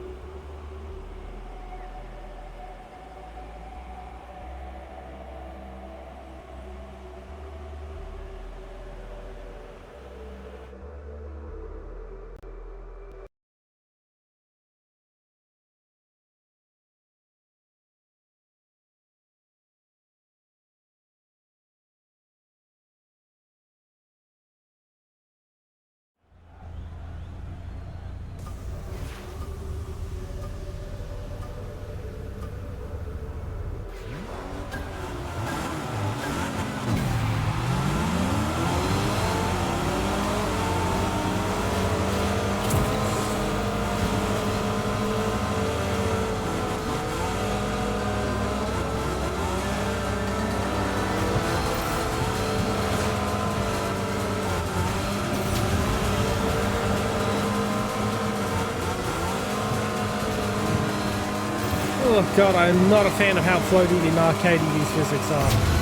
Speaker 1: Oh god, I'm not a fan of how floaty and arcadey these physics are.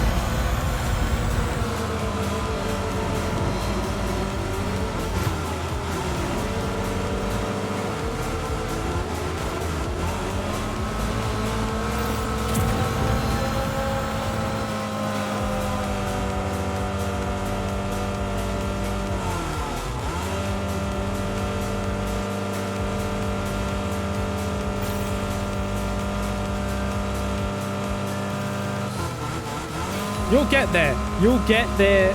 Speaker 1: You'll get there. You'll get there.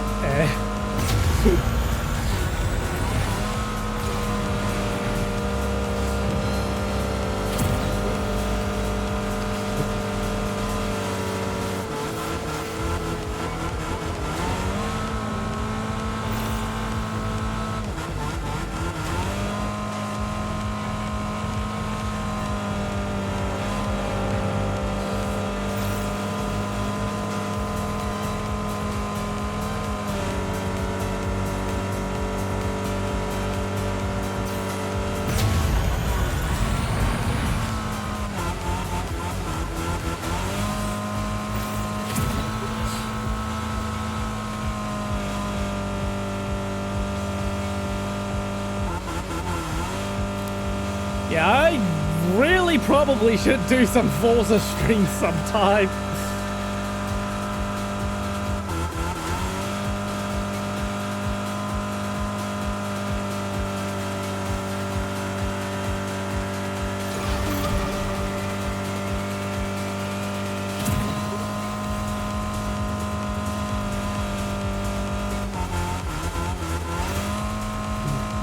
Speaker 1: Yeah, I really probably should do some Forza streams sometime.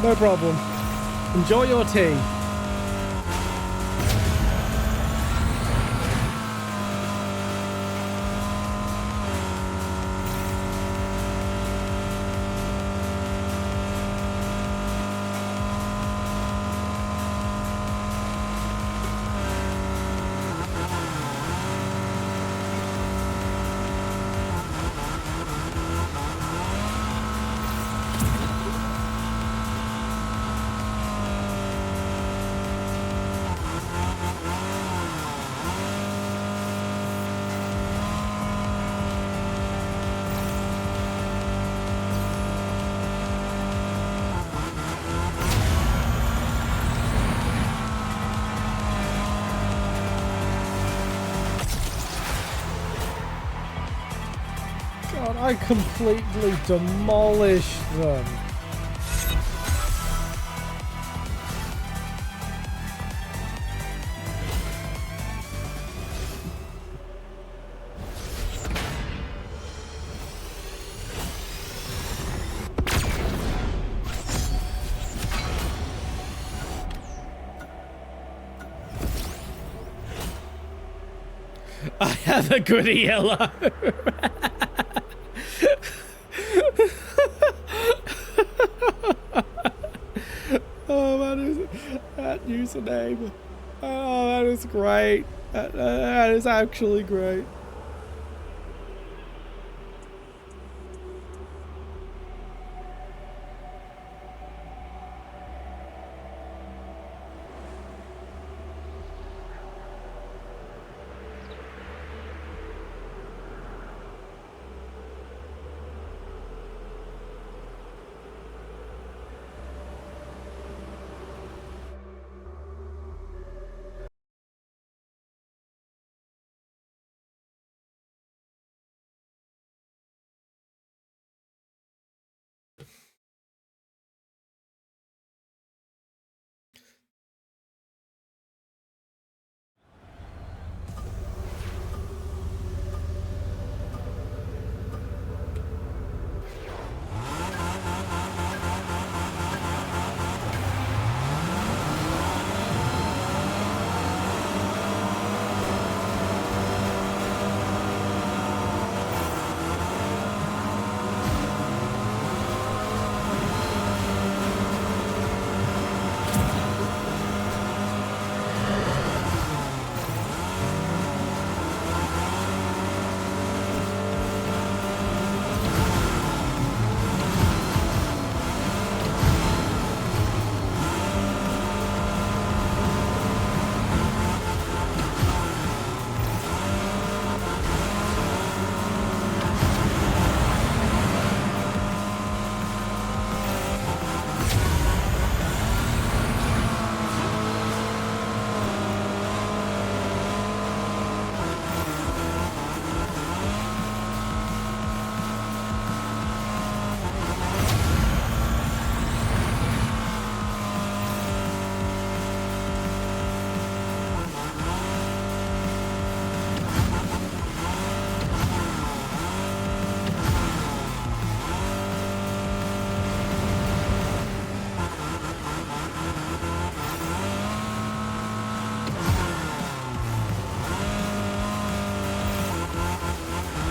Speaker 1: No problem. Enjoy your tea. God, I completely demolished them. I have a good yellow. Oh, that username. Oh, that is great. That is actually great.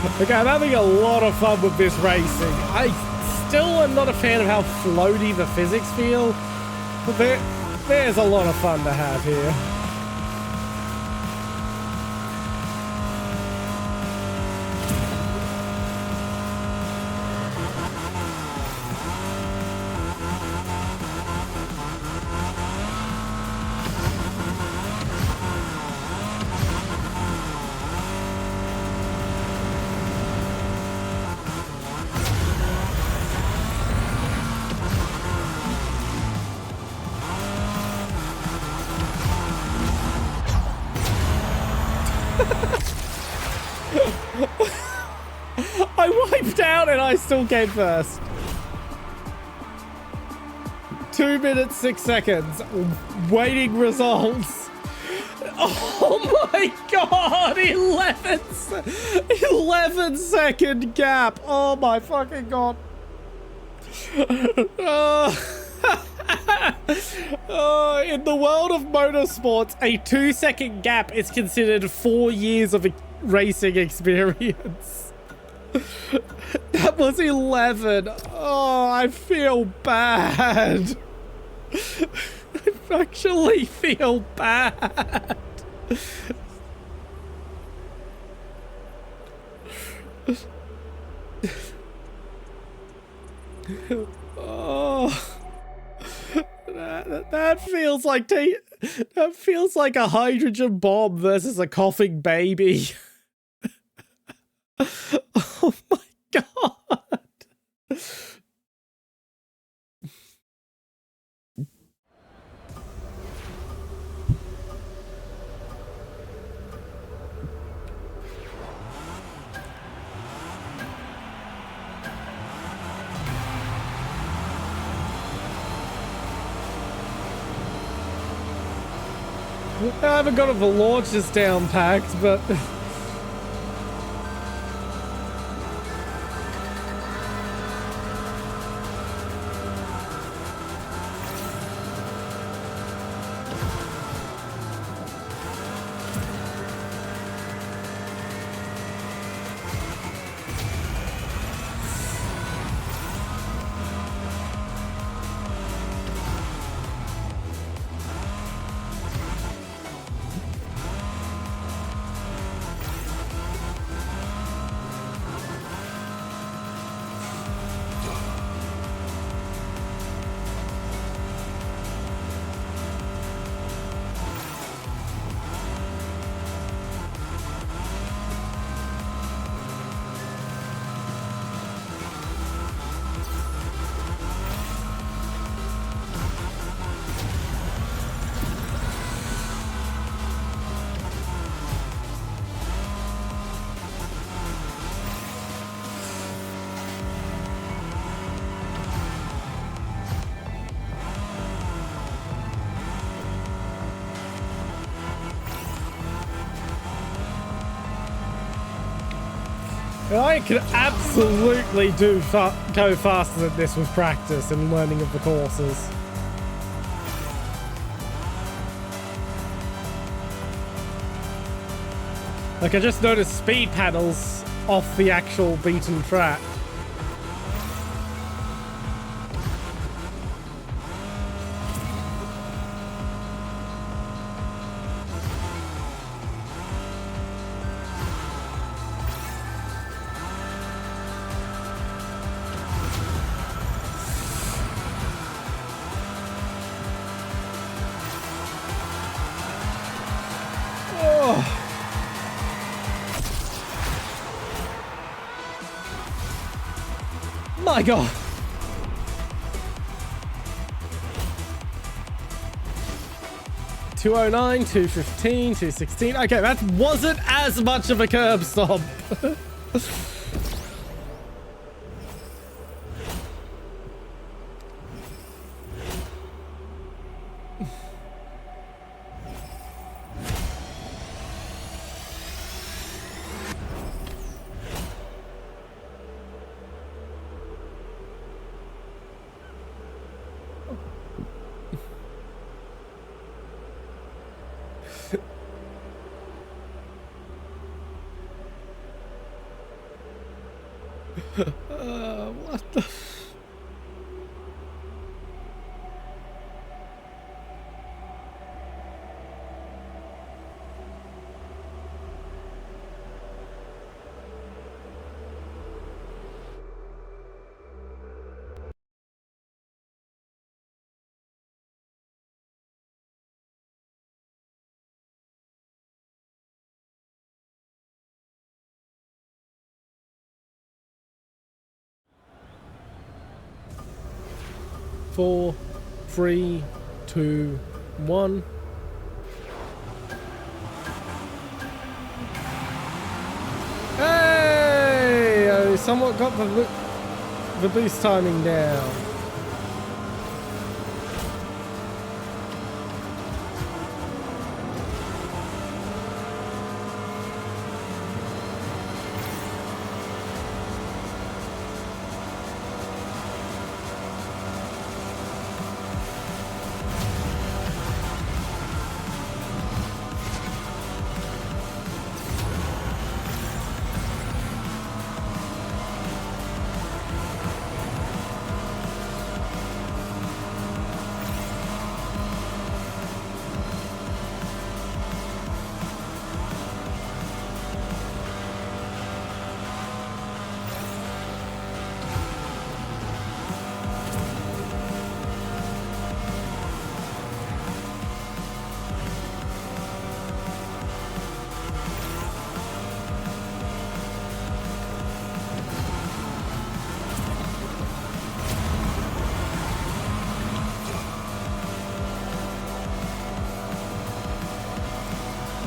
Speaker 1: Okay, I'm having a lot of fun with this racing. I still am not a fan of how floaty the physics feel, but there's a lot of fun to have here. I wiped out and I still came first. 2 minutes, 6 seconds. Waiting results. Oh my god! 11-second gap. Oh my fucking god. In the world of motorsports, a 2-second gap is considered 4 years of racing experience. That was 11. Oh, I feel bad. I actually feel bad. Oh, that feels like that feels like a hydrogen bomb versus a coughing baby. Oh my god. I haven't got the launches down packed, but I could absolutely go faster than this with practice and learning of the courses. Like, I just noticed speed panels off the actual beaten track. My god. $209, $215, $216. Okay, that wasn't as much of a curb stop. What the? Four, 3, 2, 1. Hey! I somewhat got the boost timing down.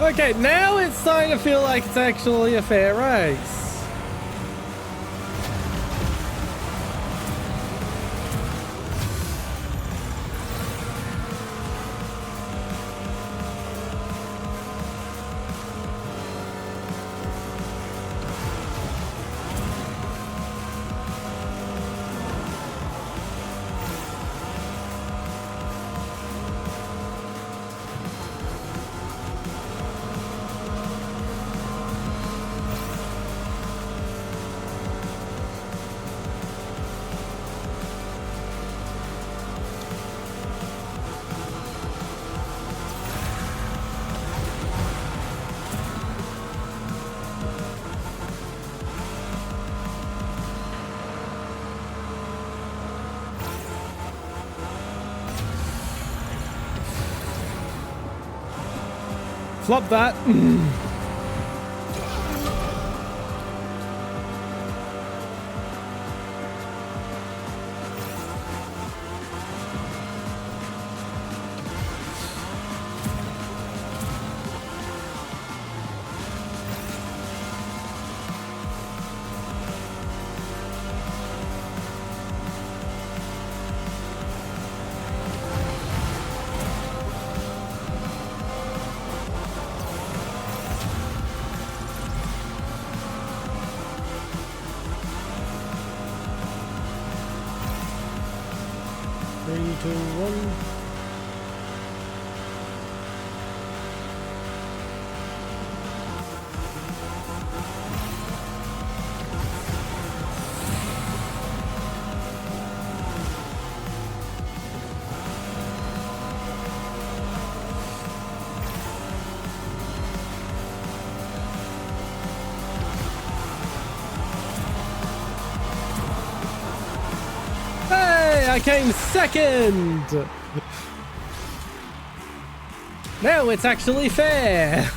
Speaker 1: Okay, now it's starting to feel like it's actually a fair race. Flop that. Three, two, one. Hey, I came second. Now it's actually fair.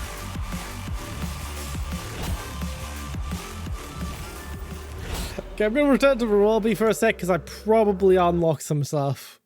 Speaker 1: Okay, I'm gonna return to the lobby for a sec because I probably unlocked some stuff.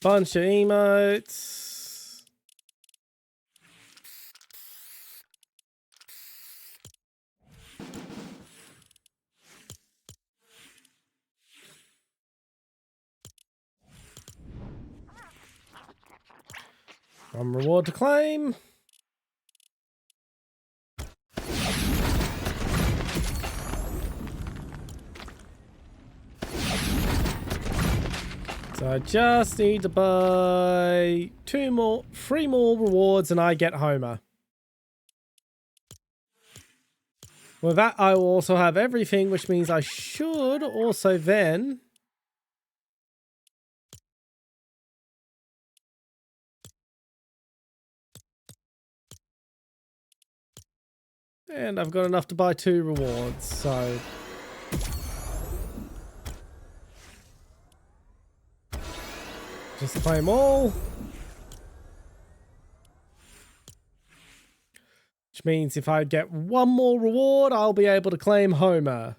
Speaker 1: Bunch of emotes. One reward to claim. So I just need to buy 3 more rewards and I get Homer. With that, I will also have everything, which means I should also then... And I've got enough to buy 2 rewards, so... Just claim all. Which means if I get 1 more reward, I'll be able to claim Homer.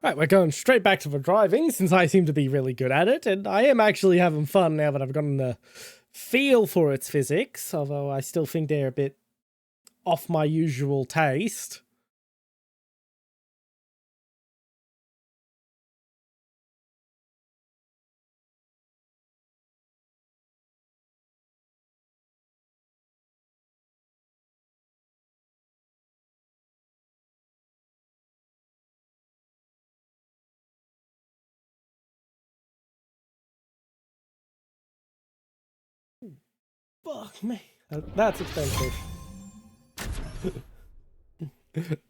Speaker 1: Right, we're going straight back to the driving since I seem to be really good at it, and I am actually having fun now that I've gotten the feel for its physics, although I still think they're a bit off my usual taste. Fuck me. That's expensive.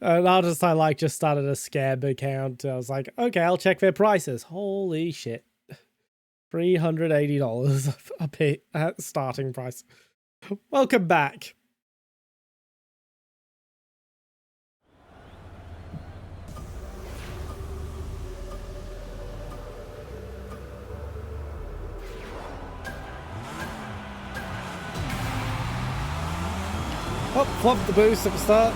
Speaker 1: And I just started a scam account. I was like, okay, I'll check their prices. Holy shit. $380 a pay at starting price. Welcome back. Oh, flop the boost at the start.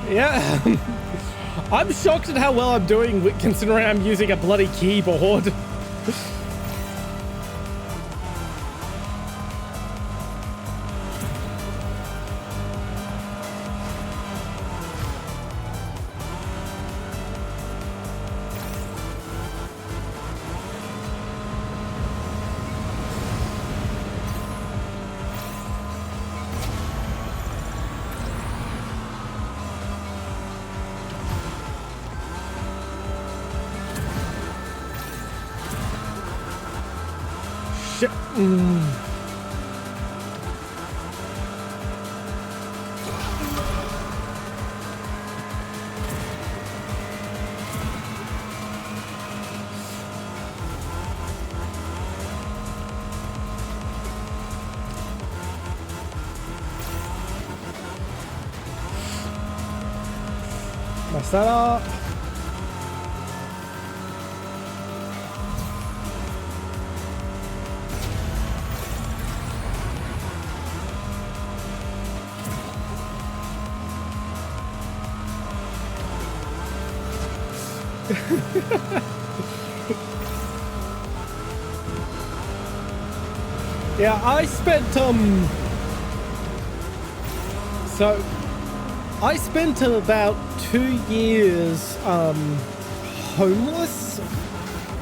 Speaker 1: Yeah, I'm shocked at how well I'm doing considering I'm using a bloody keyboard. Shit. Mess that up. Yeah, I spent so I spent about 2 years homeless,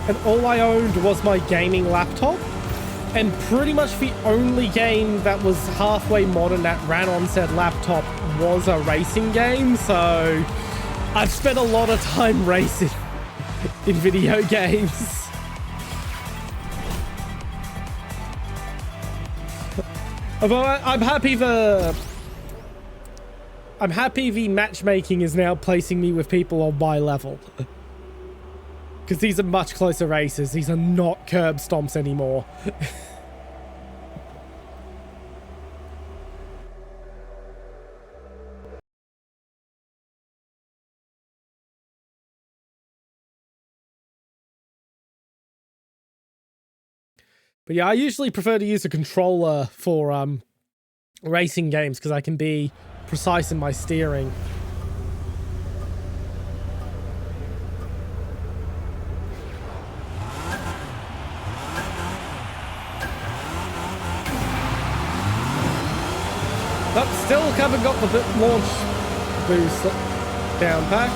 Speaker 1: and all I owned was my gaming laptop, and pretty much the only game that was halfway modern that ran on said laptop was a racing game. So I've spent a lot of time racing in video games. Although I'm happy the matchmaking is now placing me with people on my level. Because these are much closer races. These are not curb stomps anymore. But yeah, I usually prefer to use a controller for racing games because I can be precise in my steering. But still haven't got the launch boost down pack.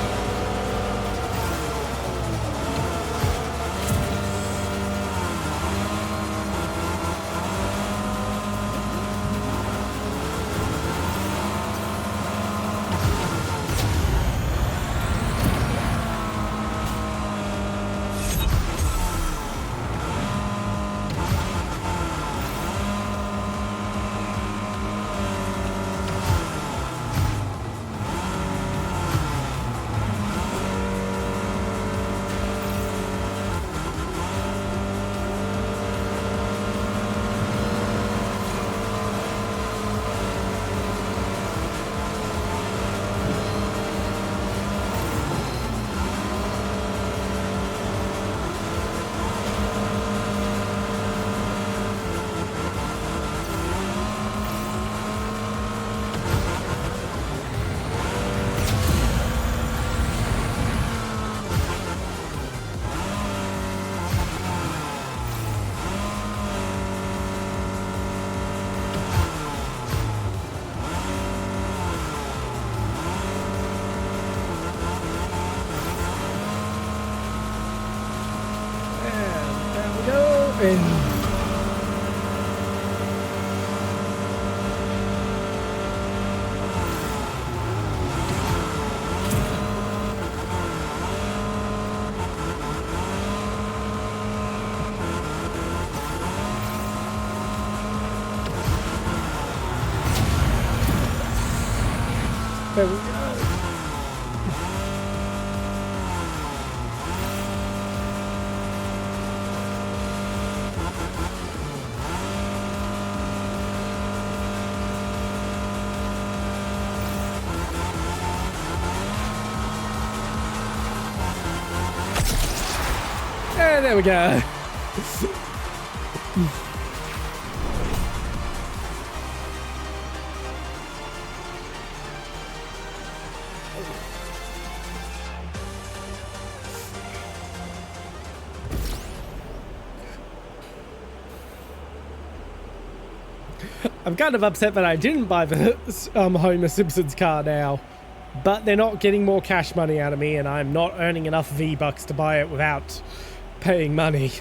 Speaker 1: There we go. And there we go. I'm kind of upset that I didn't buy the Homer Simpson's car now, but they're not getting more cash money out of me, and I'm not earning enough V-Bucks to buy it without paying money.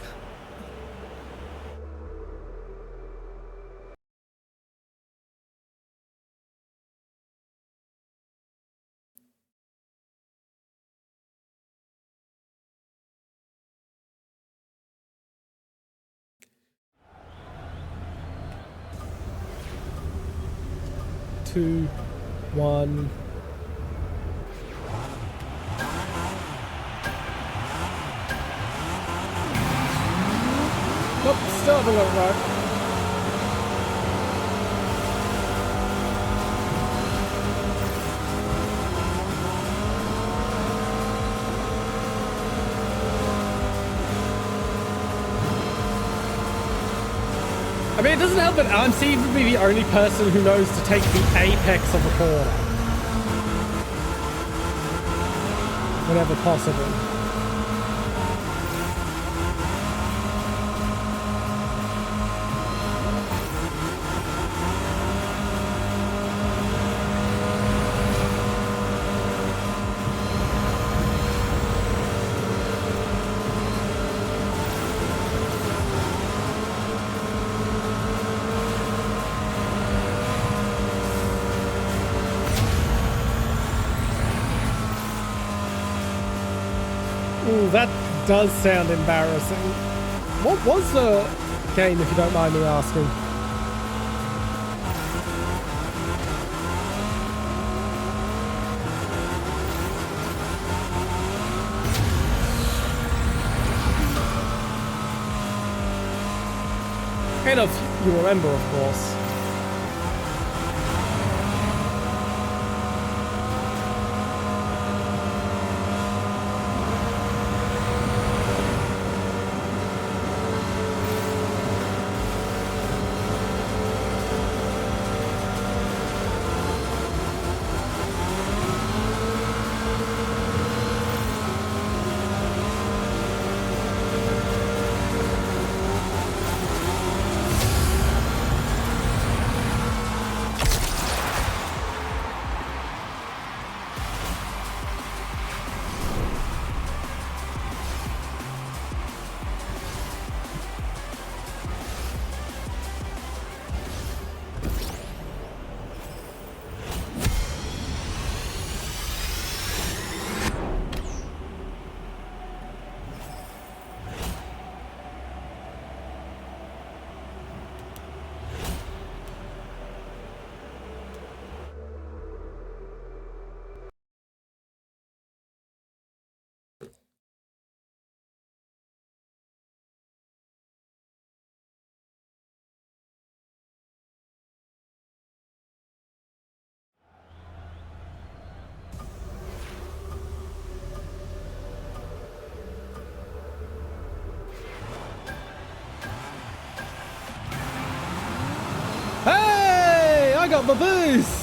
Speaker 1: Two, one. Nope, still haven't got it right. I mean, it doesn't help that I seem to be the only person who knows to take the apex of a corner. Whenever possible. That does sound embarrassing. What was the game, if you don't mind me asking? Kind of, you remember, of course. Hey, I got my boost!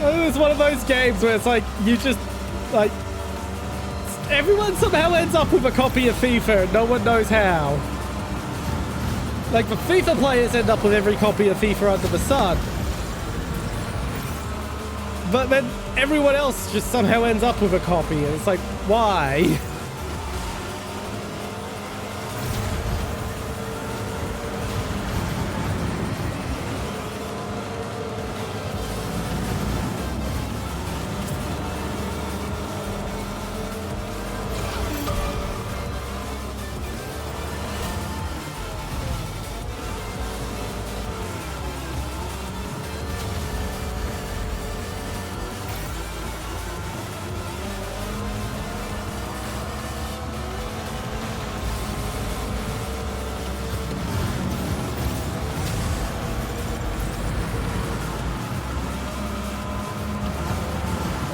Speaker 1: It's one of those games where it's like, you just, like, everyone somehow ends up with a copy of FIFA and no one knows how. Like, the FIFA players end up with every copy of FIFA under the sun. But then everyone else just somehow ends up with a copy, and it's like, why?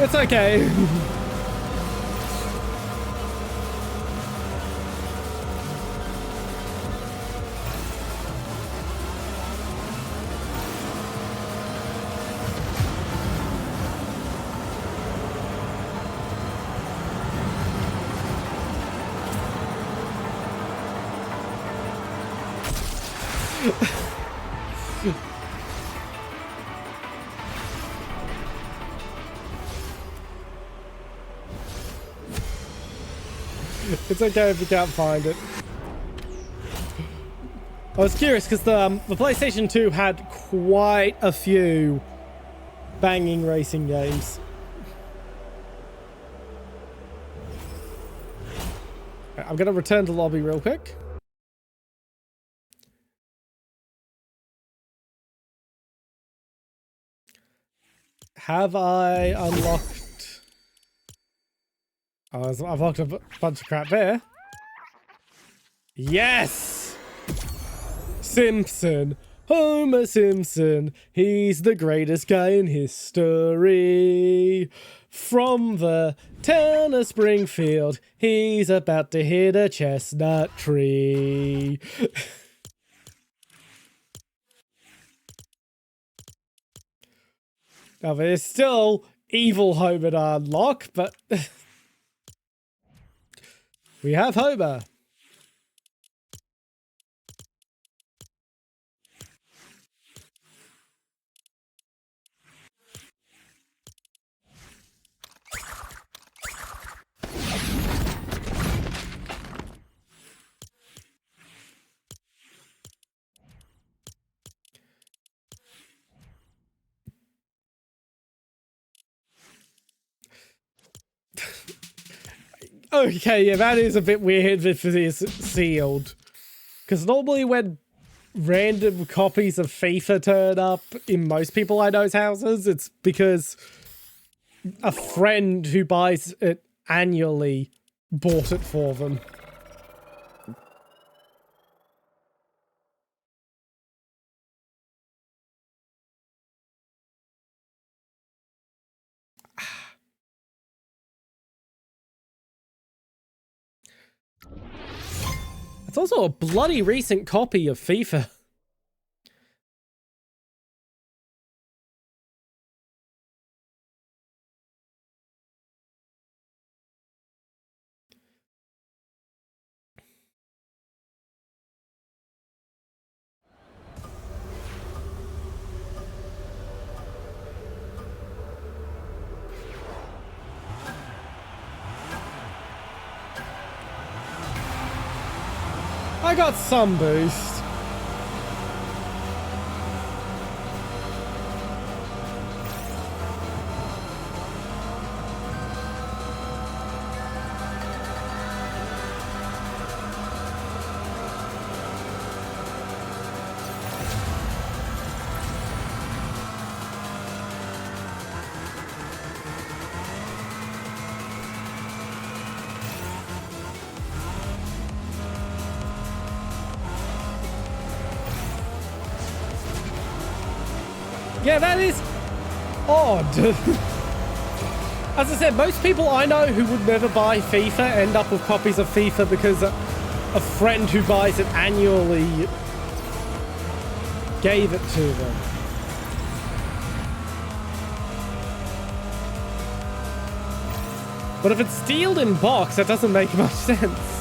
Speaker 1: It's okay. It's okay if you can't find it. I was curious because the PlayStation 2 had quite a few banging racing games. I'm going to return to lobby real quick. Have I unlocked... Oh, I've unlocked a bunch of crap there. Yes! Simpson. Homer Simpson. He's the greatest guy in history. From the town of Springfield, he's about to hit a chestnut tree. Now, there's still evil Homer to unlock, but we have Homer. Okay, yeah, that is a bit weird if it is sealed. Because normally when random copies of FIFA turn up in most people I know's houses, it's because a friend who buys it annually bought it for them. It's also a bloody recent copy of FIFA. I got some boost. Yeah, that is odd. As I said, most people I know who would never buy FIFA end up with copies of FIFA because a friend who buys it annually gave it to them. But if it's sealed in box, that doesn't make much sense.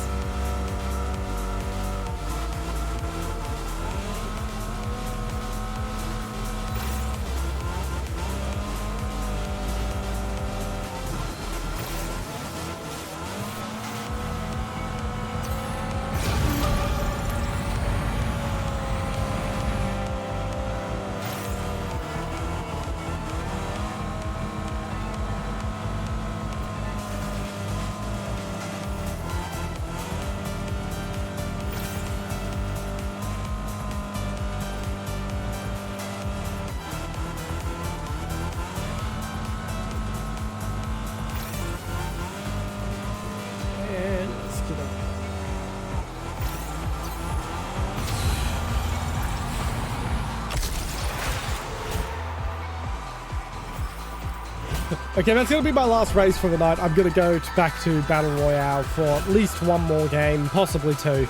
Speaker 1: Okay, that's going to be my last race for the night. I'm going to go back to Battle Royale for at least one more game, possibly two.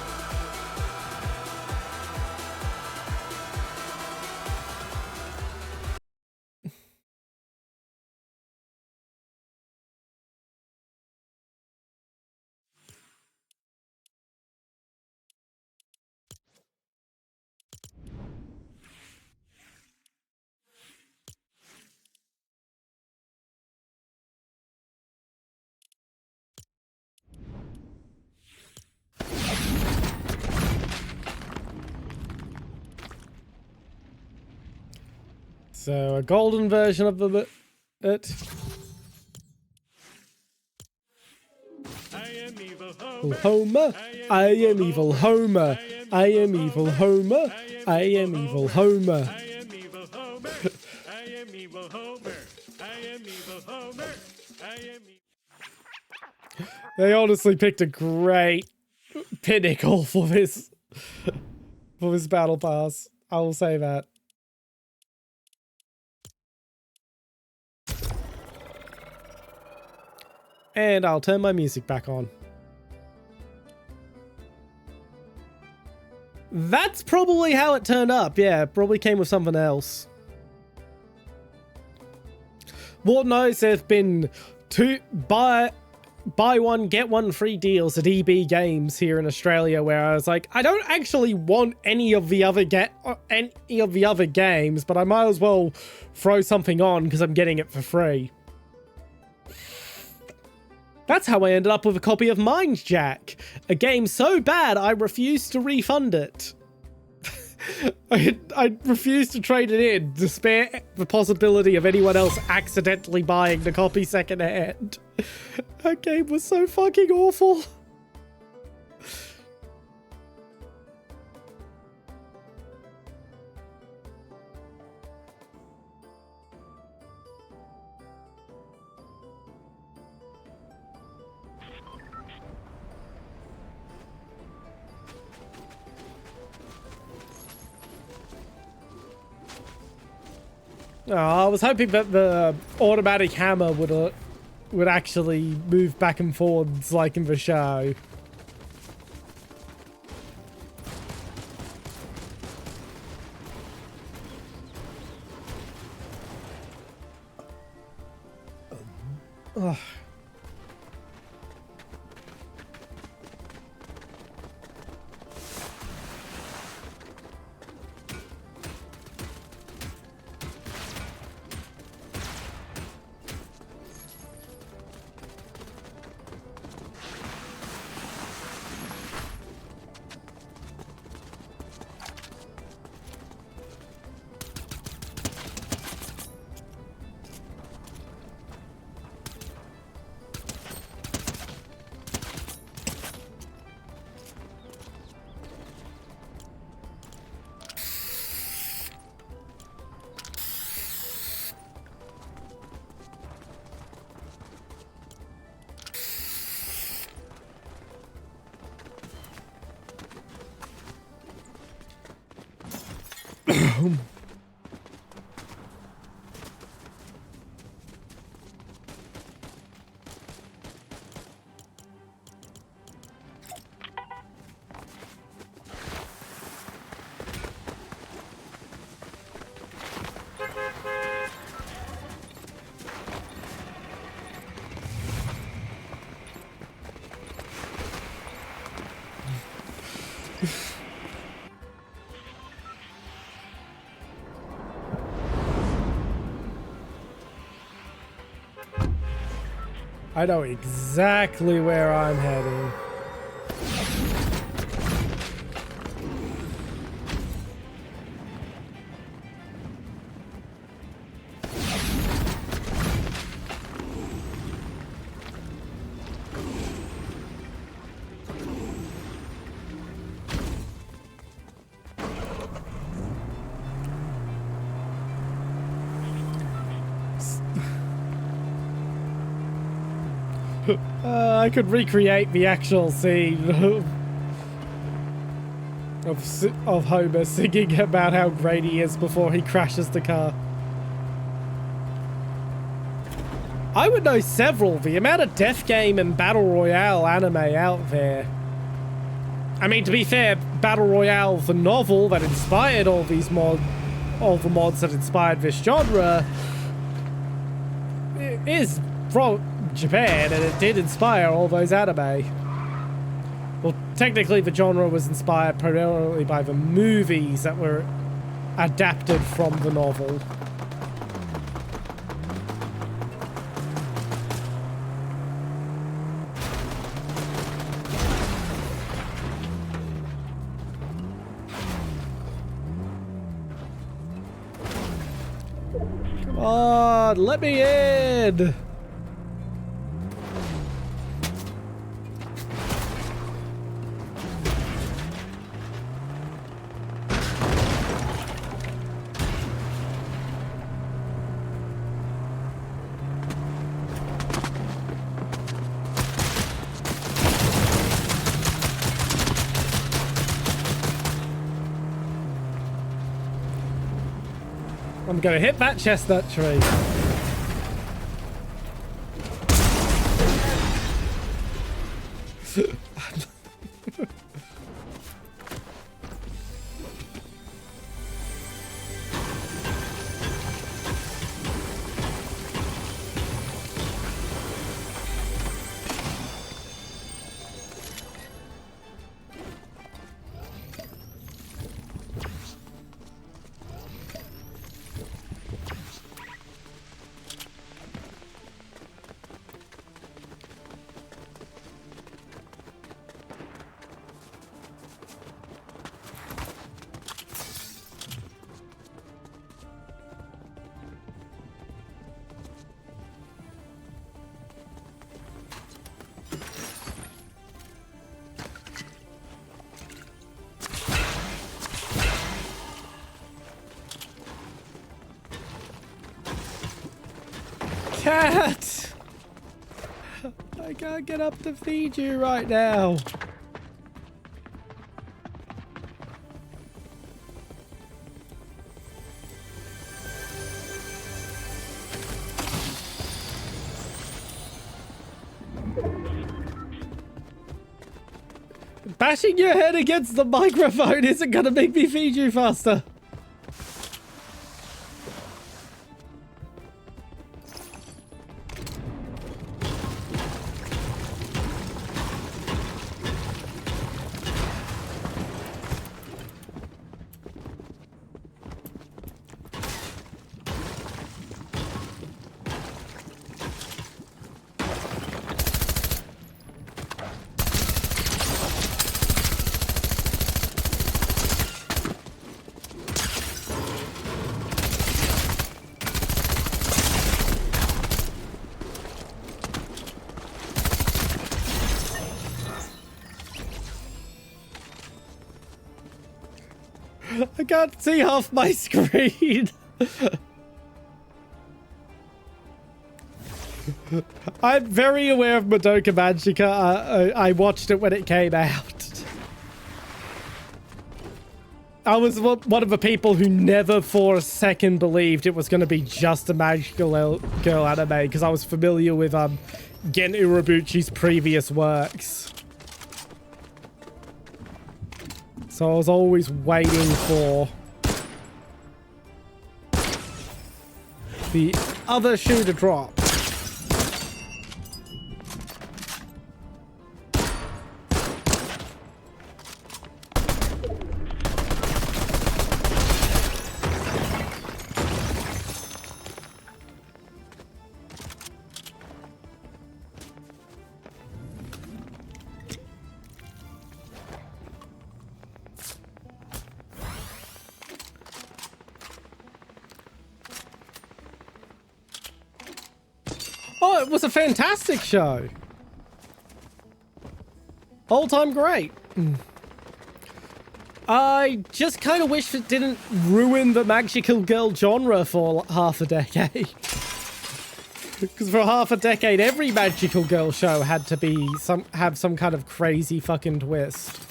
Speaker 1: So a golden version of it.
Speaker 3: I am evil
Speaker 1: Homer. I am evil Homer. I am evil Homer. I am evil Homer.
Speaker 3: I am evil Homer. I am evil Homer. I am evil Homer. I am evil.
Speaker 1: They honestly picked a great pinnacle for this battle pass. I will say that. And I'll turn my music back on. That's probably how it turned up. Yeah, it probably came with something else. Lord knows there's been buy one get one free deals at EB Games here in Australia, where I was like, I don't actually want any of the other games, but I might as well throw something on because I'm getting it for free. That's how I ended up with a copy of Mind Jack, a game so bad I refused to refund it. I refused to trade it in to spare the possibility of anyone else accidentally buying the copy secondhand. That game was so fucking awful. Oh, I was hoping that the automatic hammer would actually move back and forwards like in the show. Ugh. I know exactly where I'm heading. I could recreate the actual scene of Homer singing about how great he is before he crashes the car. I would know several. The amount of death game and battle royale anime out there. I mean, to be fair, Battle Royale, the novel that inspired all the mods that inspired this genre, is from Japan, and it did inspire all those anime. Well, technically the genre was inspired primarily by the movies that were adapted from the novel. on, let me in. I'm gonna hit that chestnut tree. Cat! I can't get up to feed you right now. Bashing your head against the microphone isn't gonna make me feed you faster. I can't see half my screen. I'm very aware of Madoka Magica. I watched it when it came out. I was one of the people who never for a second believed it was going to be just a magical girl anime because I was familiar with Gen Urobuchi's previous works. So I was always waiting for the other shoe to drop. Oh, it was a fantastic show. All-time great. I just kind of wish it didn't ruin the magical girl genre for half a decade. Because for half a decade, every magical girl show had to be have some kind of crazy fucking twist.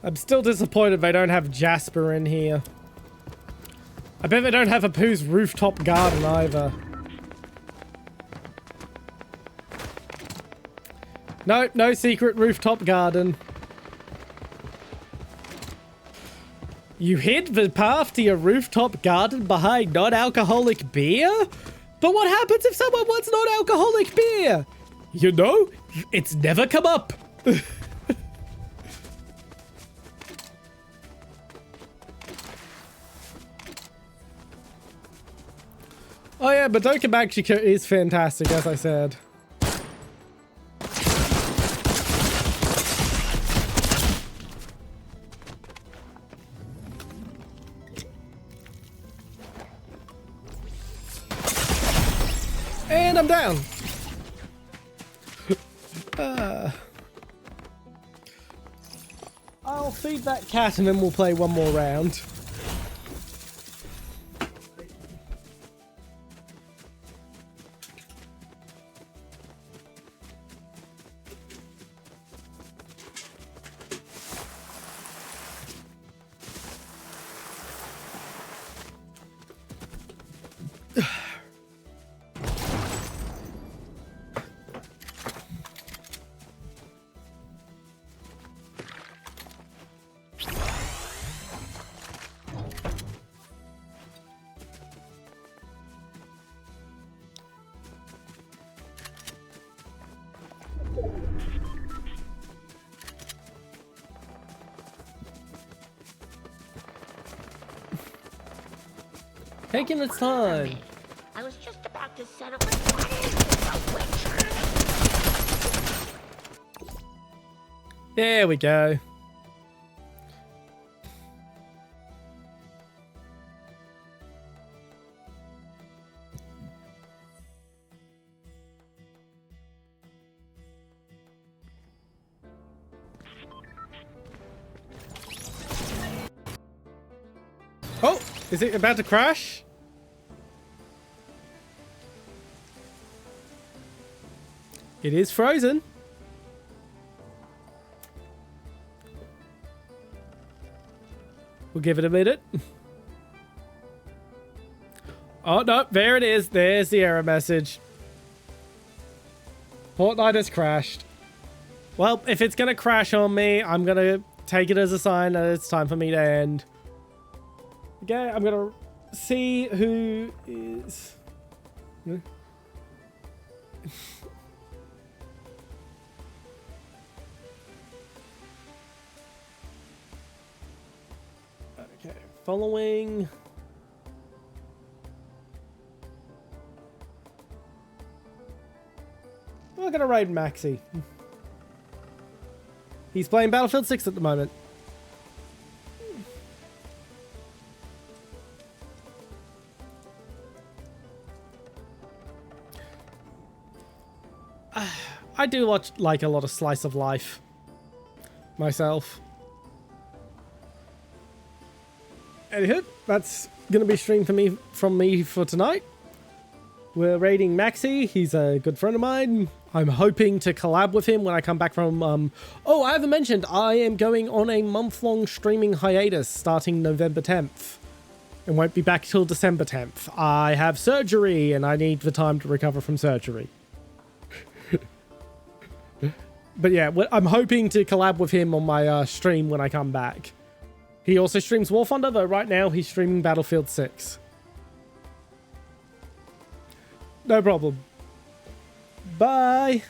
Speaker 1: I'm still disappointed they don't have Jasper in here. I bet they don't have a Pooh's rooftop garden either. Nope, no secret rooftop garden. You hid the path to your rooftop garden behind non-alcoholic beer? But what happens if someone wants non-alcoholic beer? You know, it's never come up. Oh yeah, Madoka Magica is fantastic, as I said. And I'm down. I'll feed that cat and then we'll play one more round. Taking its time.
Speaker 2: I was just about to settle it. What is this, a witcher?
Speaker 1: There we go. Oh, is it about to crash? It is frozen. We'll give it a minute. Oh, no, there it is. There's the error message. Fortnite has crashed. Well, if it's going to crash on me, I'm going to take it as a sign that it's time for me to end. Okay, I'm going to see who is... Okay, following... I'm gonna raid Maxi. He's playing Battlefield 6 at the moment. I do watch like a lot of slice of life myself. Anywho, that's gonna be streamed from me for tonight. We're raiding Maxi. He's a good friend of mine. I'm hoping to collab with him when I come back from... Oh, I haven't mentioned, I am going on a month-long streaming hiatus starting November 10th. And won't be back till December 10th. I have surgery and I need the time to recover from surgery. But yeah, I'm hoping to collab with him on my stream when I come back. He also streams War Thunder, though right now he's streaming Battlefield 6. No problem. Bye.